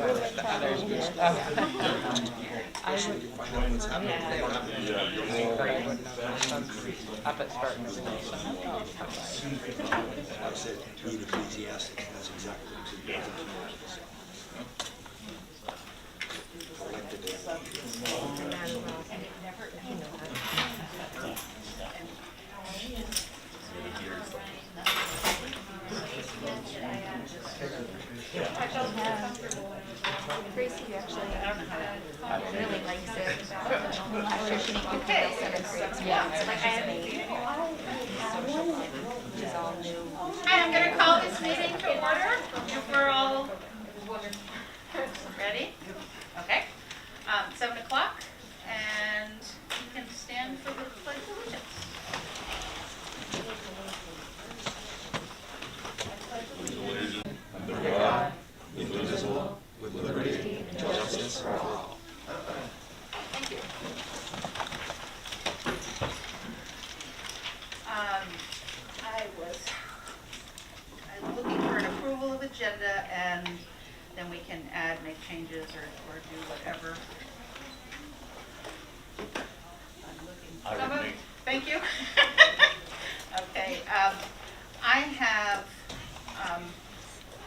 Up at Spartan. I said, being enthusiastic, that's exactly what it is. Tracy actually really likes it. Last year she didn't get to 7th grade. Yeah, so like which is all new. Hi, I'm going to call this meeting to order if we're all ready. Okay. 7 o'clock, and you can stand for the Pledge of Allegiance. Under God, indivisible, with liberty and justice for all. Thank you. I'm looking for an approval of agenda, and then we can add, make changes, or do whatever. I'm looking. Thank you. Okay. I have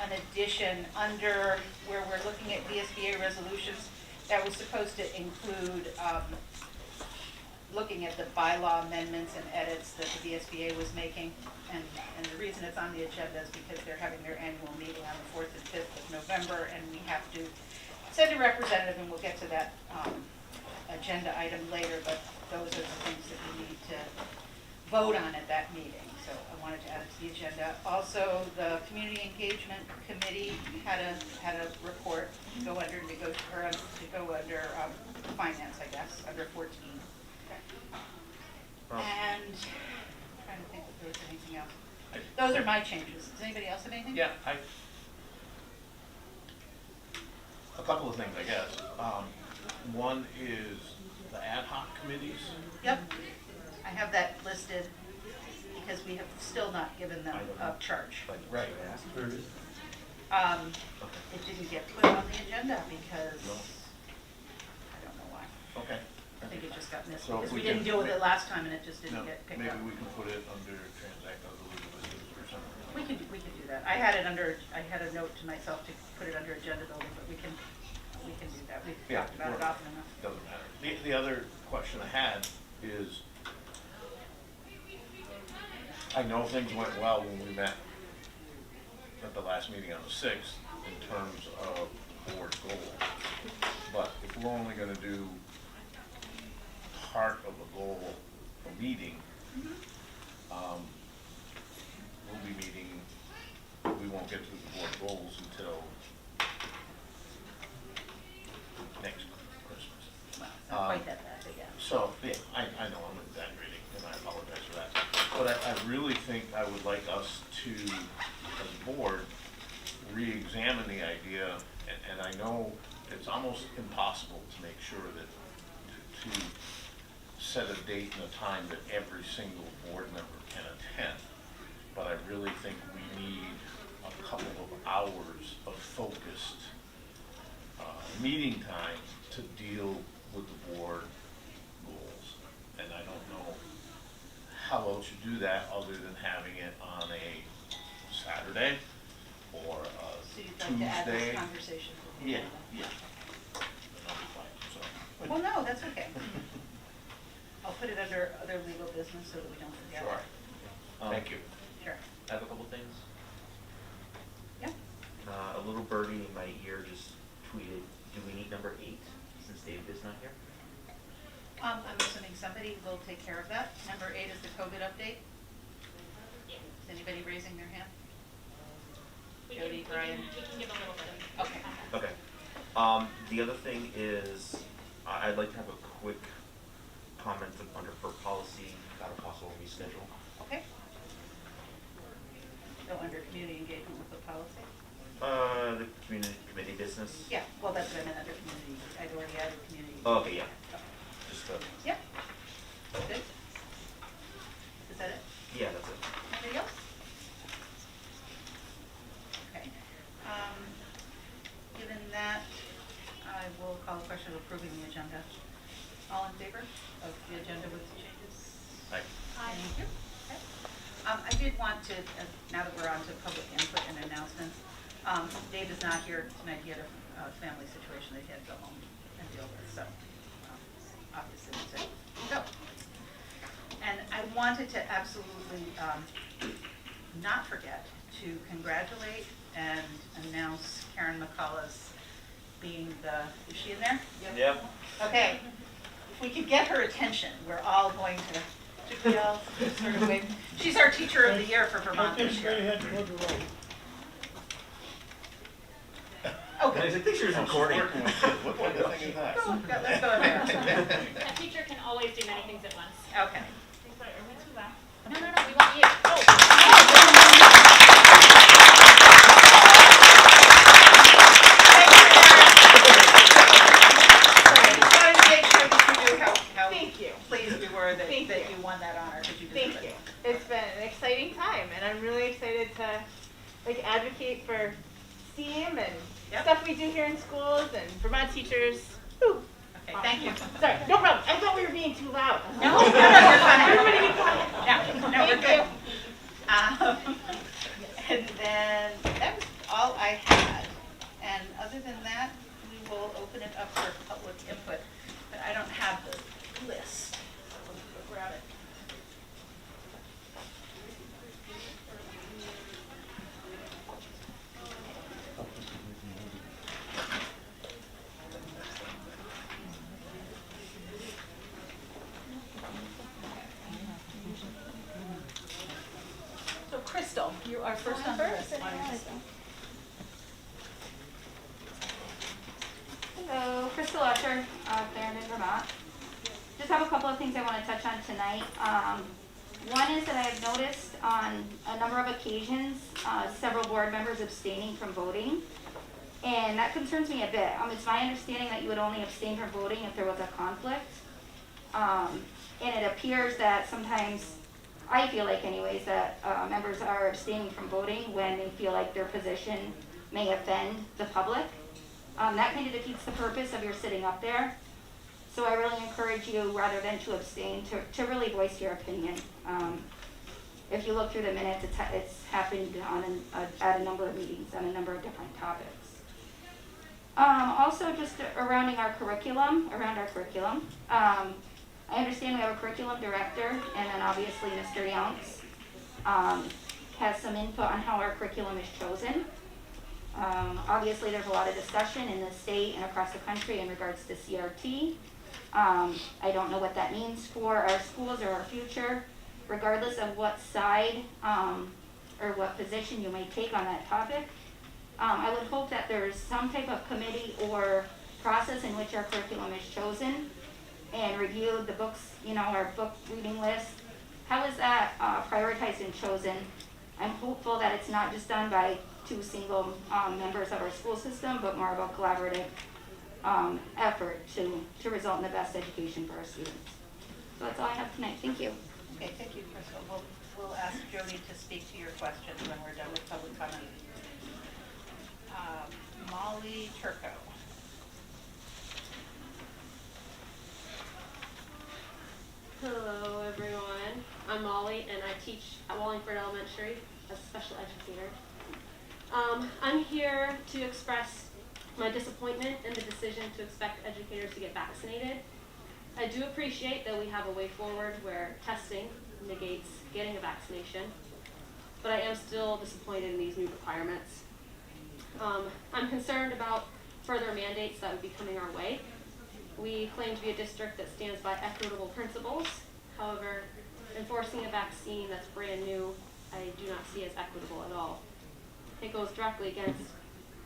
an addition under where we're looking at VSBA resolutions that was supposed to include looking at the bylaw amendments and edits that the VSBA was making. And the reason it's on the agenda is because they're having their annual meeting on the 4th and 5th of November, and we have to send a representative, and we'll get to that agenda item later, but those are the things that we need to vote on at that meeting. So I wanted to add it to the agenda. Also, the Community Engagement Committee had a report to go under finance, I guess, under 14. And I'm trying to think if there was anything else. Those are my changes. Does anybody else have anything? Yeah, a couple of things, I guess. One is the ad hoc committees. Yep. I have that listed because we have still not given them a charge. Right. It didn't get put on the agenda because I don't know why. Okay. I think it just got missed So because we we didn't can deal with make- it last time and it just didn't get picked Maybe up. we can put it under transact under legal business or something. We could do that. I had a note to myself to put it under agenda building, but we can do that. We've talked about it often enough. Doesn't matter. The other question I had is, I know things went well when we met at the last meeting on the 6th in terms of board goals. But if we're only gonna do part of a goal, a meeting, we'll be meeting, we won't get to the board goals until next Christmas. Well, it's not quite that bad, but yeah. So, yeah, I know I'm exaggerating, and I apologize for that. But I really think I would like us to, as a board, re-examine the idea, and I know it's almost impossible to make sure that, to set a date and a time that every single board member can attend. But I really think we need a couple of hours of focused meeting time to deal with the board goals. And I don't know how else you do that other than having it on a Saturday or a So you'd Tuesday. like to add this conversation? Yeah. Then I'll be fine, so. Well, no, that's okay. I'll put it under other legal business so that we don't forget. Sure. Thank you. Sure. I have a couple things. Yeah. A little birdie in my ear just tweeted, do we need number 8 since David is not here? I'm assuming somebody will take care of that. Number 8 is the COVID update. Is anybody raising their hand? Jody, Brian? We can give a little bit of. Okay. Okay. The other thing is, I'd like to have a quick comment under for policy about a possible reschedule. Okay. Go under community engagement with the policy? The community committee business. Yeah, well, that's what I meant under community. I'd already added community. Oh, okay, yeah. Okay. Just Yep. Good. Is that it? yeah, that's it. Anybody else? Okay. Given that motion approving the agenda. All in favor of the agenda with the changes? Aye. Thank you. Okay. I did want to, now that we're on to public input and announcements, Dave is not here tonight. He had a family situation that he had to go home and deal with, so obviously he said go. And I wanted to absolutely not forget to congratulate and announce Karen McCullough's being the, is she in there? Yep. Okay, if we could get her attention, we're all going to, should we all sort of wave? She's our teacher of the year for Vermont this year. Okay. I think she was recording. What kind of thing is that? Let's go there. A teacher can always do many things at once. Okay. Sorry, are we too loud? No, we want you. Oh. Thank you. Pleased we were that you won that honor because you deserve it. Thank you. It's been an exciting time, and I'm really excited to advocate for STEAM and stuff we do here in schools and Vermont teachers. Whew. Okay, thank you. Sorry, no problem. I thought we were being too loud. No, you're fine. Everybody be quiet. No, we're good. And then that was all I had. And other than that, we will open it up for public input. But I don't have the list. So let me go grab it. So Crystal, you are first on the list. Why don't you start? Hello, Crystal Usher, Clarendon, Vermont. Just have a couple of things I want to touch on tonight. One is that I have noticed on a number of occasions, several board members abstaining from voting. And that concerns me a bit. It's my understanding that you would only abstain from voting if there was a conflict. And it appears that sometimes, I feel like anyways, that members are abstaining from voting when they feel like their position may offend the public. That kind of defeats the purpose of your sitting up there. So I really encourage you, rather than to abstain, to really voice your opinion. If you look through the minutes, it's happened on at a number of meetings on a number of different topics. Also, just around our curriculum, I understand we have a curriculum director, and then obviously Mr. Youngs has some input on how our curriculum is chosen. Obviously, there's a lot of discussion in the state and across the country in regards to CRT. I don't know what that means for our schools or our future, regardless of what side or what position you may take on that topic. I would hope that there's some type of committee or process in which our curriculum is chosen and reviewed, the books, our book reading list. How is that prioritized and chosen? I'm hopeful that it's not just done by two single members of our school system, but more of a collaborative effort to result in the best education for our students. So that's all I have tonight. Thank you. Okay, thank you, Crystal. We'll ask Jody to speak to your questions when we're done with public comment. Molly Turco. Hello, everyone. I'm Molly, and I teach at Wallingford Elementary as a special educator. I'm here to express my disappointment in the decision to expect educators to get vaccinated. I do appreciate that we have a way forward where testing negates getting a vaccination, but I am still disappointed in these new requirements. I'm concerned about further mandates that would be coming our way. We claim to be a district that stands by equitable principles. However, enforcing a vaccine that's brand new, I do not see as equitable at all. It goes directly against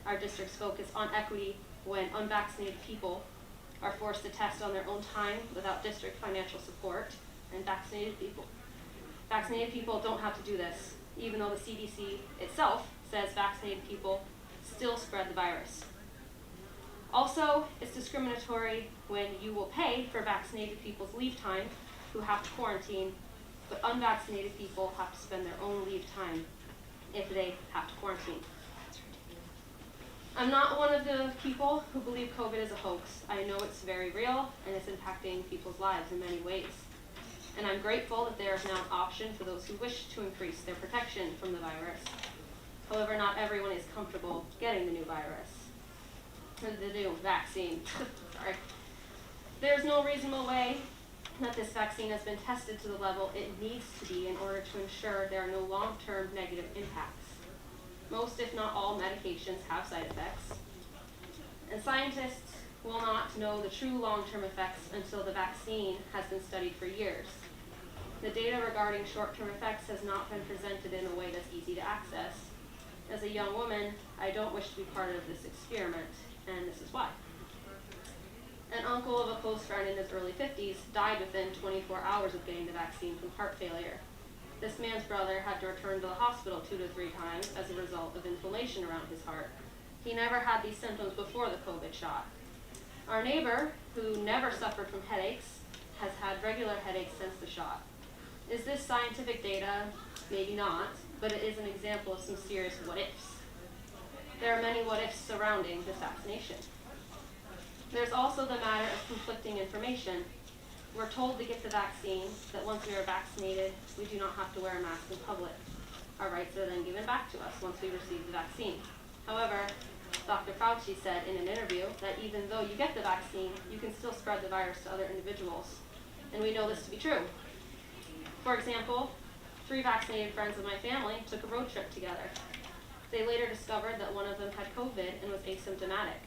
our district's focus on equity when unvaccinated people are forced to test on their own time without district financial support, and vaccinated people don't have to do this, even though the CDC itself says vaccinated people still spread the virus. Also, it's discriminatory when you will pay for vaccinated people's leave time who have to quarantine, but unvaccinated people have to spend their own leave time if they have to quarantine. I'm not one of the people who believe COVID is a hoax. I know it's very real and it's impacting people's lives in many ways. And I'm grateful that there is now an option for those who wish to increase their protection from the virus. However, not everyone is comfortable getting the new virus. The new vaccine. Sorry. There's no reasonable way that this vaccine has been tested to the level it needs to be in order to ensure there are no long-term negative impacts. Most, if not all, medications have side effects. And scientists will not know the true long-term effects until the vaccine has been studied for years. The data regarding short-term effects has not been presented in a way that's easy to access. As a young woman, I don't wish to be part of this experiment, and this is why. An uncle of a close friend in his early 50s died within 24 hours of getting the vaccine from heart failure. This man's brother had to return to the hospital 2 to 3 times as a result of inflammation around his heart. He never had these symptoms before the COVID shot. Our neighbor, who never suffered from headaches, has had regular headaches since the shot. Is this scientific data? Maybe not, but it is an example of some serious what-ifs. There are many what-ifs surrounding this vaccination. There's also the matter of conflicting information. We're told to get the vaccine, that once we are vaccinated, we do not have to wear a mask in public. Our rights are then given back to us once we receive the vaccine. However, Dr. Fauci said in an interview that even though you get the vaccine, you can still spread the virus to other individuals. And we know this to be true. For example, 3 vaccinated friends of my family took a road trip together. They later discovered that one of them had COVID and was asymptomatic.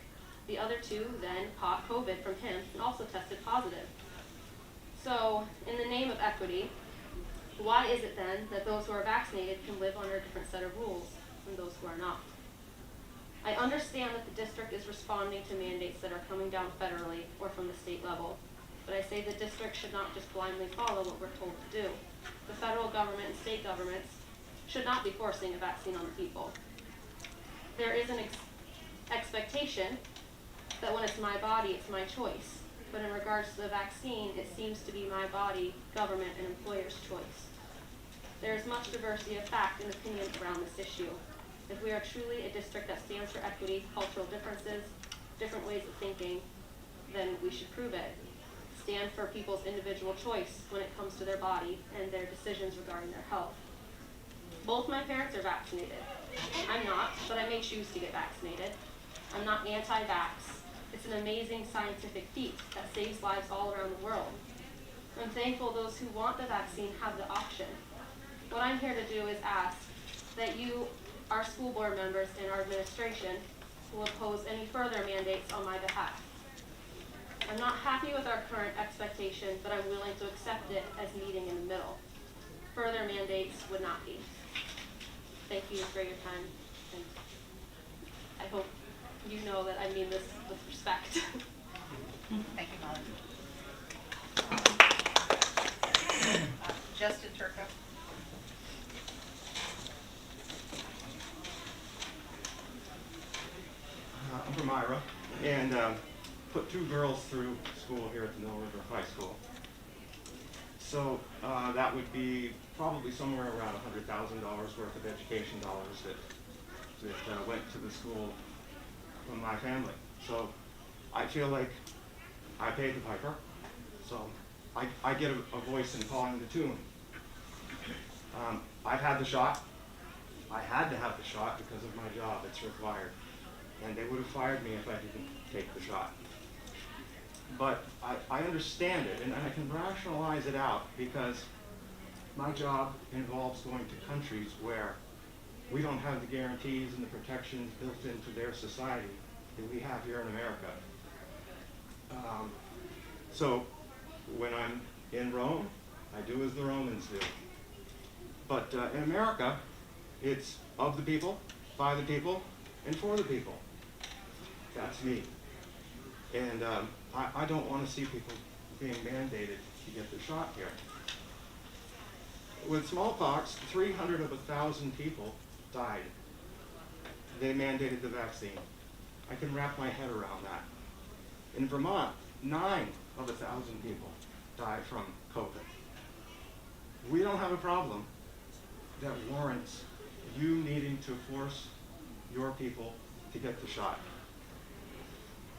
The other 2 then caught COVID from him and also tested positive. So, in the name of equity, why is it then that those who are vaccinated can live under a different set of rules than those who are not? I understand that the district is responding to mandates that are coming down federally or from the state level, but I say the district should not just blindly follow what we're told to do. The federal government and state governments should not be forcing a vaccine on the people. There is an expectation that when it's my body, it's my choice. But in regards to the vaccine, it seems to be my body, government, and employer's choice. There is much diversity of fact and opinion around this issue. If we are truly a district that stands for equity, cultural differences, different ways of thinking, then we should prove it. Stand for people's individual choice when it comes to their body and their decisions regarding their health. Both my parents are vaccinated. I'm not, but I may choose to get vaccinated. I'm not anti-vax. It's an amazing scientific feat that saves lives all around the world. I'm thankful those who want the vaccine have the option. What I'm here to do is ask that you, our school board members, and our administration will oppose any further mandates on my behalf. I'm not happy with our current expectation, but I'm willing to accept it as meeting in the middle. Further mandates would not be. Thank you for your time, and I hope you know that I mean this with respect. Thank you, Molly. Justin Turco. I'm from Ira, and put 2 girls through school here at the Mill River High School. So that would be probably somewhere around $100,000 worth of education dollars that went to the school from my family. So I feel like I paid the piper, so I get a voice in calling the tune. I've had the shot. I had to have the shot because of my job. It's required. And they would have fired me if I didn't take the shot. But I understand it, and I can rationalize it out because my job involves going to countries where we don't have the guarantees and the protections built into their society that we have here in America. So when I'm in Rome, I do as the Romans do. But in America, it's of the people, by the people, and for the people. That's me. And I don't want to see people being mandated to get the shot here. With smallpox, 300 of 1,000 people died. They mandated the vaccine. I can wrap my head around that. In Vermont, 9 of 1,000 people died from COVID. We don't have a problem that warrants you needing to force your people to get the shot.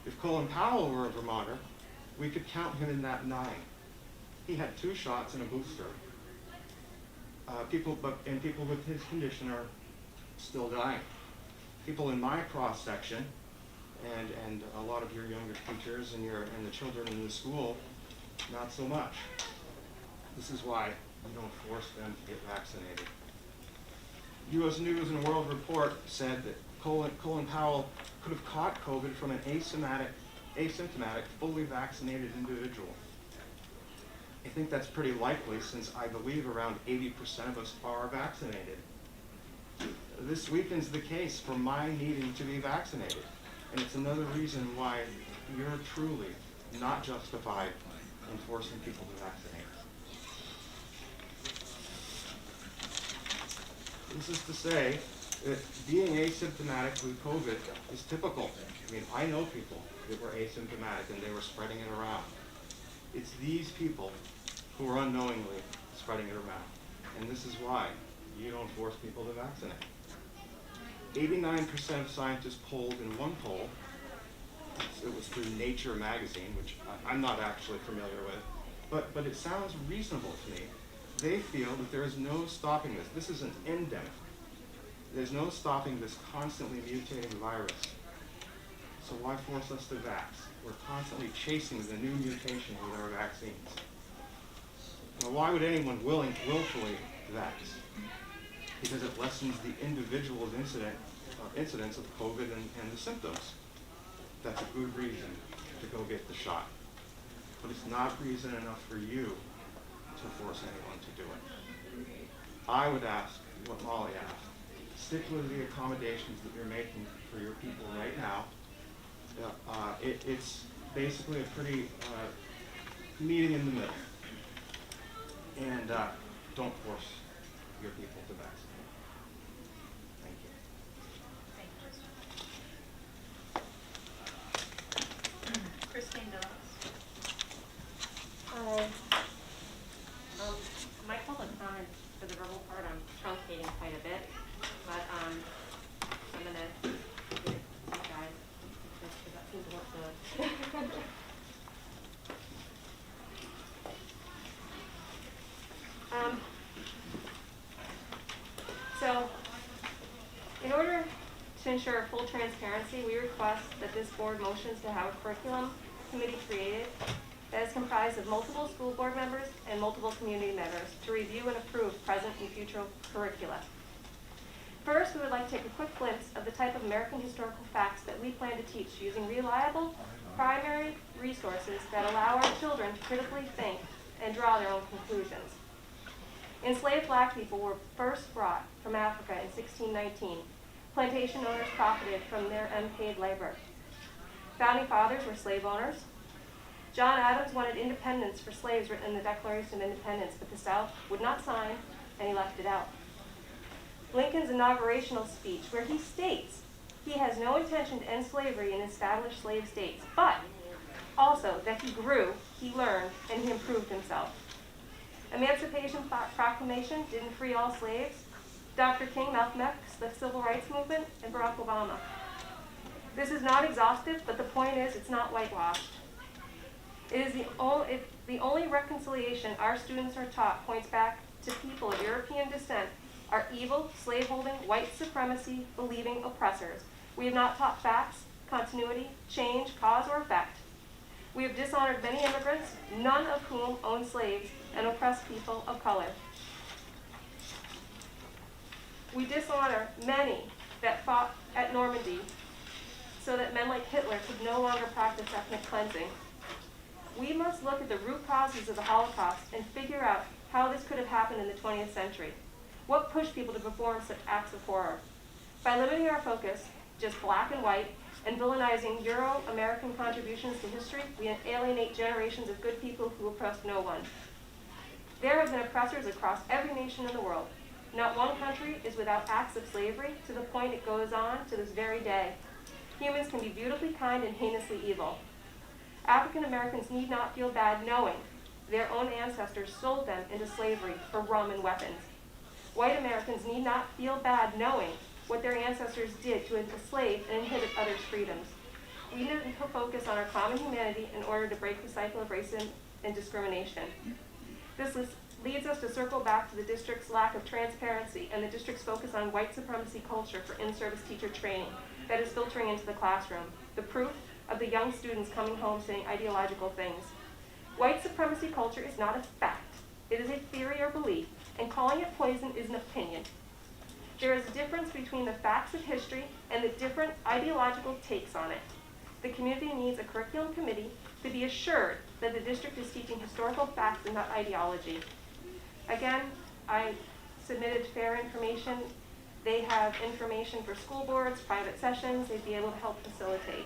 If Colin Powell were a Vermonter, we could count him in that 9. He had 2 shots and a booster. People with his condition are still dying. People in my cross section, and a lot of your younger teachers and the children in the school, not so much. This is why you don't force them to get vaccinated. U.S. News and World Report said that Colin Powell could have caught COVID from an asymptomatic, fully vaccinated individual. I think that's pretty likely, since I believe around 80% of us are vaccinated. This weakens the case for my needing to be vaccinated, and it's another reason why you're truly not justified in forcing people to vaccinate. This is to say that being asymptomatic with COVID is typical. I mean, I know people that were asymptomatic and they were spreading it around. It's these people who are unknowingly spreading it around. And this is why you don't force people to vaccinate. 89% of scientists polled in one poll, it was through Nature magazine, which I'm not actually familiar with, but it sounds reasonable to me. They feel that there is no stopping this. This is an endemic. There's no stopping this constantly mutating virus. So why force us to vax? We're constantly chasing the new mutation with our vaccines. Now, why would anyone willfully vax? Because it lessens the individual's incidence of COVID and the symptoms. That's a good reason to go get the shot. But it's not reason enough for you to force anyone to do it. I would ask what Molly asked. Stick with the accommodations that you're making for your people right now. It's basically a pretty meeting in the middle. And don't force your people to vaccinate. Thank you. Christine Dawes. Hi. My public comment for the verbal part, I'm truncating quite a bit, but I'm gonna give it to you guys, just because that seems to work good. So, in order to ensure full transparency, we request that this board motions to have a curriculum committee created that is comprised of multiple school board members and multiple community members to review and approve present and future curricula. First, we would like to take a quick glimpse of the type of American historical facts that we plan to teach using reliable, primary resources that allow our children to critically think and draw their own conclusions. Enslaved black people were first brought from Africa in 1619. Plantation owners profited from their unpaid labor. Founding fathers were slave owners. John Adams wanted independence for slaves written in the Declaration of Independence, but the South would not sign, and he left it out. Lincoln's inaugurational speech, where he states he has no intention to end slavery in established slave states, but also that he grew, he learned, and he improved himself. Emancipation Proclamation didn't free all slaves. Dr. King, Malcolm X, the Civil Rights Movement, and Barack Obama. This is not exhaustive, but the point is it's not whitewashed. It is the only reconciliation our students are taught points back to people of European descent are evil, slaveholding, white supremacy, believing oppressors. We have not taught facts, continuity, change, cause, or effect. We have dishonored many immigrants, none of whom owned slaves, and oppressed people of color. We dishonor many that fought at Normandy so that men like Hitler could no longer practice ethnic cleansing. We must look at the root causes of the Holocaust and figure out how this could have happened in the 20th century. What pushed people to perform such acts of horror? By limiting our focus, just black and white, and villainizing Euro-American contributions to history, we alienate generations of good people who oppressed no one. There have been oppressors across every nation in the world. Not one country is without acts of slavery, to the point it goes on to this very day. Humans can be beautifully kind and heinously evil. African Americans need not feel bad knowing their own ancestors sold them into slavery for rum and weapons. White Americans need not feel bad knowing what their ancestors did to enslave and inhibit others' freedoms. We need to focus on our common humanity in order to break the cycle of racism and discrimination. This leads us to circle back to the district's lack of transparency and the district's focus on white supremacy culture for in-service teacher training that is filtering into the classroom. The proof of the young students coming home saying ideological things. White supremacy culture is not a fact. It is a theory or belief, and calling it poison is an opinion. There is a difference between the facts of history and the different ideological takes on it. The community needs a curriculum committee to be assured that the district is teaching historical facts and not ideology. Again, I submitted fair information. They have information for school boards, private sessions. They'd be able to help facilitate.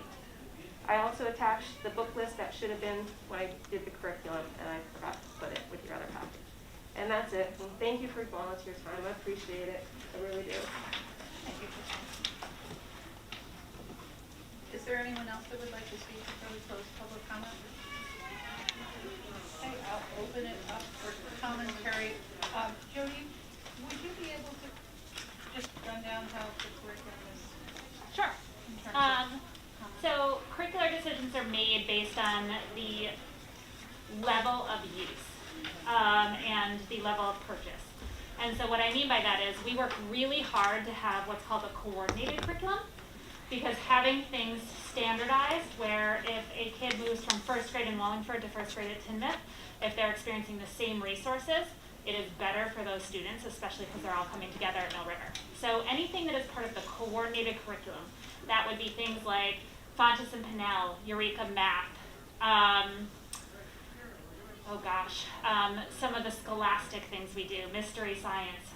I also attached the book list that should have been when I did the curriculum, and I forgot to put it with your other packet. And that's it. And thank you for your volunteer time. I appreciate it. I really do. Thank you. Is there anyone else that would like to speak before we close public comment? Okay, I'll open it up for commentary. Jody, would you be able to just run down how the curriculum is? Sure. In terms of comments? So curricular decisions are made based on the level of use and the level of purchase. And so what I mean by that is we work really hard to have what's called a coordinated curriculum, because having things standardized where if a kid moves from first grade in Wallingford to first grade at Tinmouth, if they're experiencing the same resources, it is better for those students, especially because they're all coming together at Mill River. So anything that is part of the coordinated curriculum, that would be things like Fontes and Pinnell, Eureka Math, some of the scholastic things we do, Mystery Science,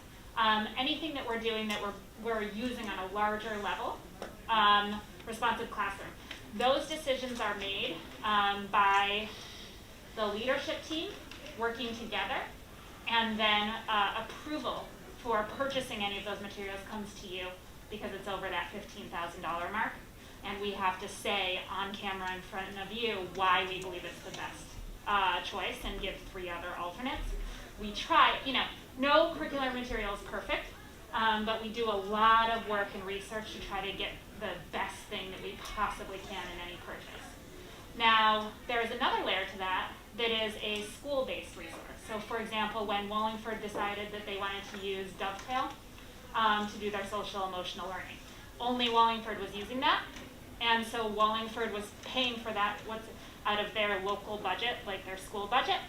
anything that we're doing that we're using on a larger level, responsive classroom. Those decisions are made by the leadership team working together, and then approval for purchasing any of those materials comes to you because it's over that $15,000 mark. And we have to say on camera in front of you why we believe it's the best choice and give 3 other alternates. We try, no curricular material is perfect, but we do a lot of work and research to try to get the best thing that we possibly can in any purchase. Now, there's another layer to that is a school-based resource. So for example, when Wallingford decided that they wanted to use Dovetail to do their social emotional learning, only Wallingford was using that. And so Wallingford was paying for that out of their local budget, like their school budget.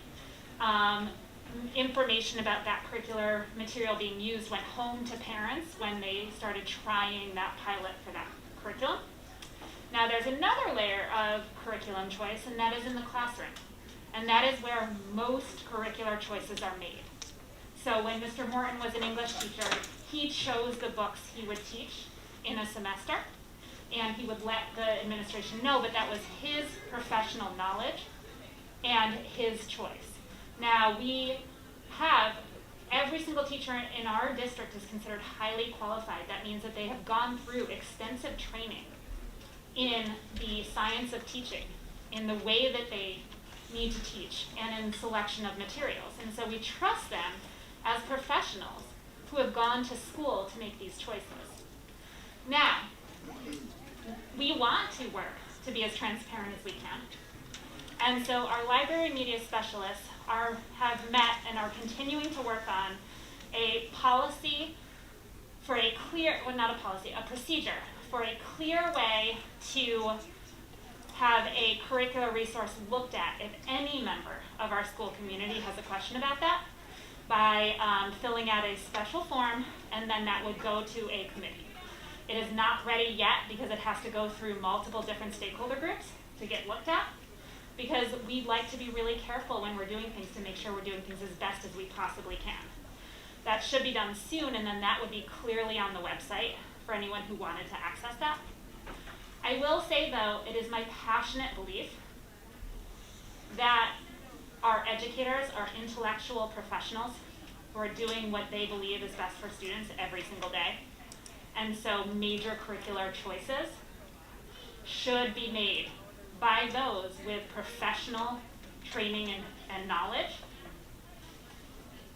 Information about that curricular material being used went home to parents when they started trying that pilot for that curriculum. Now there's another layer of curriculum choice, and that is in the classroom. And that is where most curricular choices are made. So when Mr. Morton was an English teacher, he chose the books he would teach in a semester, and he would let the administration know, but that was his professional knowledge and his choice. Now we have, every single teacher in our district is considered highly qualified. That means that they have gone through extensive training in the science of teaching, in the way that they need to teach, and in selection of materials. And so we trust them as professionals who have gone to school to make these choices. Now, we want to work to be as transparent as we can. And so our library media specialists have met and are continuing to work on a policy for a clear, well, not a policy, a procedure for a clear way to have a curricular resource looked at if any member of our school community has a question about that, by filling out a special form, and then that would go to a committee. It is not ready yet because it has to go through multiple different stakeholder groups to get looked at, because we like to be really careful when we're doing things to make sure we're doing things as best as we possibly can. That should be done soon, and then that would be clearly on the website for anyone who wanted to access that. I will say, though, it is my passionate belief that our educators are intellectual professionals who are doing what they believe is best for students every single day. And so major curricular choices should be made by those with professional training and knowledge,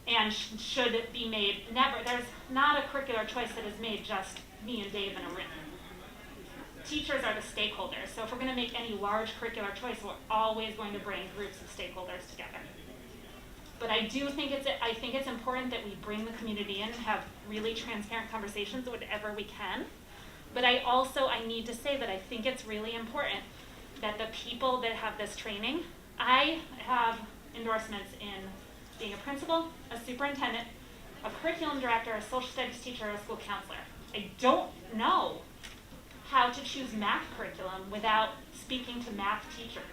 and should be made, there's not a curricular choice that is made just me and Dave in a room. Teachers are the stakeholders, so if we're going to make any large curricular choice, we're always going to bring groups of stakeholders together. But I think it's important that we bring the community in and have really transparent conversations whenever we can. But I need to say that I think it's really important that the people that have this training, I have endorsements in being a principal, a superintendent, a curriculum director, a social studies teacher, or a school counselor. I don't know how to choose math curriculum without speaking to math teachers.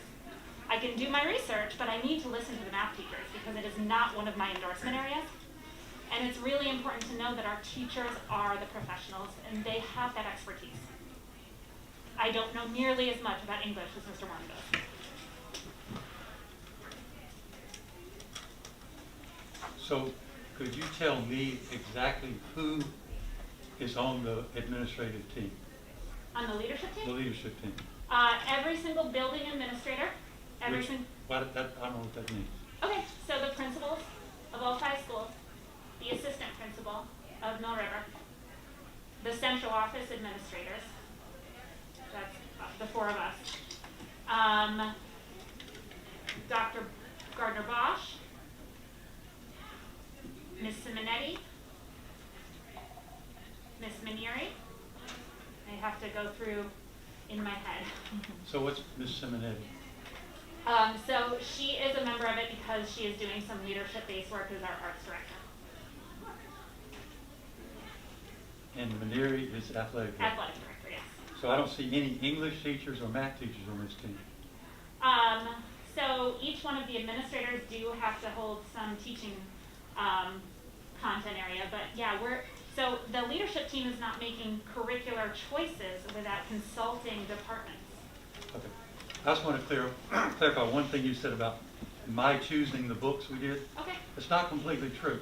I can do my research, but I need to listen to the math teachers because it is not one of my endorsement areas. And it's really important to know that our teachers are the professionals and they have that expertise. I don't know nearly as much about English as Mr. Warren does. So could you tell me exactly who is on the administrative team, On the leadership team? the leadership team? Every single building administrator, I don't know what that means. Okay, so the principals of all 5 schools, the assistant principal of Mill River, the central office administrators, that's the 4 of us, Dr. Gardner-Bosch, Ms. Simonetti, Ms. Manieri. I have to go through in my head. So what's Ms. Simonetti? So she is a member of it because she is doing some leadership-based work as our arts director. And Manieri is athletic director. Athletic director, yes. So I don't see any English teachers or math teachers on this team. So each one of the administrators do have to hold some teaching content area, but yeah, so the leadership team is not making curricular choices without consulting departments. Okay. I just want to clarify one thing you said about my choosing the books we did. Okay. It's not completely true.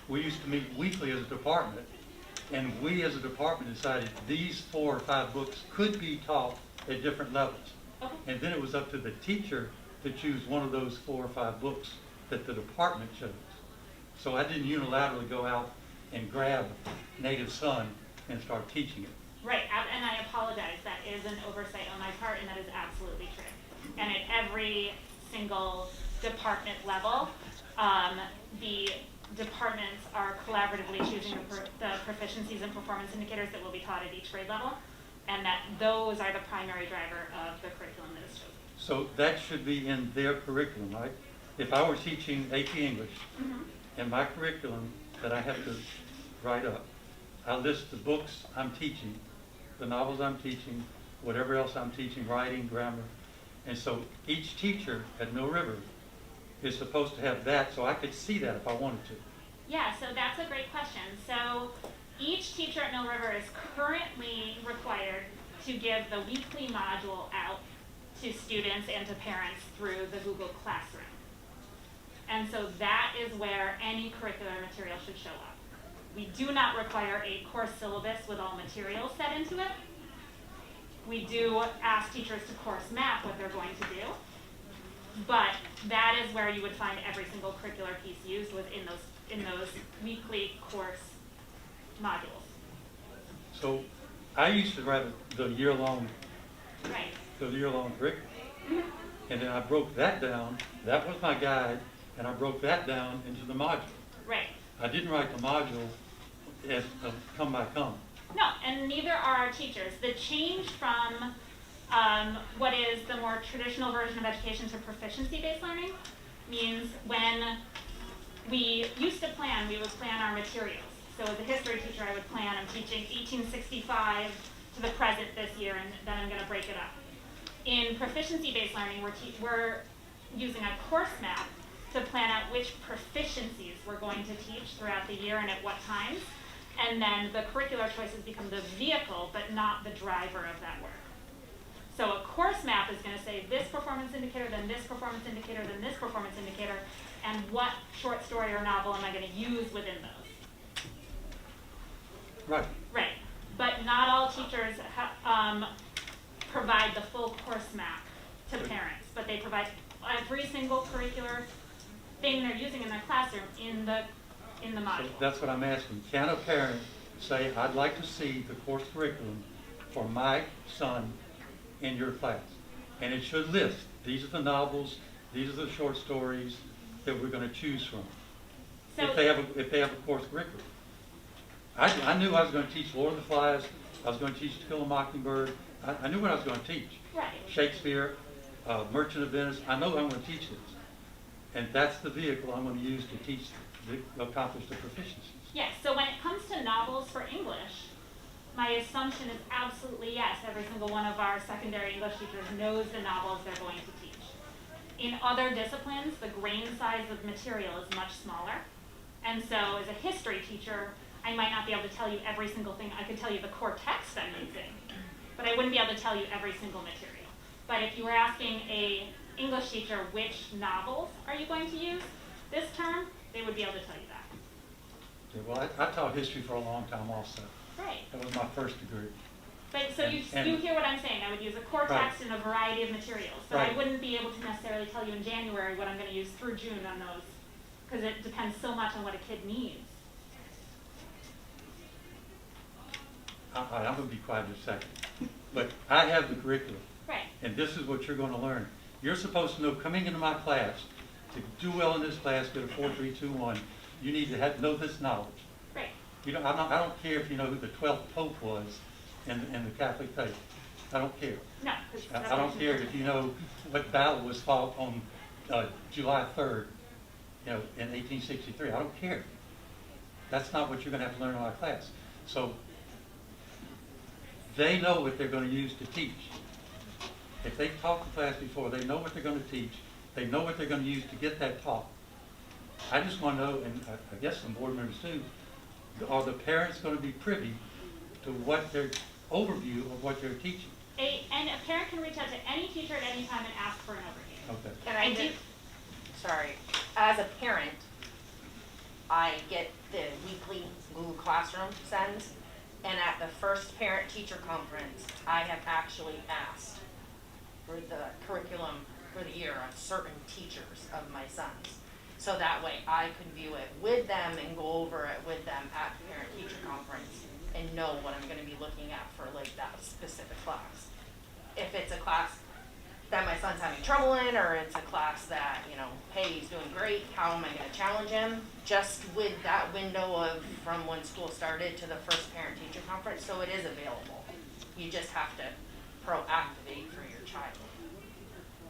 We used to meet weekly as a department, and we as a department decided these 4 or 5 books could be taught at different levels. Okay. And then it was up to the teacher to choose one of those 4 or 5 books that the department chose. So I didn't unilaterally go out and grab Native Son and start teaching it. Right, and I apologize. That is an oversight on my part, and that is absolutely true. And at every single department level, the departments are collaboratively choosing the proficiencies and performance indicators that will be taught at each grade level, and that those are the primary driver of the curriculum that is chosen. So that should be in their curriculum, right? If I were teaching AP English, and my curriculum that I have to write up, I list the books I'm teaching, the novels I'm teaching, whatever else I'm teaching, writing, grammar. And so each teacher at Mill River is supposed to have that, so I could see that if I wanted to. Yeah, so that's a great question. So each teacher at Mill River is currently required to give the weekly module out to students and to parents through the Google Classroom. And so that is where any curricular material should show up. We do not require a course syllabus with all materials set into it. We do ask teachers to course map what they're going to do, but that is where you would find every single curricular piece used within those weekly course modules. So I used to write the year-long Right. curriculum. And then I broke that down. That was my guide, and I broke that down into the module. Right. I didn't write the module as come by come. No, and neither are our teachers. The change from what is the more traditional version of education to proficiency-based learning means when we used to plan, we would plan our materials. So as a history teacher, I would plan, I'm teaching 1865 to the present this year, and then I'm going to break it up. In proficiency-based learning, we're using a course map to plan out which proficiencies we're going to teach throughout the year and at what times. And then the curricular choices become the vehicle, but not the driver of that work. So a course map is going to say this performance indicator, then this performance indicator, then this performance indicator, and what short story or novel am I going to use within those. Right. Right. But not all teachers provide the full course map to parents, but they provide every single curricular thing they're using in their classroom in the module. So that's what I'm asking. Can a parent say, I'd like to see the course curriculum for my son in your class. And it should list, these are the novels, these are the short stories that we're going to choose from. So- If they have a course curriculum. I knew I was going to teach Lord of the Flies, I was going to teach To Kill a Mockingbird, I knew what I was going to teach. Right. Shakespeare, Merchant of Venice, I know I'm going to teach this. And that's the vehicle I'm going to use to teach, to accomplish the proficiencies. Yes, so when it comes to novels for English, my assumption is absolutely yes, every single one of our secondary English teachers knows the novels they're going to teach. In other disciplines, the grain size of material is much smaller. And so as a history teacher, I might not be able to tell you every single thing. I could tell you the core text I'm using, but I wouldn't be able to tell you every single material. But if you were asking a English teacher which novels are you going to use this term, they would be able to tell you that. Yeah, well, I taught history for a long time also. Right. That was my first degree. But so you And- hear what I'm saying. I would use a core Right. text and a variety of materials. So Right. I wouldn't be able to necessarily tell you in January what I'm going to use through June on those, because it depends so much on what a kid needs. I'm going to be quiet in a second. But I have the curriculum, Right. and this is what you're going to learn. You're supposed to know, coming into my class, to do well in this class, get a 4.321, you need to know this knowledge. Right. You know, I don't care if you know who the 12th Pope was in the Catholic faith. I don't care. No. 'Cause I that's don't what care if you know what battle was fought on July 3rd, in 1863. I don't care. That's not what you're going to have to learn in my class. So they know what they're going to use to teach. If they've taught the class before, they know what they're going to teach. They know what they're going to use to get that taught. I just want to know, and I guess some board members too, are the parents going to be privy to what their overview of what they're teaching? And a parent can reach out to any teacher at any time and ask for an overview. Okay. And I do. Sorry, as a parent, I get the weekly Google Classroom sends, and at the first parent-teacher conference, I have actually asked for the curriculum for the year on certain teachers of my sons. So that way I could view it with them and go over it with them at the parent-teacher conference and know what I'm gonna be looking at for like that specific class. If it's a class that my son's having trouble in, or it's a class that, hey, he's doing great, how am I gonna challenge him? Just with that window of from when school started to the first parent-teacher conference, so it is available. You just have to proactivate for your child,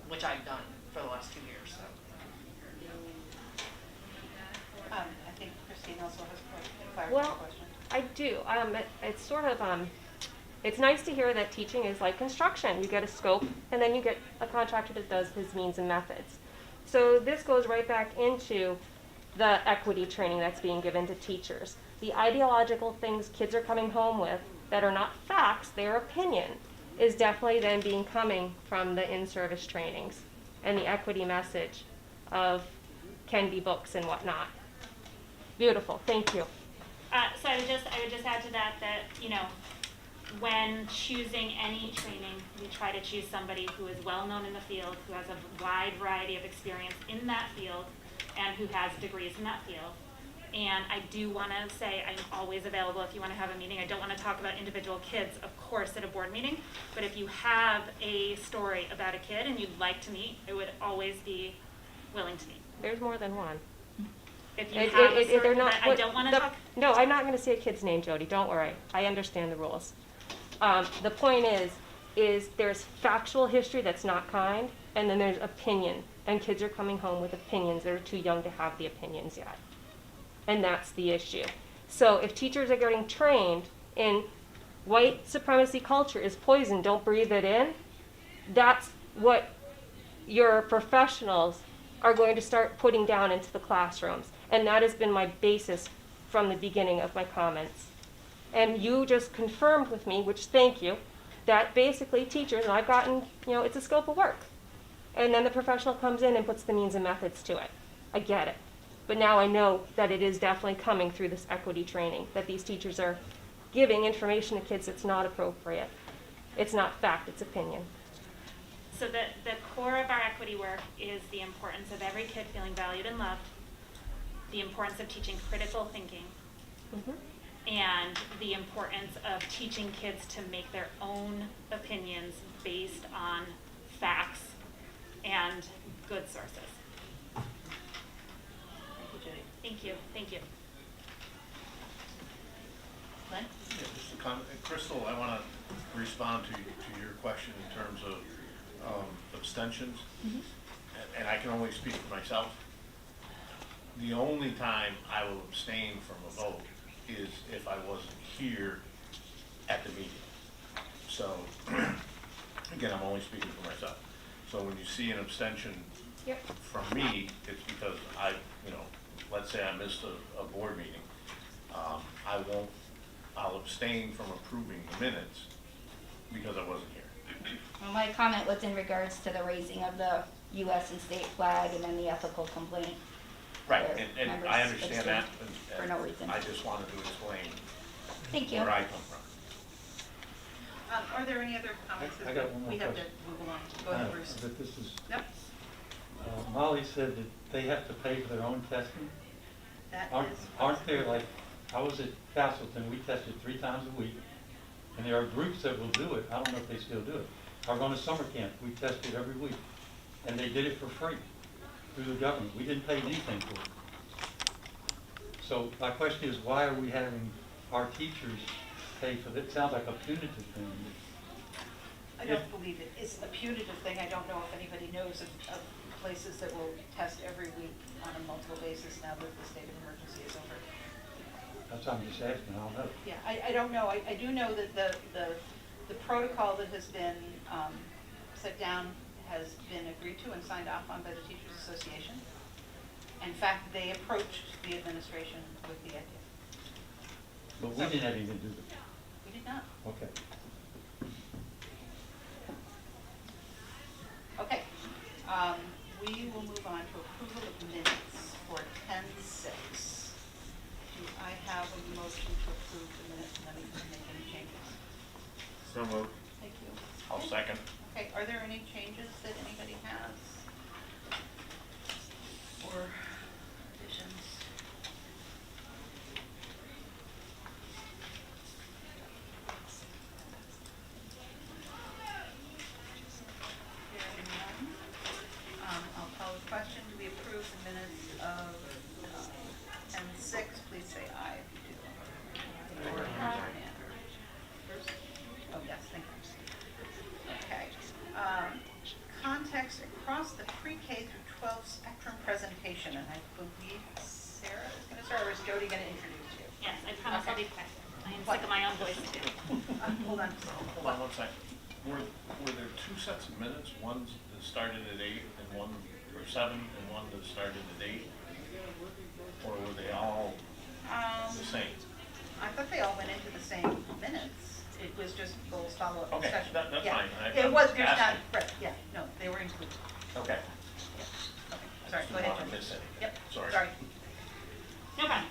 which I've done for the last 2 years, so. I think Christine also has a clarifying Well, question. I do. It's sort of, it's nice to hear that teaching is like construction. You get a scope, and then you get a contractor that does his means and methods. So this goes right back into the equity training that's being given to teachers. The ideological things kids are coming home with that are not facts, their opinion, is definitely then coming from the in-service trainings and the equity message of can be books and whatnot. Beautiful. Thank you. So I would just add to that, when choosing any training, we try to choose somebody who is well known in the field, who has a wide variety of experience in that field, and who has degrees in that field. And I do want to say I'm always available if you want to have a meeting. I don't want to talk about individual kids, of course, at a board meeting. But if you have a story about a kid and you'd like to meet, I would always be willing to meet. There's more than one. If you have a story, they're not, I don't want to talk. No, I'm not going to say a kid's name, Jody. Don't worry. I understand the rules. The point is there's factual history that's not kind, and then there's opinion. And kids are coming home with opinions. They're too young to have the opinions yet. And that's the issue. So if teachers are getting trained in white supremacy culture is poison, don't breathe it in, that's what your professionals are going to start putting down into the classrooms. And that has been my basis from the beginning of my comments. And you just confirmed with me, which thank you, that basically teachers, and I've gotten, it's a scope of work. And then the professional comes in and puts the means and methods to it. I get it. But now I know that it is definitely coming through this equity training, that these teachers are giving information to kids that's not appropriate. It's not fact, it's opinion. So the core of our equity work is the importance of every kid feeling valued and loved, the importance of teaching critical thinking, and the importance of teaching kids to make their own opinions based on facts and good sources. Thank you, Judy. Thank you, thank you. Lynn? Yeah, just a comment. Crystal, I want to respond to your question in terms of abstentions. And I can only speak for myself. The only time I will abstain from a vote is if I wasn't here at the meeting. So, again, I'm only speaking for myself. So when you see an abstention from me, it's because let's say I missed a board meeting. I'll abstain from approving the minutes because I wasn't here. Well, my comment was in regards to the raising of the U.S. and state flag and then the ethical complaint. Right, where and members I understand that. abstained for no reason. I just wanted to explain Thank you. where I come from. Are there any other comments? I got one more We have to question. move along. Go ahead, Bruce. But this is, Yep. Molly said that they have to pay for their own testing. That Aren't is. aren't there, like, I was at Castleton, we tested 3 times a week, and there are groups that will do it, I don't know if they still do it. I run a summer camp, we tested every week, and they did it for free through the government, we didn't pay anything for it. So my question is, why are we having our teachers pay for that? It sounds like a punitive thing. I don't believe it is a punitive thing. I don't know if anybody knows of places that will test every week on a multiple basis now that the state of emergency is over. That's what I'm just asking, I don't know. Yeah, I don't know. I do know that the protocol that has been set down has been agreed to and signed off on by the Teachers Association. In fact, they approached the administration with the idea. But we didn't have anything to do with it. We did not. Okay. Okay. We will move on to approval of minutes for 10-6. Do I have a motion to approve the minutes and then we can make any changes? So moved. Thank you. I'll second. Okay, are there any changes that anybody has? Or additions? Hearing none. I'll call the question. Do we approve the minutes of 10-6? Please say aye if you do. Or Bruce? Oh, yes, thank you. Okay. Context across the pre-K through 12 spectrum presentation, and I believe Sarah is going to start, or is Jody going to introduce you? Yes, I promise I'll be quick. I am sick of my own voice too. Hold on. Hold on 1 second. Were there 2 sets of minutes, one that started at 8 and one, or 7, and one that started at 8? Or were they all the same? I thought they all went into the same minutes. It was just goals, follow-up Okay, discussion. that's Yeah. fine. It was, there's not, asking. right, yeah, no, they were included. Okay. Yeah. Okay, I sorry, just go didn't ahead, want to Jody. miss anything. Yep, Sorry. No problem.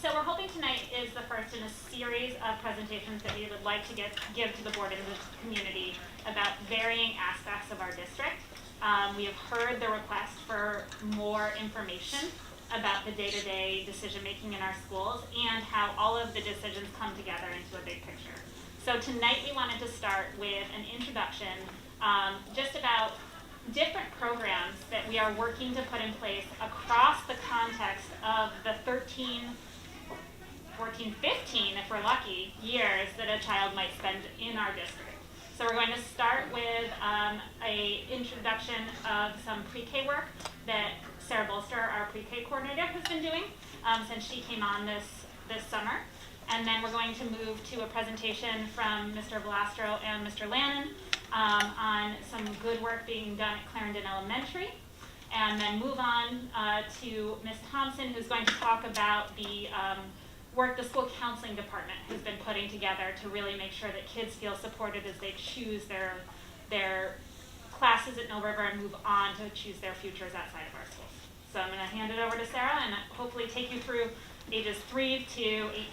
So we're hoping tonight is the first in a series of presentations that we would like to give to the board and the community about varying aspects of our district. We have heard the request for more information about the day-to-day decision-making in our schools and how all of the decisions come together into a big picture. So tonight we wanted to start with an introduction just about different programs that we are working to put in place across the context of the 13, 14, 15, if we're lucky, years that a child might spend in our district. So we're going to start with a introduction of some pre-K work that Sarah Bolster, our pre-K coordinator, has been doing since she came on this summer. And then we're going to move to a presentation from Mr. Velastro and Mr. Lannon on some good work being done at Clarendon Elementary. And then move on to Ms. Thompson, who's going to talk about the work the school counseling department has been putting together to really make sure that kids feel supported as they choose their classes at Mill River and move on to choose their futures outside of our schools. So I'm going to hand it over to Sarah and hopefully take you through ages 3 to 18.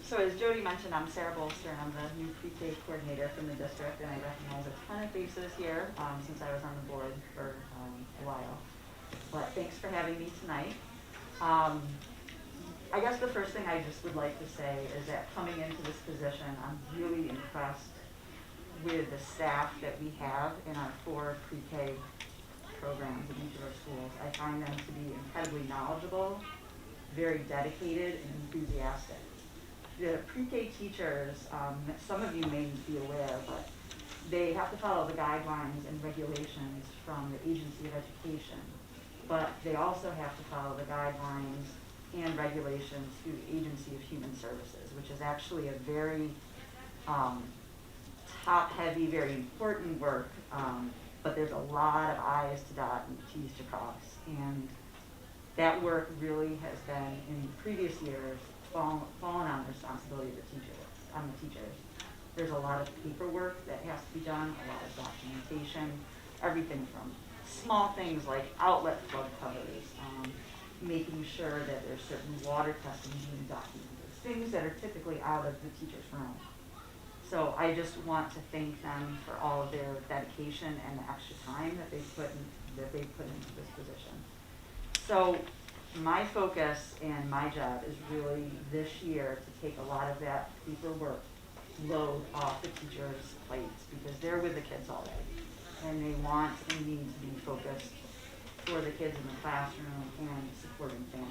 So as Jody mentioned, I'm Sarah Bolster, and I'm the new pre-K coordinator from the district, and I recognize a ton of faces here since I was on the board for a while. But thanks for having me tonight. I guess the first thing I just would like to say is that coming into this position, I'm really impressed with the staff that we have in our 4 pre-K programs in each of our schools. I find them to be incredibly knowledgeable, very dedicated, and enthusiastic. The pre-K teachers, some of you may be aware, but they have to follow the guidelines and regulations from the Agency of Education, but they also have to follow the guidelines and regulations through the Agency of Human Services, which is actually a very top-heavy, very important work, but there's a lot of I's to dot and T's to cross. And that work really has been, in previous years, fallen on the responsibility of the teachers. There's a lot of paperwork that has to be done, a lot of documentation, everything from small things like outlet flood covers, making sure that there's certain water testing being documented, things that are typically out of the teacher's realm. So I just want to thank them for all of their dedication and the extra time that they put into this position. So my focus and my job is really this year to take a lot of that paperwork load off the teachers' plates, because they're with the kids all day and they want and need to be focused for the kids in the classroom and supporting families.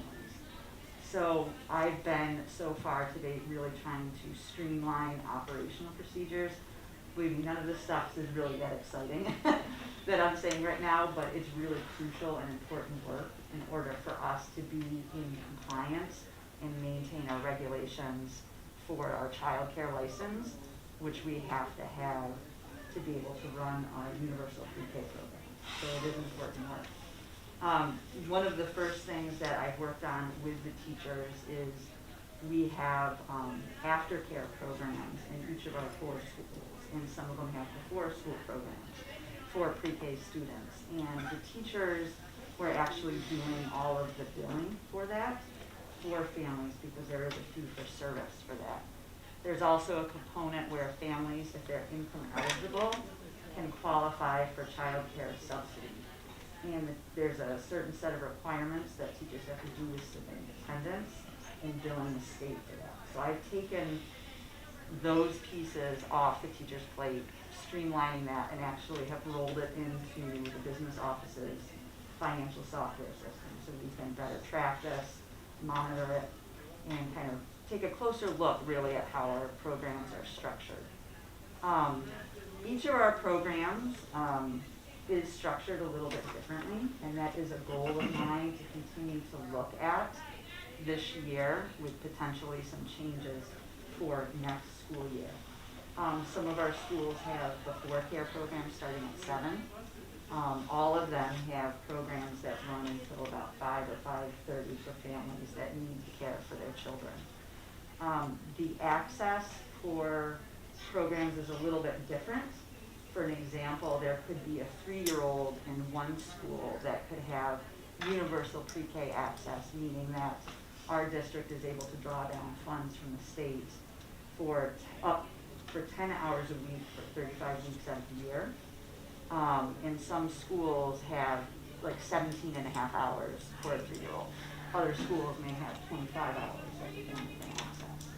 So I've been, so far to date, really trying to streamline operational procedures. Believe me, none of this stuff is really that exciting that I'm saying right now, but it's really crucial and important work in order for us to be in compliance and maintain our regulations for our child care license, which we have to be able to run our universal pre-K program. So it is important work. One of the first things that I've worked on with the teachers is we have aftercare programs in each of our 4 schools, and some of them have before school programs for pre-K students. And the teachers were actually doing all of the billing for that for families, because there is a fee for service for that. There's also a component where families, if they're income eligible, can qualify for child care subsidy. And there's a certain set of requirements that teachers have to do with submit attendance and billing the state for that. So I've taken those pieces off the teacher's plate, streamlining that, and actually have rolled it into the business office's financial software system, so we can better track this, monitor it, and kind of take a closer look really at how our programs are structured. Each of our programs is structured a little bit differently, and that is a goal of mine to continue to look at this year with potentially some changes for next school year. Some of our schools have before care programs starting at 7. All of them have programs that run until about 5 or 5:30 for families that need care for their children. The access for programs is a little bit different. For an example, there could be a 3-year-old in one school that could have universal pre-K access, meaning that our district is able to draw down funds from the state for 10 hours a week for 35 weeks out of the year. And some schools have like 17 and a half hours for a 3-year-old. Other schools may have 25 hours that they can access.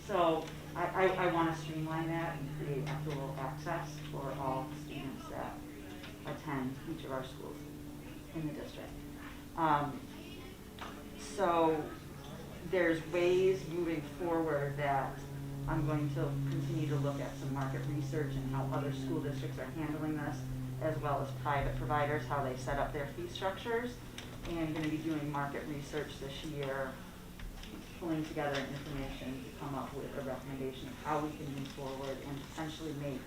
So I want to streamline that and create equitable access for all students that attend each of our schools in the district. So there's ways moving forward that I'm going to continue to look at some market research and how other school districts are handling this, as well as private providers, how they set up their fee structures. And I'm going to be doing market research this year, pulling together information to come up with a recommendation of how we can move forward and potentially make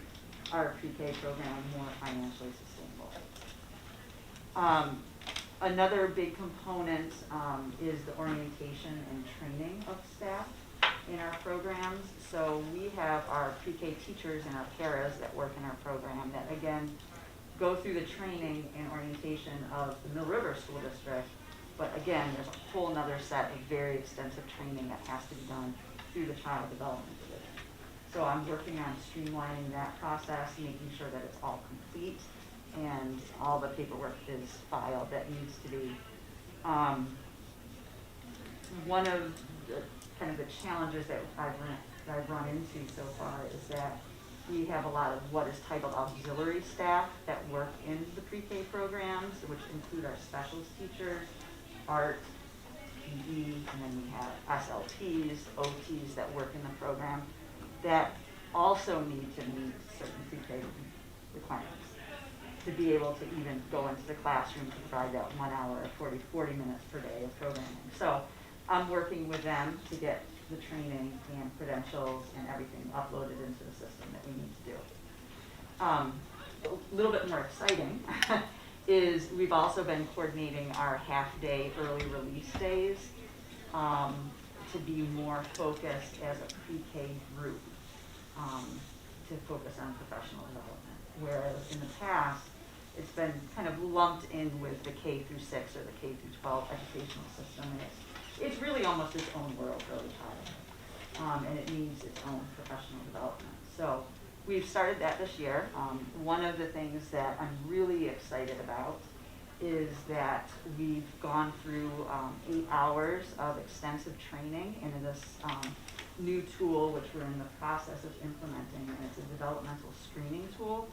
our pre-K program more financially sustainable. Another big component is the orientation and training of staff in our programs. So we have our pre-K teachers and our paras that work in our program that, again, go through the training and orientation of the Mill River School District. But again, there's a whole nother set of very extensive training that has to be done through the Child Development Division. So I'm working on streamlining that process, making sure that it's all complete, and all the paperwork is filed that needs to be. One of the kind of the challenges that I've run into so far is that we have a lot of what is titled auxiliary staff that work in the pre-K programs, which include our specials teachers, art, PE, and then we have SLPs, OTs that work in the program that also need to meet certain pre-K requirements to be able to even go into the classroom to provide that 1 hour or 40 minutes per day of programming. So I'm working with them to get the training and credentials and everything uploaded into the system that we need to do. A little bit more exciting is we've also been coordinating our half-day early release days to be more focused as a pre-K group to focus on professional development. Whereas in the past, it's been kind of lumped in with the K through 6 or the K through 12 educational system, and it's really almost its own world for early childhood, and it needs its own professional development. So we've started that this year. One of the things that I'm really excited about is that we've gone through 8 hours of extensive training into this new tool, which we're in the process of implementing, and it's a developmental screening tool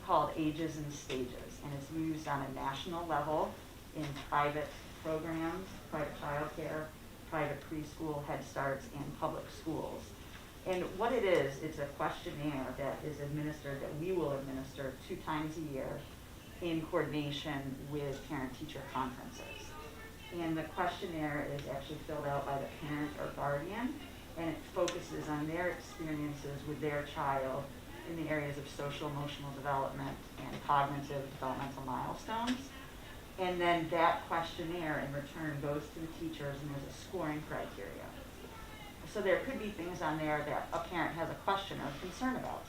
called Ages and Stages, and it's used on a national level in private programs, private childcare, private preschool, Head Starts, and public schools. And what it is, it's a questionnaire that is administered, that we will administer 2 times a year in coordination with parent-teacher conferences. And the questionnaire is actually filled out by the parent or guardian, and it focuses on their experiences with their child in the areas of social emotional development and cognitive developmental milestones. And then that questionnaire in return goes to the teachers, and there's a scoring criteria. So there could be things on there that a parent has a question or concern about.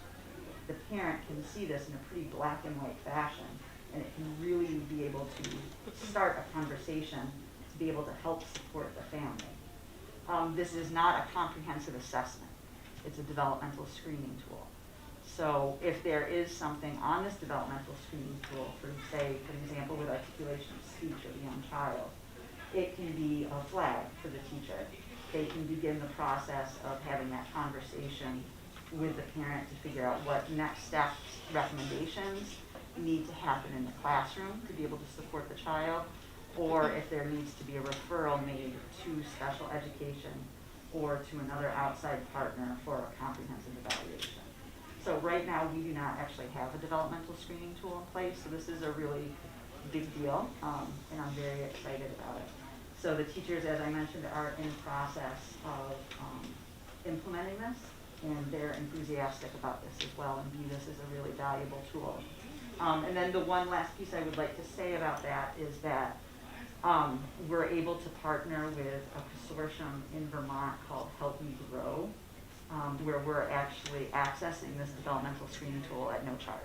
The parent can see this in a pretty black and white fashion, and it can really be able to start a conversation to be able to help support the family. This is not a comprehensive assessment. It's a developmental screening tool. So if there is something on this developmental screening tool, for example, with articulation of speech of a young child, it can be a flag for the teacher. They can begin the process of having that conversation with the parent to figure out what next steps, recommendations need to happen in the classroom to be able to support the child, or if there needs to be a referral made to special education or to another outside partner for a comprehensive evaluation. So right now, we do not actually have a developmental screening tool in place, so this is a really big deal, and I'm very excited about it. So the teachers, as I mentioned, are in process of implementing this, and they're enthusiastic about this as well and view this as a really valuable tool. And then the one last piece I would like to say about that is that we're able to partner with a consortium in Vermont called Help Me Grow, where we're actually accessing this developmental screening tool at no charge.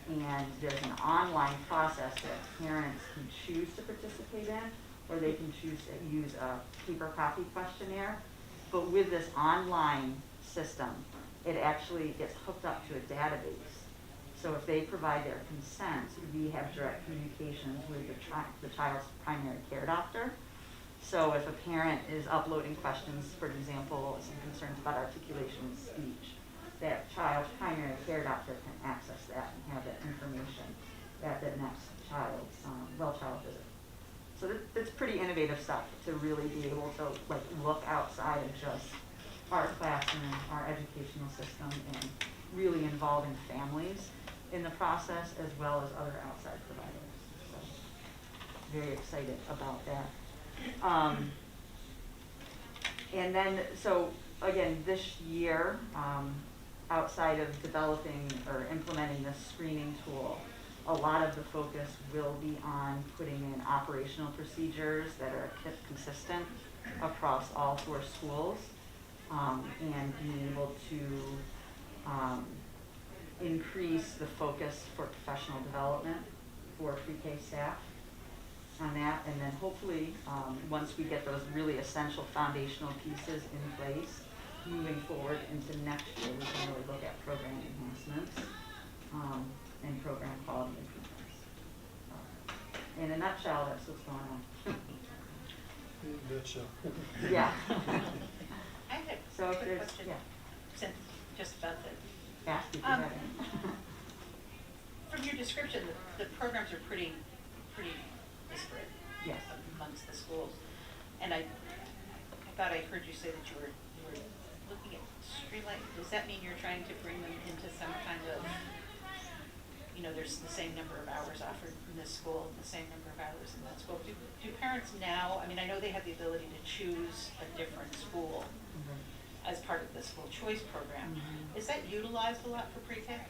And there's an online process that parents can choose to participate in, or they can choose to use a paper copy questionnaire. But with this online system, it actually gets hooked up to a database. So if they provide their consent, we have direct communications with the child's primary care doctor. So if a parent is uploading questions, for example, some concerns about articulation and speech, that child's primary care doctor can access that and have that information at the next child's well-child visit. So that's pretty innovative stuff to really be able to look outside of just our classroom, our educational system, and really involving families in the process as well as other outside providers. So very excited about that. And then, so again, this year, outside of developing or implementing this screening tool, a lot of the focus will be on putting in operational procedures that are consistent across all 4 schools, and being able to increase the focus for professional development for pre-K staff on that, and then hopefully, once we get those really essential foundational pieces in place, moving forward into next year, we can really look at program enhancements. and program quality improvements. In a nutshell, that's what's going on. Yeah. I have So a if quick there's, question, yeah, since, just about the, ask if you have any. from your description, the programs are pretty disparate. Yes. Amongst the schools. And I thought I heard you say that you were looking at streamline. Does that mean you're trying to bring them into some kind of, there's the same number of hours offered in this school, the same number of hours in that school? Do parents now, I know they have the ability to choose a different school as part of the school choice program. Is that utilized a lot for pre-K?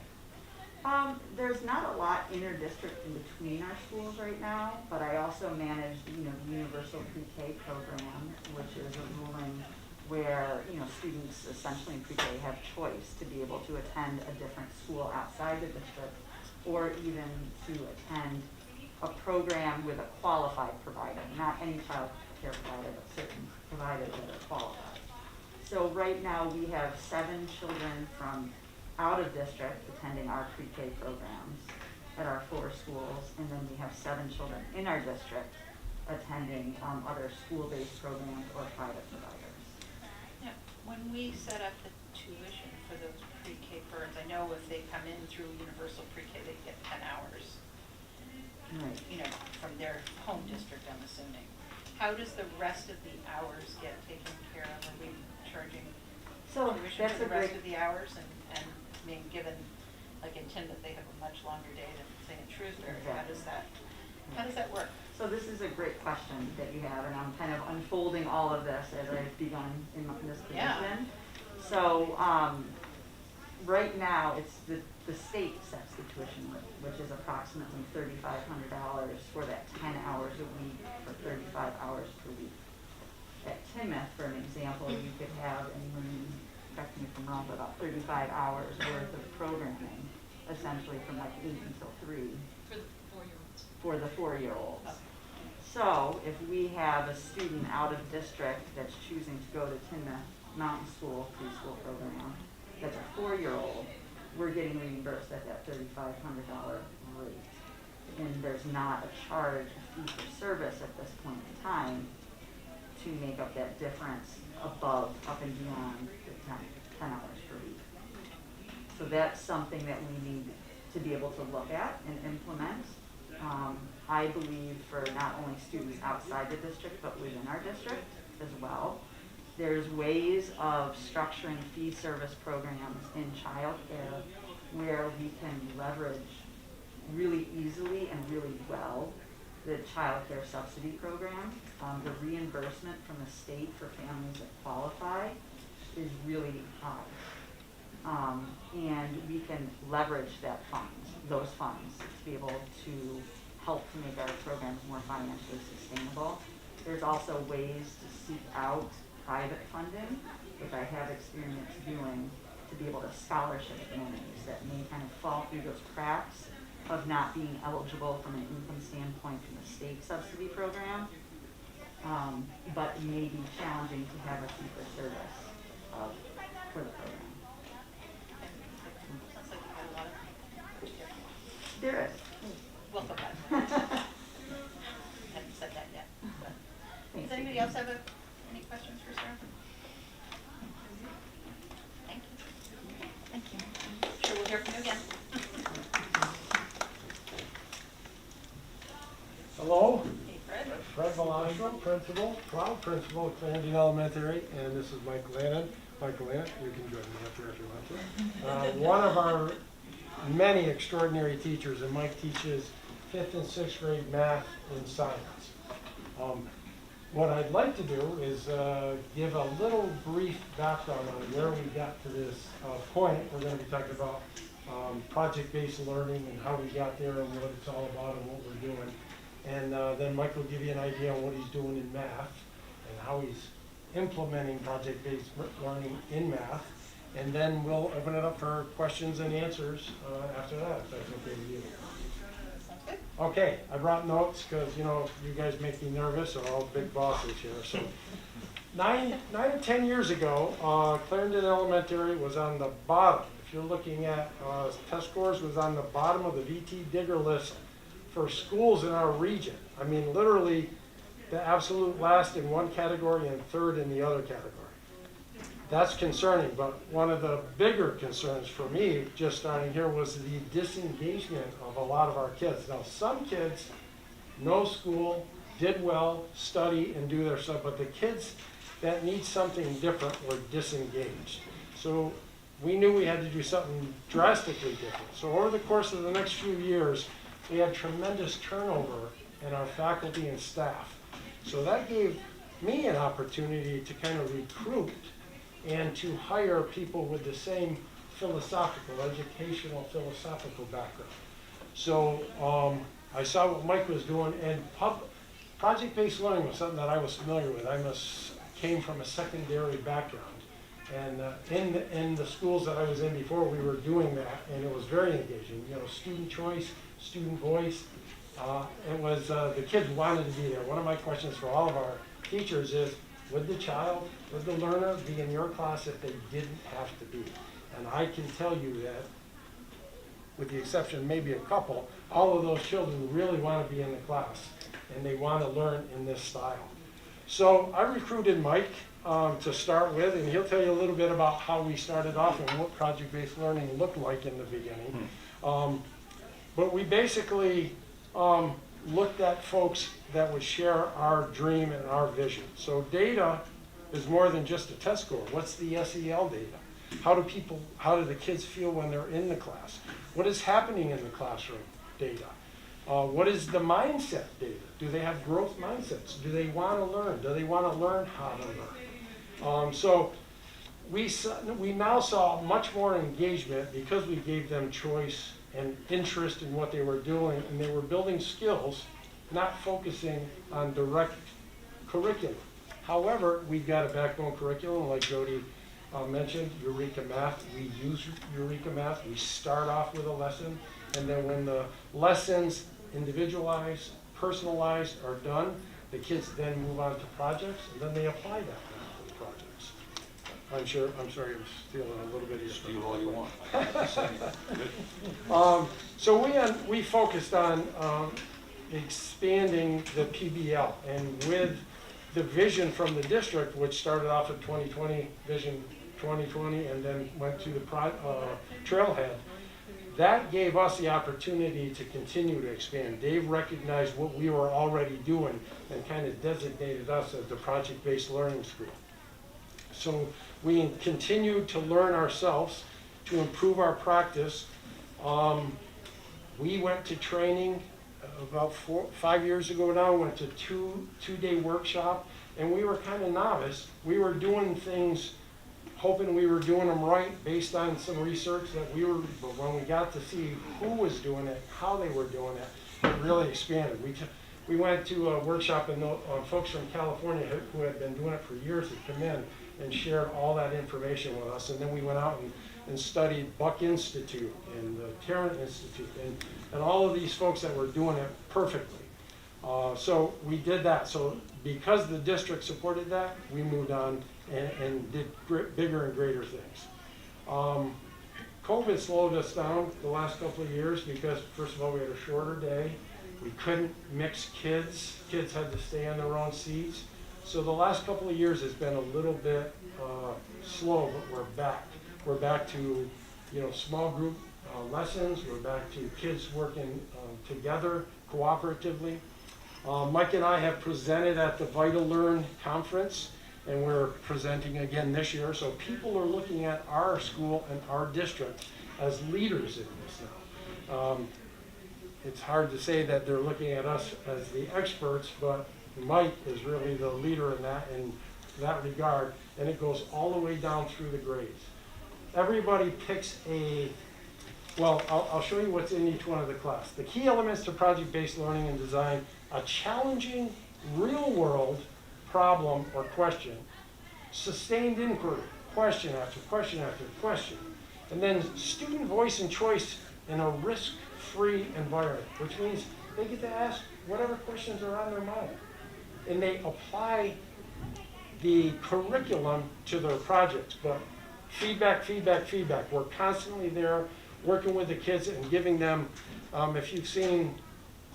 There's not a lot inter-district in between our schools right now, but I also manage, the universal pre-K program, which is a ruling where, students essentially in pre-K have choice to be able to attend a different school outside the district, or even to attend a program with a qualified provider, not any child care provider, but certain providers that are qualified. So right now we have 7 children from out of district attending our pre-K programs at our 4 schools, and then we have 7 children in our district attending other school-based programs or private providers. Yeah. When we set up the tuition for those pre-K programs, I know if they come in through universal pre-K, they get 10 hours. Right. From their home district, I'm assuming. How does the rest of the hours get taken care of? Are we charging tuition for the rest of the hours and being given, like in Timoth, they have a much longer day than say in Shrewsbury. Exactly. How does that work? So this is a great question that you have, and I'm kind of unfolding all of this as I've begun in this position. Yeah. So right now, it's the state sets the tuition rate, which is approximately $3,500 for that 10 hours a week for 35 hours per week. At Timoth, for an example, you could have anyone, correct me if I'm wrong, but about 35 hours worth of programming, essentially from like 8 until 3. For the 4-year-olds. So if we have a student out of district that's choosing to go to Timoth Mountain School preschool program, that's a 4-year-old, we're getting reimbursed at that $3,500 rate. And there's not a charge, a fee for service at this point in time to make up that difference above, up and beyond the 10 hours per week. So that's something that we need to be able to look at and implement. I believe for not only students outside the district, but within our district as well. There's ways of structuring fee service programs in childcare where we can leverage really easily and really well the childcare subsidy program. The reimbursement from the state for families that qualify is really high. And we can leverage those funds to be able to help to make our programs more financially sustainable. There's also ways to seek out private funding, which I have experience doing, to be able to scholarship families that may kind of fall through those cracks of not being eligible from an income standpoint from the state subsidy program, but may be challenging to have a fee for service for the program. Sounds like you've got a lot of There is. welcome back. Haven't said that yet. But. Does anybody else have any questions for Sarah? Thank you. Thank you. I'm sure we'll hear from you again. Hello, Hey, Fred. Fred Valastro, principal, proud principal at Clarendon Elementary, and this is Mike Lannon. Michael Lannon, you can join me up here if you want to. One of our many extraordinary teachers, and Mike teaches 5th and 6th grade math and science. What I'd like to do is give a little brief background on where we got to this point. We're going to be talking about project-based learning and how we got there and what it's all about and what we're doing. And then Mike will give you an idea on what he's doing in math and how he's implementing project-based learning in math. And then we'll open it up for questions and answers after that, if that's okay with you. Sounds good. Okay, I brought notes because, you guys make me nervous, or all big bosses here. So 9 or 10 years ago, Clarendon Elementary was on the bottom. If You're looking at test scores was on the bottom of the VT Digger list for schools in our region. I mean, literally the absolute last in one category and third in the other category. That's concerning, but one of the bigger concerns for me just starting here was the disengagement of a lot of our kids. Now, some kids, no school, did well, study, and do their stuff, but the kids that need something different were disengaged. So we knew we had to do something drastically different. So over the course of the next few years, we had tremendous turnover in our faculty and staff. So that gave me an opportunity to kind of recruit and to hire people with the same educational philosophical background. So I saw what Mike was doing, and project-based learning was something that I was familiar with. I came from a secondary background. And in the schools that I was in before, we were doing that, and it was very engaging. You know, student choice, student voice. It was, the kids wanted to be there. One of my questions for all of our teachers is, would the child, would the learner be in your class if they didn't have to be? And I can tell you that, with the exception maybe a couple, all of those children really want to be in the class, and they want to learn in this style. So I recruited Mike to start with, and he'll tell you a little bit about how we started off and what project-based learning looked like in the beginning. But we basically looked at folks that would share our dream and our vision. So data is more than just a test score. What's the SEL data? How do the kids feel when they're in the class? What is happening in the classroom? Data. What is the mindset data? Do they have growth mindsets? Do they want to learn? Do they want to learn how to learn? So we now saw much more engagement because we gave them choice and interest in what they were doing, and they were building skills, not focusing on direct curriculum. However, we've got a backbone curriculum, like Jody mentioned, Eureka Math. We use Eureka Math. We start off with a lesson, and then when the lessons individualized, personalized are done, the kids then move on to projects, and then they apply that math to the projects. I'm sorry, I'm stealing a little bit of your stuff. Steal all you want. So we focused on expanding the PBL, and with the vision from the district, which started off at 2020, Vision 2020, and then went to the Trailhead, that gave us the opportunity to continue to expand. Dave recognized what we were already doing and kind of designated us as the project-based learning school. So we continued to learn ourselves to improve our practice. We went to training about 5 years ago now, went to two-day workshop, and we were kind of novice. We were doing things hoping we were doing them right based on some research but when we got to see who was doing it, how they were doing it, it really expanded. We went to a workshop, and folks from California who had been doing it for years had come in and shared all that information with us, and then we went out and studied Buck Institute and the Tarrant Institute and all of these folks that were doing it perfectly. So we did that. So because the district supported that, we moved on and did bigger and greater things. COVID slowed us down the last couple of years because, first of all, we had a shorter day. We couldn't mix kids. Kids had to stay in their own seats. So the last couple of years has been a little bit slow, but we're back. We're back to, small group lessons. We're back to kids working together cooperatively. Mike and I have presented at the Vital Learn conference, and we're presenting again this year. So people are looking at our school and our district as leaders in this now. It's hard to say that they're looking at us as the experts, but Mike is really the leader in that regard, and it goes all the way down through the grades. Everybody picks I'll show you what's in each one of the class. The key elements to project-based learning and design: a challenging, real-world problem or question, sustained inquiry, question after question after question, and then student voice and choice in a risk-free environment, which means they get to ask whatever questions are on their mind, and they apply the curriculum to their projects. But feedback, feedback, feedback. We're constantly there working with the kids and giving them, if you've seen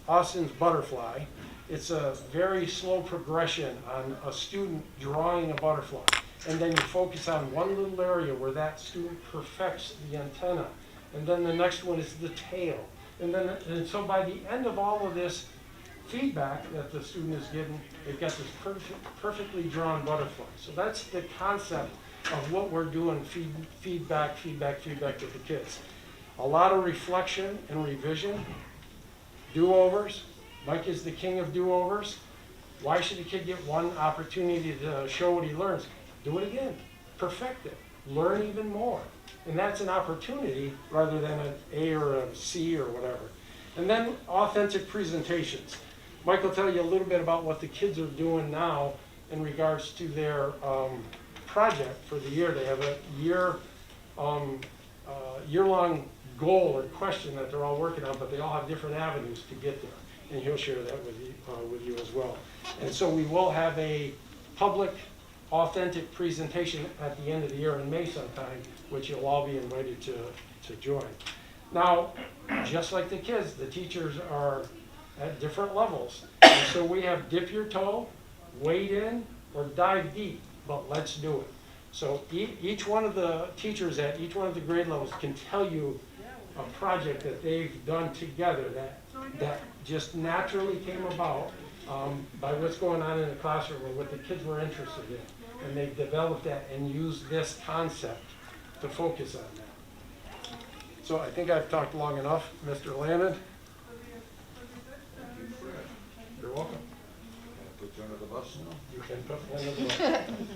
Austin's Butterfly, it's a very slow progression on a student drawing a butterfly. And then you focus on one little area where that student perfects the antenna. And then the next one is the tail. And so by the end of all of this feedback that the student is getting, they've got this perfectly drawn butterfly. So that's the concept of what we're doing, feedback, feedback, feedback with the kids. A lot of reflection and revision, do-overs. Mike is the king of do-overs. Why should a kid get one opportunity to show what he learns? Do it again, perfect it, learn even more. And that's an opportunity rather than an A or a C or whatever. And then authentic presentations. Mike will tell you a little bit about what the kids are doing now in regards to their project for the year. They have a year-long goal or question that they're all working on, but they all have different avenues to get there. And he'll share that with you as well. And so we will have a public, authentic presentation at the end of the year in May sometime, which you'll all be invited to join. Now, just like the kids, the teachers are at different levels. And so we have dip your toe, wade in, or dive deep, but let's do it. So each one of the teachers at each one of the grade levels can tell you a project that they've done together that just naturally came about by what's going on in the classroom or what the kids were interested in. And they've developed that and used this concept to focus on that. So I think I've talked long enough. Mr. Landon? Thank you, Fred. You're welcome. Can I put you under the bus now? You can put me under the bus.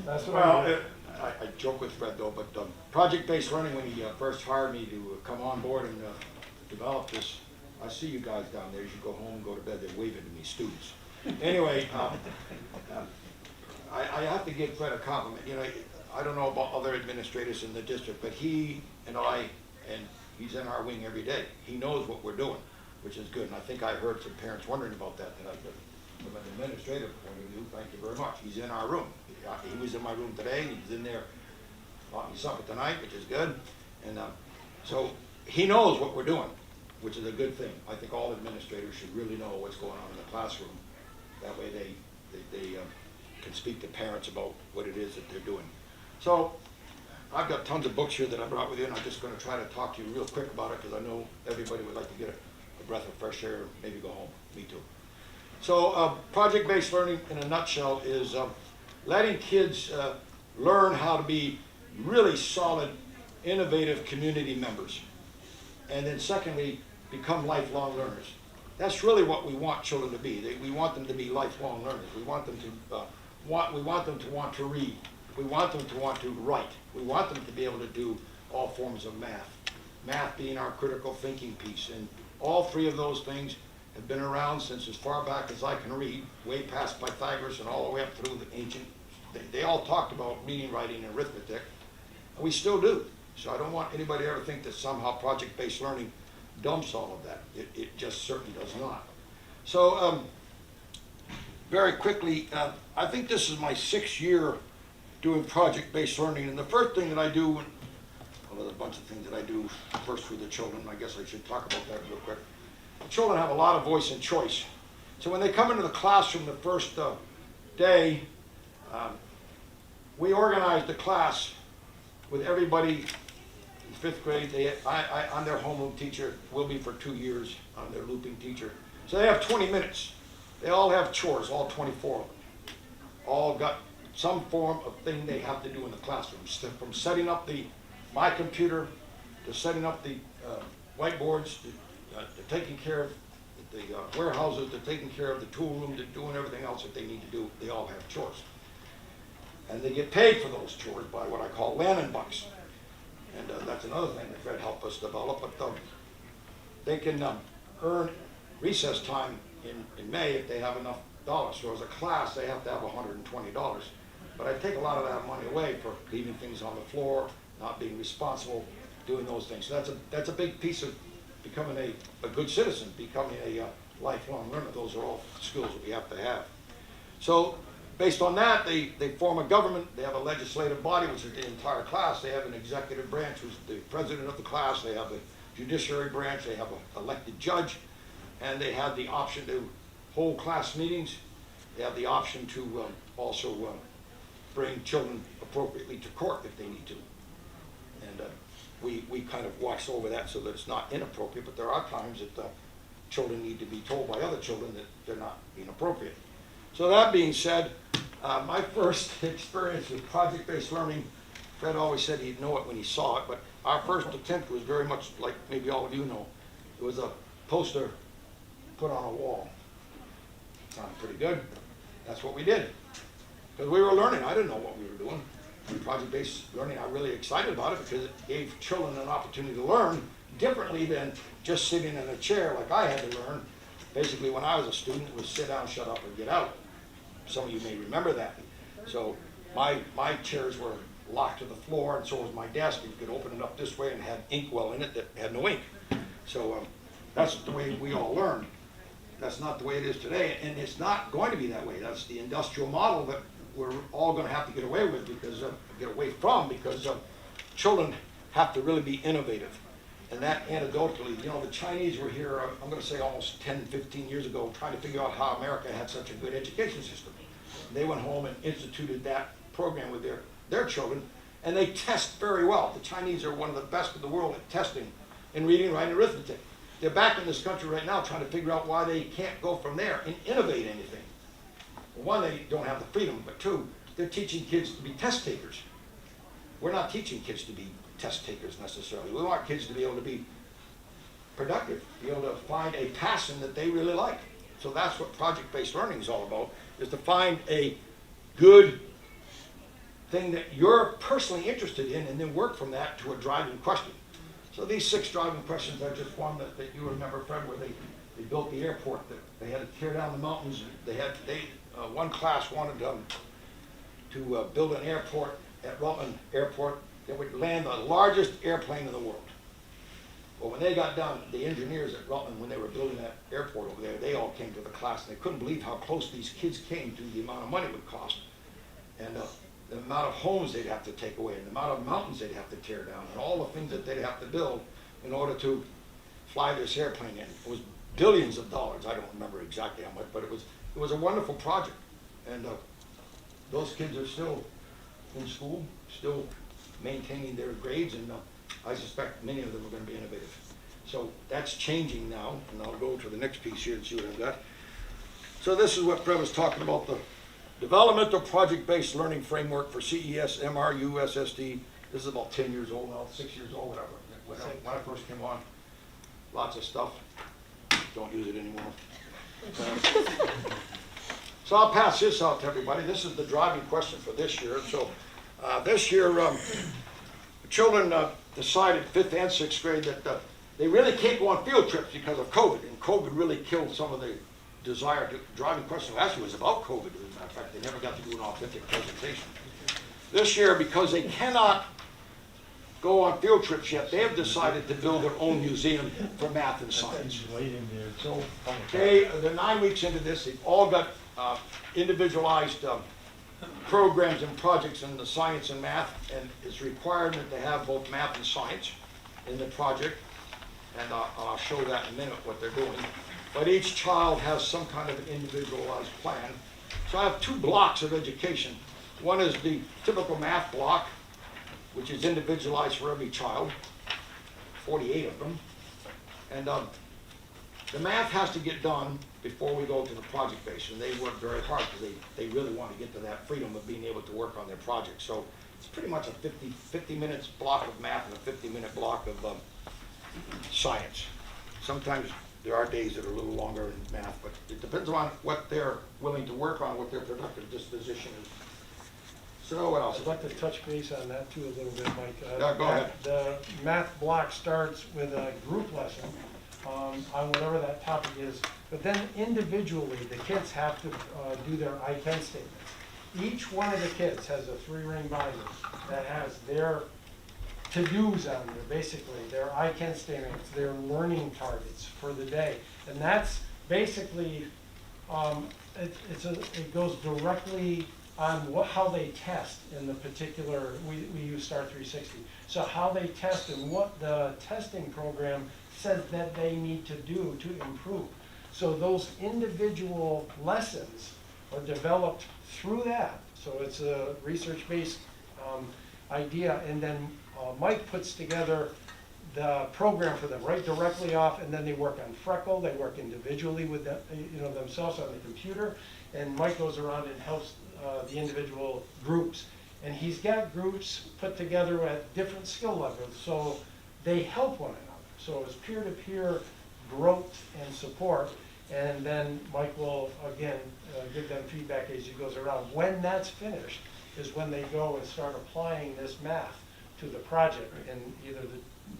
That's what Well, I do. I joke with Fred though, but project-based learning, when he first hired me to come on board and develop this, I see you guys down there. You should go home and go to bed. They're waving to me, students. Anyway, I have to give Fred a compliment. You know, I don't know about other administrators in the district, but he and I, and he's in our wing every day. He knows what we're doing, which is good. And I think I heard some parents wondering about that tonight. But from an administrative point of view, thank you very much. He's in our room. He was in my room today. He's in there bought me something tonight, which is good. And so he knows what we're doing, which is a good thing. I think all administrators should really know what's going on in the classroom. That way they can speak to parents about what it is that they're doing. So I've got tons of books here that I brought with you, and I'm just going to try to talk to you real quick about it because I know everybody would like to get a breath of fresh air, maybe go home. Me too. So project-based learning in a nutshell is letting kids learn how to be really solid, innovative community members. And then secondly, become lifelong learners. That's really what we want children to be. We want them to be lifelong learners. We want them to want to read. We want them to want to write. We want them to be able to do all forms of math. Math being our critical thinking piece. And all three of those things have been around since as far back as I can read, way past Pythagoras and all the way up through the ancient. They all talked about reading, writing, and arithmetic. And we still do. So I don't want anybody to ever think that somehow project-based learning dumps all of that. It just certainly does not. So very quickly, I think this is my 6th year doing project-based learning. And the first thing that I do, well, there's a bunch of things that I do first with the children. I guess I should talk about that real quick. The children have a lot of voice and choice. So when they come into the classroom the first day, we organize the class with everybody in 5th grade. I'm their homeroom teacher, will be for 2 years. I'm their looping teacher. So they have 20 minutes. They all have chores, all 24 of them. All got some form of thing they have to do in the classroom. From setting up my computer, to setting up the whiteboards, to taking care of the warehouses, to taking care of the tool room, to doing everything else that they need to do. They all have chores. And they get paid for those chores by what I call Lannan bucks. And that's another thing that Fred helped us develop. But they can earn recess time in May if they have enough dollars. So as a class, they have to have $120. But I take a lot of that money away for leaving things on the floor, not being responsible, doing those things. So that's a big piece of becoming a good citizen, becoming a lifelong learner. Those are all skills that we have to have. So based on that, they form a government. They have a legislative body, which is the entire class. They have an executive branch, who's the president of the class. They have a judiciary branch. They have an elected judge. And they have the option to hold class meetings. They have the option to also bring children appropriately to court if they need to. And we kind of watch over that so that it's not inappropriate, but there are times that children need to be told by other children that they're not inappropriate. So that being said, my first experience with project-based learning, Fred always said he'd know it when he saw it, but our first attempt was very much like maybe all of you know. It was a poster put on a wall. Sounded pretty good. That's what we did. Because we were learning. I didn't know what we were doing. Project-based learning, I'm really excited about it because it gave children an opportunity to learn differently than just sitting in a chair like I had to learn. Basically, when I was a student, it was sit down, shut up, and get out. Some of you may remember that. So my chairs were locked to the floor, and so was my desk. You could open it up this way and it had inkwell in it that had no ink. So that's the way we all learned. That's not the way it is today, and it's not going to be that way. That's the industrial model that we're all going to have to get away with because children have to really be innovative. And that anecdotally, you know, the Chinese were here, I'm going to say almost 10, 15 years ago, trying to figure out how America had such a good education system. They went home and instituted that program with their children, and they test very well. The Chinese are one of the best in the world at testing in reading, writing, and arithmetic. They're back in this country right now trying to figure out why they can't go from there and innovate anything. Well, one, they don't have the freedom, but two, they're teaching kids to be test takers. We're not teaching kids to be test takers necessarily. We want kids to be able to be productive, be able to find a passion that they really like. So that's what project-based learning is all about, is to find a good thing that you're personally interested in and then work from that to a driving question. So these 6 driving questions are just one that you remember, Fred, where they built the airport. That they had to tear down the mountains. One class wanted to build an airport at Rutland Airport that would land the largest airplane in the world. Well, when they got done, the engineers at Rutland, when they were building that airport over there, they all came to the class and they couldn't believe how close these kids came to the amount of money it would cost. And the amount of homes they'd have to take away, and the amount of mountains they'd have to tear down, and all the things that they'd have to build in order to fly this airplane in. It was billions of dollars. I don't remember exactly how much, but it was a wonderful project. And those kids are still in school, still maintaining their grades, and I suspect many of them are going to be innovative. So that's changing now, and I'll go to the next piece here and see what I've got. So this is what Fred was talking about, the Developmental Project-Based Learning Framework for CES MRUUSD. This is about 10 years old now, 6 years old, whatever. When I first came on, lots of stuff. Don't use it anymore. So I'll pass this out to everybody. This is the driving question for this year. So this year, children decided 5th and 6th grade that they really can't go on field trips because of COVID. And COVID really killed some of the desire to driving question. Actually, it was about COVID. As a matter of fact, they never got to do an authentic presentation. This year, because they cannot go on field trips yet, they have decided to build their own museum for math and science. So they're 9 weeks into this. They've all got individualized programs and projects in the science and math, and it's required that they have both math and science in the project, and I'll show that in a minute what they're doing. But each child has some kind of an individualized plan. So I have 2 blocks of education. One is the typical math block, which is individualized for every child, 48 of them. And the math has to get done before we go to the project base, and they work very hard because they really want to get to that freedom of being able to work on their project. So it's pretty much a 50 minutes block of math and a 50-minute block of science. Sometimes there are days that are a little longer in math, but it depends on what they're willing to work on, what their productive disposition is. So what else? I'd like to touch base on that too a little bit, Mike. Yeah, go ahead. The math block starts with a group lesson on whatever that topic is, but then individually the kids have to do their I can statements. Each one of the kids has a 3-ring binder that has their to-dos on there, basically, their I can statements, their learning targets for the day. And that's basically It goes directly on how they test in the particular, we use Star 360. So how they test and what the testing program says that they need to do to improve. So those individual lessons are developed through that. So it's a research-based idea, and then Mike puts together the program for them right directly off, and then they work on Freckle, they work individually with them, themselves on the computer, and Mike goes around and helps the individual groups. And he's got groups put together at different skill levels, so they help one another. So it's peer-to-peer growth and support, and then Mike will, again, give them feedback as he goes around. When that's finished is when they go and start applying this math to the project in either the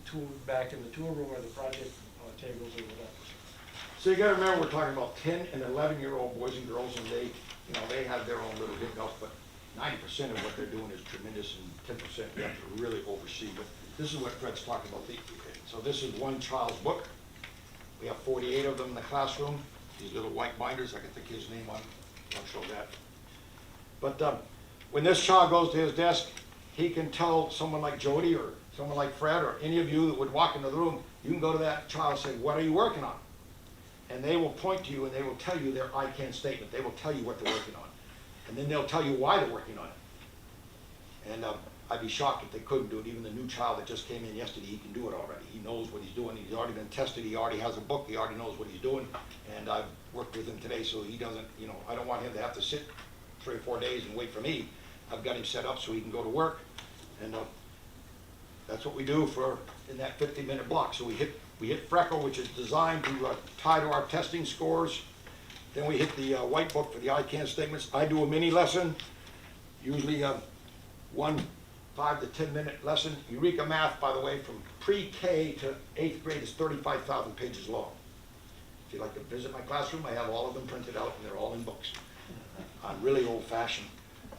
tool back in the tool room or the project tables or whatever. So you gotta remember, we're talking about 10 and 11-year-old boys and girls, and they have their own little hiccups, but 90% of what they're doing is tremendous, and 10% you have to really oversee. But this is what Fred's talking about. So this is one child's book. We have 48 of them in the classroom. These little white binders, I can think his name on, I'll show that. But when this child goes to his desk, he can tell someone like Jody or someone like Fred or any of you that would walk into the room, you can go to that child and say, what are you working on? And they will point to you and they will tell you their I can statement. They will tell you what they're working on. And then they'll tell you why they're working on it. And I'd be shocked if they couldn't do it. Even the new child that just came in yesterday, he can do it already. He knows what he's doing. He's already been tested. He already has a book. He already knows what he's doing. And I've worked with him today, so he doesn't, I don't want him to have to sit 3 or 4 days and wait for me. I've got him set up so he can go to work. And that's what we do in that 50-minute block. So we hit Freckle, which is designed to tie to our testing scores. Then we hit the white book for the I can statements. I do a mini lesson, usually one 5 to 10 minute lesson. Eureka Math, by the way, from pre-K to 8th grade is 35,000 pages long. If you'd like to visit my classroom, I have all of them printed out and they're all in books. I'm really old-fashioned.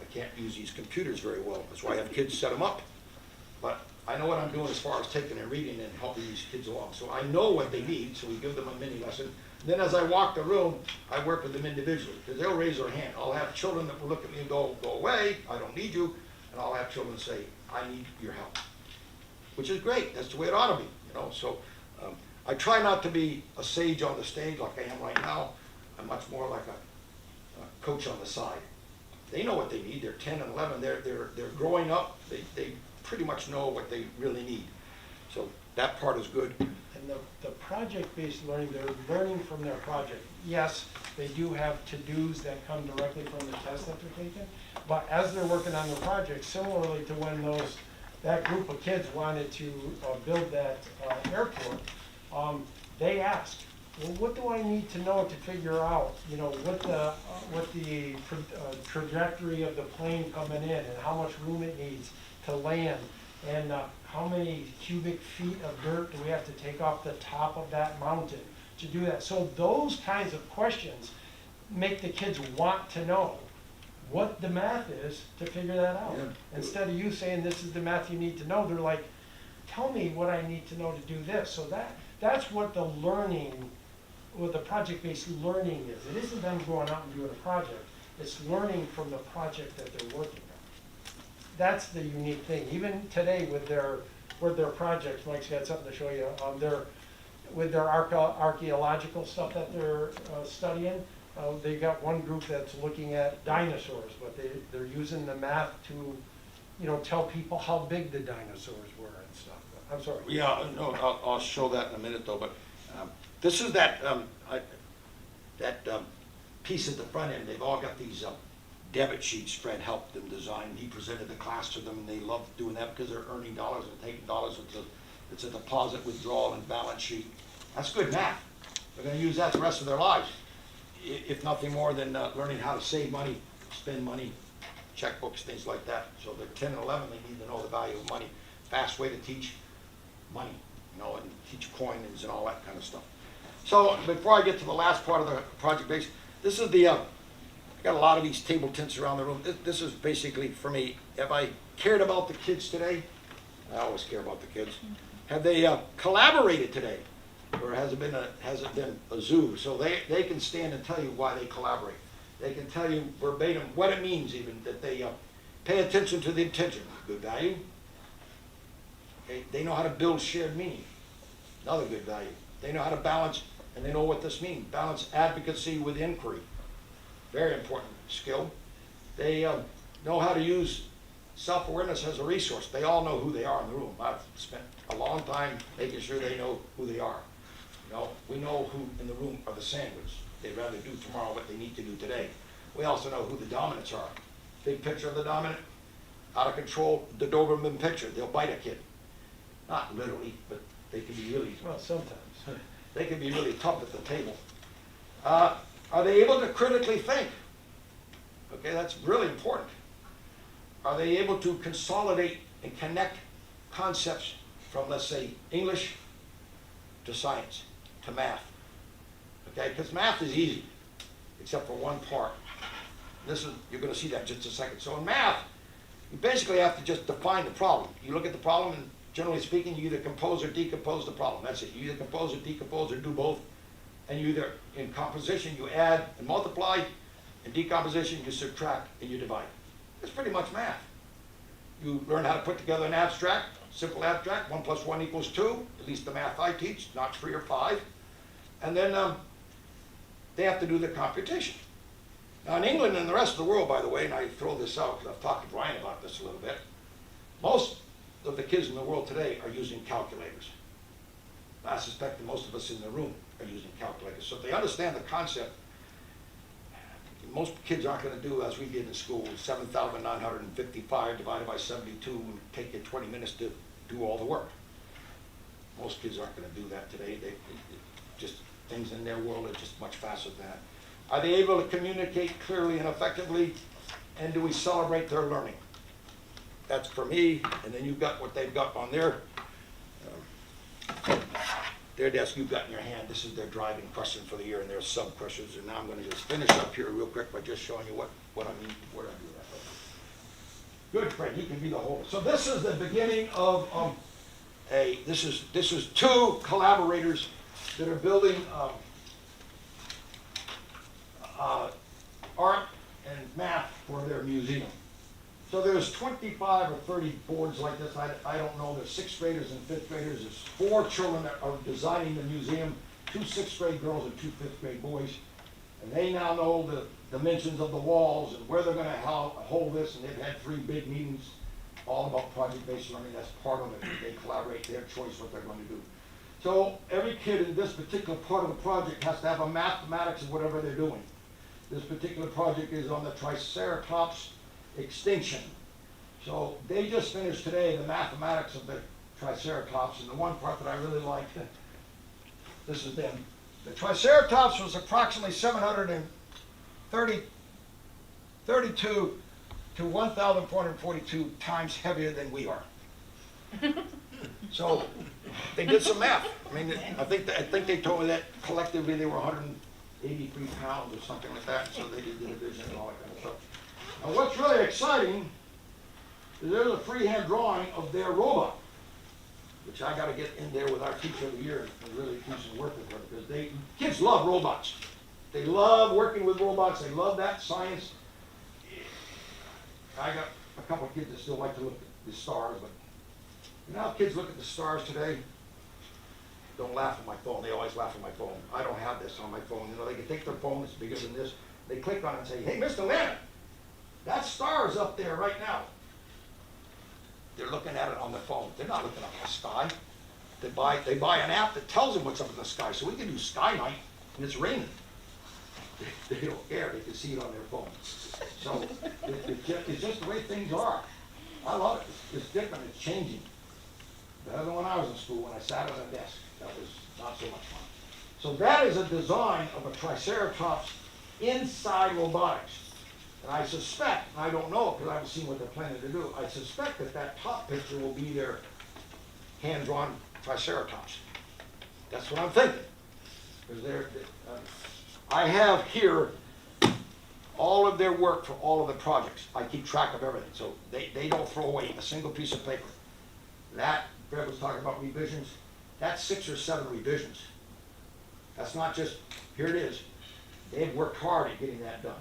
I can't use these computers very well. That's why I have kids set them up. But I know what I'm doing as far as taking and reading and helping these kids along. So I know what they need, so we give them a mini lesson. And then as I walk the room, I work with them individually, because they'll raise their hand. I'll have children that will look at me and go away, I don't need you. And I'll have children say, I need your help. Which is great, that's the way it ought to be, So I try not to be a sage on the stage like I am right now. I'm much more like a coach on the side. They know what they need, they're 10 and 11, they're growing up, they pretty much know what they really need. So that part is good. And the project-based learning, they're learning from their project. Yes, they do have to-dos that come directly from the test that they're taking, but as they're working on the project, similarly to when that group of kids wanted to build that airport, they asked, well, what do I need to know to figure out, what the trajectory of the plane coming in and how much room it needs to land, and how many cubic feet of dirt do we have to take off the top of that mountain to do that? So those kinds of questions make the kids want to know what the math is to figure that out. Yeah. Instead of you saying this is the math you need to know, they're like, tell me what I need to know to do this. So that's what the learning, what the project-based learning is. It isn't them going out and doing a project. It's learning from the project that they're working on. That's the unique thing. Even today with their projects, Mike's got something to show you. With their archaeological stuff that they're studying, they got one group that's looking at dinosaurs, but they're using the math to, tell people how big the dinosaurs were and stuff. I'm sorry. Yeah, no, I'll show that in a minute though. But this is that piece at the front end. They've all got these debit sheets. Fred helped them design. He presented the class to them, and they love doing that because they're earning dollars and taking dollars. It's a deposit, withdrawal, and balance sheet. That's good math. They're going to use that the rest of their lives, if nothing more than learning how to save money, spend money, checkbooks, things like that. So they're 10 and 11. They need to know the value of money. Fast way to teach money, and teach coins and all that kind of stuff. So before I get to the last part of the project base, this is the. I got a lot of these table tents around the room. This is basically for me. Have I cared about the kids today? I always care about the kids. Have they collaborated today? or hasn't been a zoo. So they can stand and tell you why they collaborate. They can tell you verbatim what it means even, that they pay attention to the intention, good value. Okay? They know how to build shared meaning, another good value. They know how to balance, and they know what this means, balance advocacy with inquiry, very important skill. They know how to use self-awareness as a resource. They all know who they are in the room. I've spent a long time making sure they know who they are. You know, we know who in the room are the sanguines. They'd rather do tomorrow what they need to do today. We also know who the dominants are. Big picture of the dominant, out of control, the Doberman picture. They'll bite a kid. Not literally, but they can be really, Well, sometimes. they can be really tough at the table. Are they able to critically think? Okay, that's really important. Are they able to consolidate and connect concepts from, let's say, English to science, to math? Okay, because math is easy, except for one part. You're going to see that in just a second. So in math, you basically have to just define the problem. You look at the problem, and generally speaking, you either compose or decompose the problem. That's it. You either compose or decompose or do both. And you either, in composition, you add and multiply. In decomposition, you subtract and you divide. It's pretty much math. You learn how to put together an abstract, simple abstract, 1 + 1 = 2, at least the math I teach, not 3 or 5. And then they have to do the computation. Now in England and the rest of the world, by the way, and I throw this out because I've talked to Brian about this a little bit, most of the kids in the world today are using calculators. I suspect that most of us in the room are using calculators. So if they understand the concept, most kids aren't going to do as we did in school, 7,955 divided by 72 and take you 20 minutes to do all the work. Most kids aren't going to do that today. They just, things in their world are just much faster than that. Are they able to communicate clearly and effectively? And do we celebrate their learning? That's for me. And then you've got what they've got on their desk. You've got in your hand. This is their driving question for the year and their sub-questions. And now I'm going to just finish up here real quick by just showing you what I mean, where I do that. Good, Fred. You can be the whole. So this is the beginning of this is two collaborators that are building art and math for their museum. So there's 25 or 30 boards like this. I don't know. There's 6th graders and 5th graders. There's 4 children that are designing the museum, 2 6th grade girls and 2 5th grade boys. And they now know the dimensions of the walls and where they're going to hold this. And they've had 3 big meetings all about project-based learning. That's part of it. They collaborate, their choice what they're going to do. So every kid in this particular part of the project has to have a mathematics of whatever they're doing. This particular project is on the Triceratops extinction. So they just finished today the mathematics of the Triceratops, and the one part that I really like, this is them. The Triceratops was approximately 732 to 1,442 times heavier than we are. So they did some math. I mean, I think they told me that collectively they were 183 pounds or something like that. So they did the division and all that kind of stuff. Now what's really exciting is there's a freehand drawing of their robot, which I got to get in there with our teacher of the year and really do some work with her, because kids love robots. They love working with robots. They love that science. I got a couple of kids that still like to look at the stars, but you know how kids look at the stars today? Don't laugh at my phone. They always laugh at my phone. I don't have this on my phone. You know, they can take their phone, it's bigger than this. They click on it and say, hey, Mr. Lennon, that star is up there right now. They're looking at it on their phone. They're not looking up at the sky. They buy an app that tells them what's up in the sky. So we can do sky night and it's raining. They don't care. They can see it on their phone. So it's just the way things are. I love it. It's different. It's changing. Better than when I was in school, when I sat at a desk. That was not so much fun. So that is a design of a Triceratops inside robotics. And I suspect, I don't know because I haven't seen what they're planning to do, I suspect that top picture will be their hand-drawn Triceratops. That's what I'm thinking. Because I have here all of their work for all of the projects. I keep track of everything, so they don't throw away a single piece of paper. That, Fred was talking about revisions, that's 6 or 7 revisions That's not just, here it is. They've worked hard at getting that done.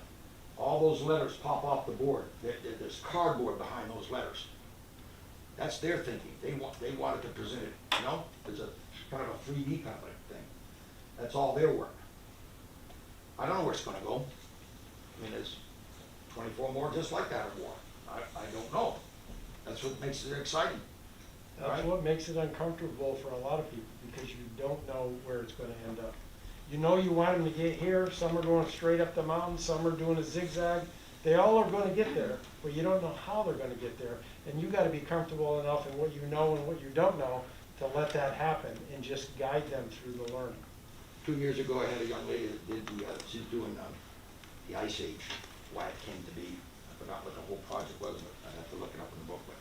All those letters pop off the board. There's cardboard behind those letters. That's their thinking. They wanted to present it, you know, as a kind of a 3D kind of thing. That's all their work. I don't know where it's gonna go. I mean, there's 24 more just like that or more. I don't know. That's what makes it exciting. That's what makes it uncomfortable for a lot of people, because you don't know where it's gonna end up. You know you want them to get here, some are going straight up the mountain, some are doing a zigzag. They all are gonna get there, but you don't know how they're gonna get there. And you gotta be comfortable enough in what you know and what you don't know to let that happen and just guide them through the learning. 2 years ago, I had a young lady that did she's doing the Ice Age, why it came to be. I forgot what the whole project was, but I'd have to look it up in the booklet.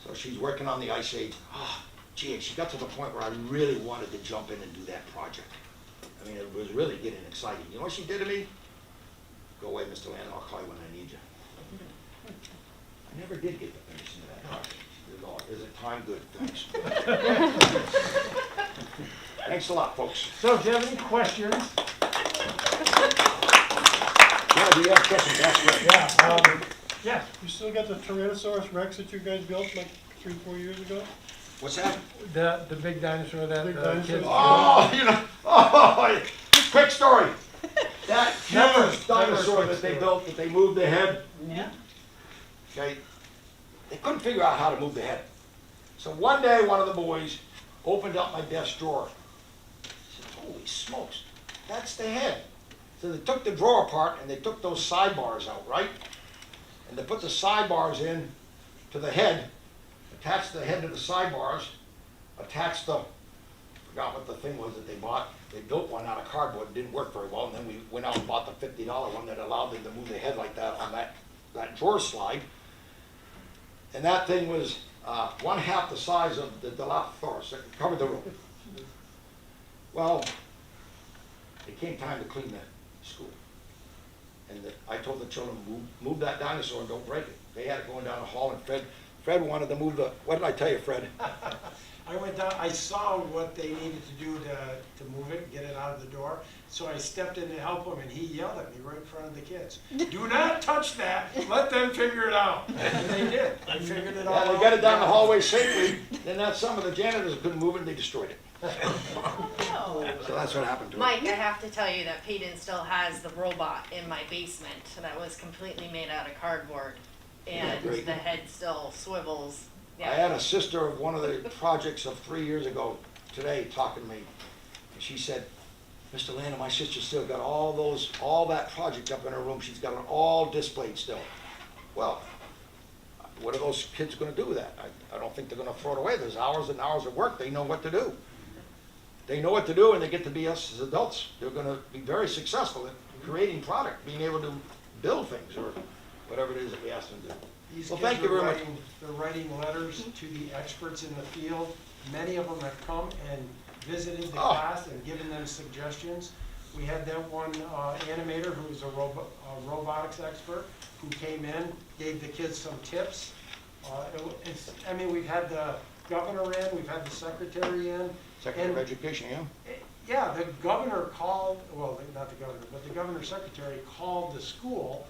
So she's working on the Ice Age. Oh, gee, she got to the point where I really wanted to jump in and do that project. I mean, it was really getting exciting. You know what she did to me? Go away, Mr. Land, I'll call you when I need you. I never did get to finish into that project. Isn't time good? Thanks. Thanks a lot, folks. So, do you have any questions? Yeah, do you have questions? That's great. Yeah, yeah. You still got the Tyrannosaurus Rex that you guys built like 3-4 years ago? What's that? The big dinosaur that Big the dinosaur. kids. Oh, you know, oh, quick story. That Never huge dinosaur quick that they story. built, that they moved the head, Yeah. okay, they couldn't figure out how to move the head. So one day, one of the boys opened up my desk drawer. He said, holy smokes, that's the head. So they took the drawer apart and they took those sidebars out, right? And they put the sidebars in to the head, attached the head to the sidebars, attached the, forgot what the thing was that they bought. They built one out of cardboard, it didn't work very well, and then we went out and bought the $50 one that allowed them to move the head like that on that drawer slide. And that thing was 1/2 the size of the Dilophosaurus. It covered the room. Well, it came time to clean the school. And I told the children, move that dinosaur and don't break it. They had it going down the hall, and Fred wanted to move the, what did I tell you, Fred? I went down, I saw what they needed to do to move it, get it out of the door. So I stepped in to help him, and he yelled at me right in front of the kids. Do not touch that, let them figure it out. And they did, they figured it all out. Yeah, they got it down the hallway safely, then that some of the janitors couldn't move it, and they destroyed it. So that's what happened to it. Mike, I have to tell you that Peyton still has the robot in my basement that was completely made out of cardboard, and great. the head still swivels. I had a sister of one of the projects of 3 years ago today talking to me, and she said, Mr. Landon, my sister still got all that project up in her room. She's got it all displayed still. Well, what are those kids going to do with that? I don't think they're going to throw it away. There's hours and hours of work. They know what to do. They know what to do, and they get to be us as adults. They're going to be very successful at creating product, being able to build things or whatever it is that we ask them to do. These Well, kids thank you are very much. they're writing letters to the experts in the field. Many of them have come and visited the class and given them suggestions. We had that one animator who was a robotics expert who came in, gave the kids some tips. I mean, we've had the governor in, we've had the secretary in. Secretary of Education, yeah? Yeah, the governor called, well, not the governor, but the governor's secretary called the school,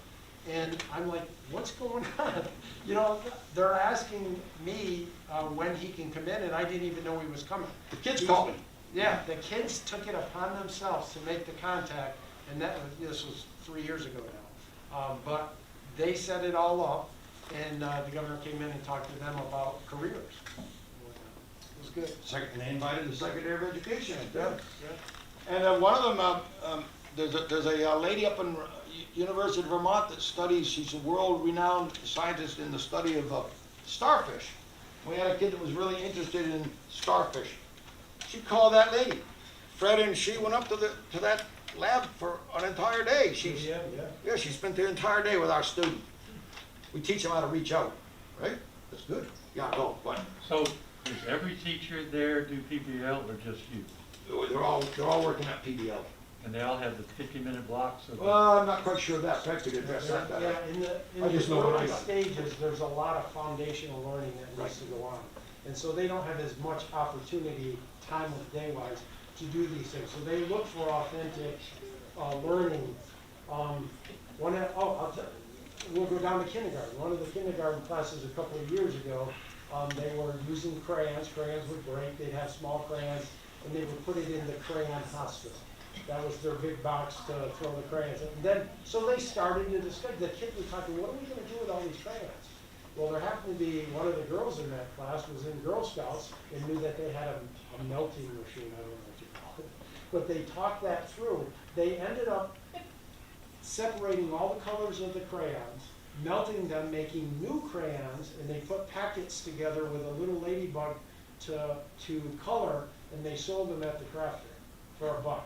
and I'm like, what's going on? You know, they're asking me when he can come in, and I didn't even know he was coming. The kids called me. Yeah, the kids took it upon themselves to make the contact, and this was 3 years ago now. But they set it all up, and the governor came in and talked to them about careers. It was good. And they invited the Secretary of Education. Yeah. And one of them, there's a lady up in University of Vermont that studies, she's a world-renowned scientist in the study of starfish. We had a kid that was really interested in starfish. She called that lady. Fred and she went up to that lab for an entire day. Yeah, she spent the entire day with our student. We teach them how to reach out, right? That's good. Yeah, go. What? So, does every teacher there do PBL or just you? They're all working at PBL. And they all have the 50-minute blocks? Well, I'm not quite sure of that. Fred could address that better. Yeah, in I just the know what I early got. stages, there's a lot of foundational learning that needs to go on. And so they don't have as much opportunity, time of day-wise, to do these things. So they look for authentic learning. We'll go down to kindergarten. One of the kindergarten classes a couple of years ago, they were using crayons. Crayons would break. They'd have small crayons, and they would put it in the crayon hospital. That was their big box to throw the crayons in. And then, so they started to discuss. The kids were talking, what are we going to do with all these crayons? Well, there happened to be one of the girls in that class was in Girl Scouts and knew that they had a melting machine. I don't know what you call it. But they talked that through. They ended up separating all the colors of the crayons, melting them, making new crayons, and they put packets together with a little ladybug to color, and they sold them at the craft fair for $1.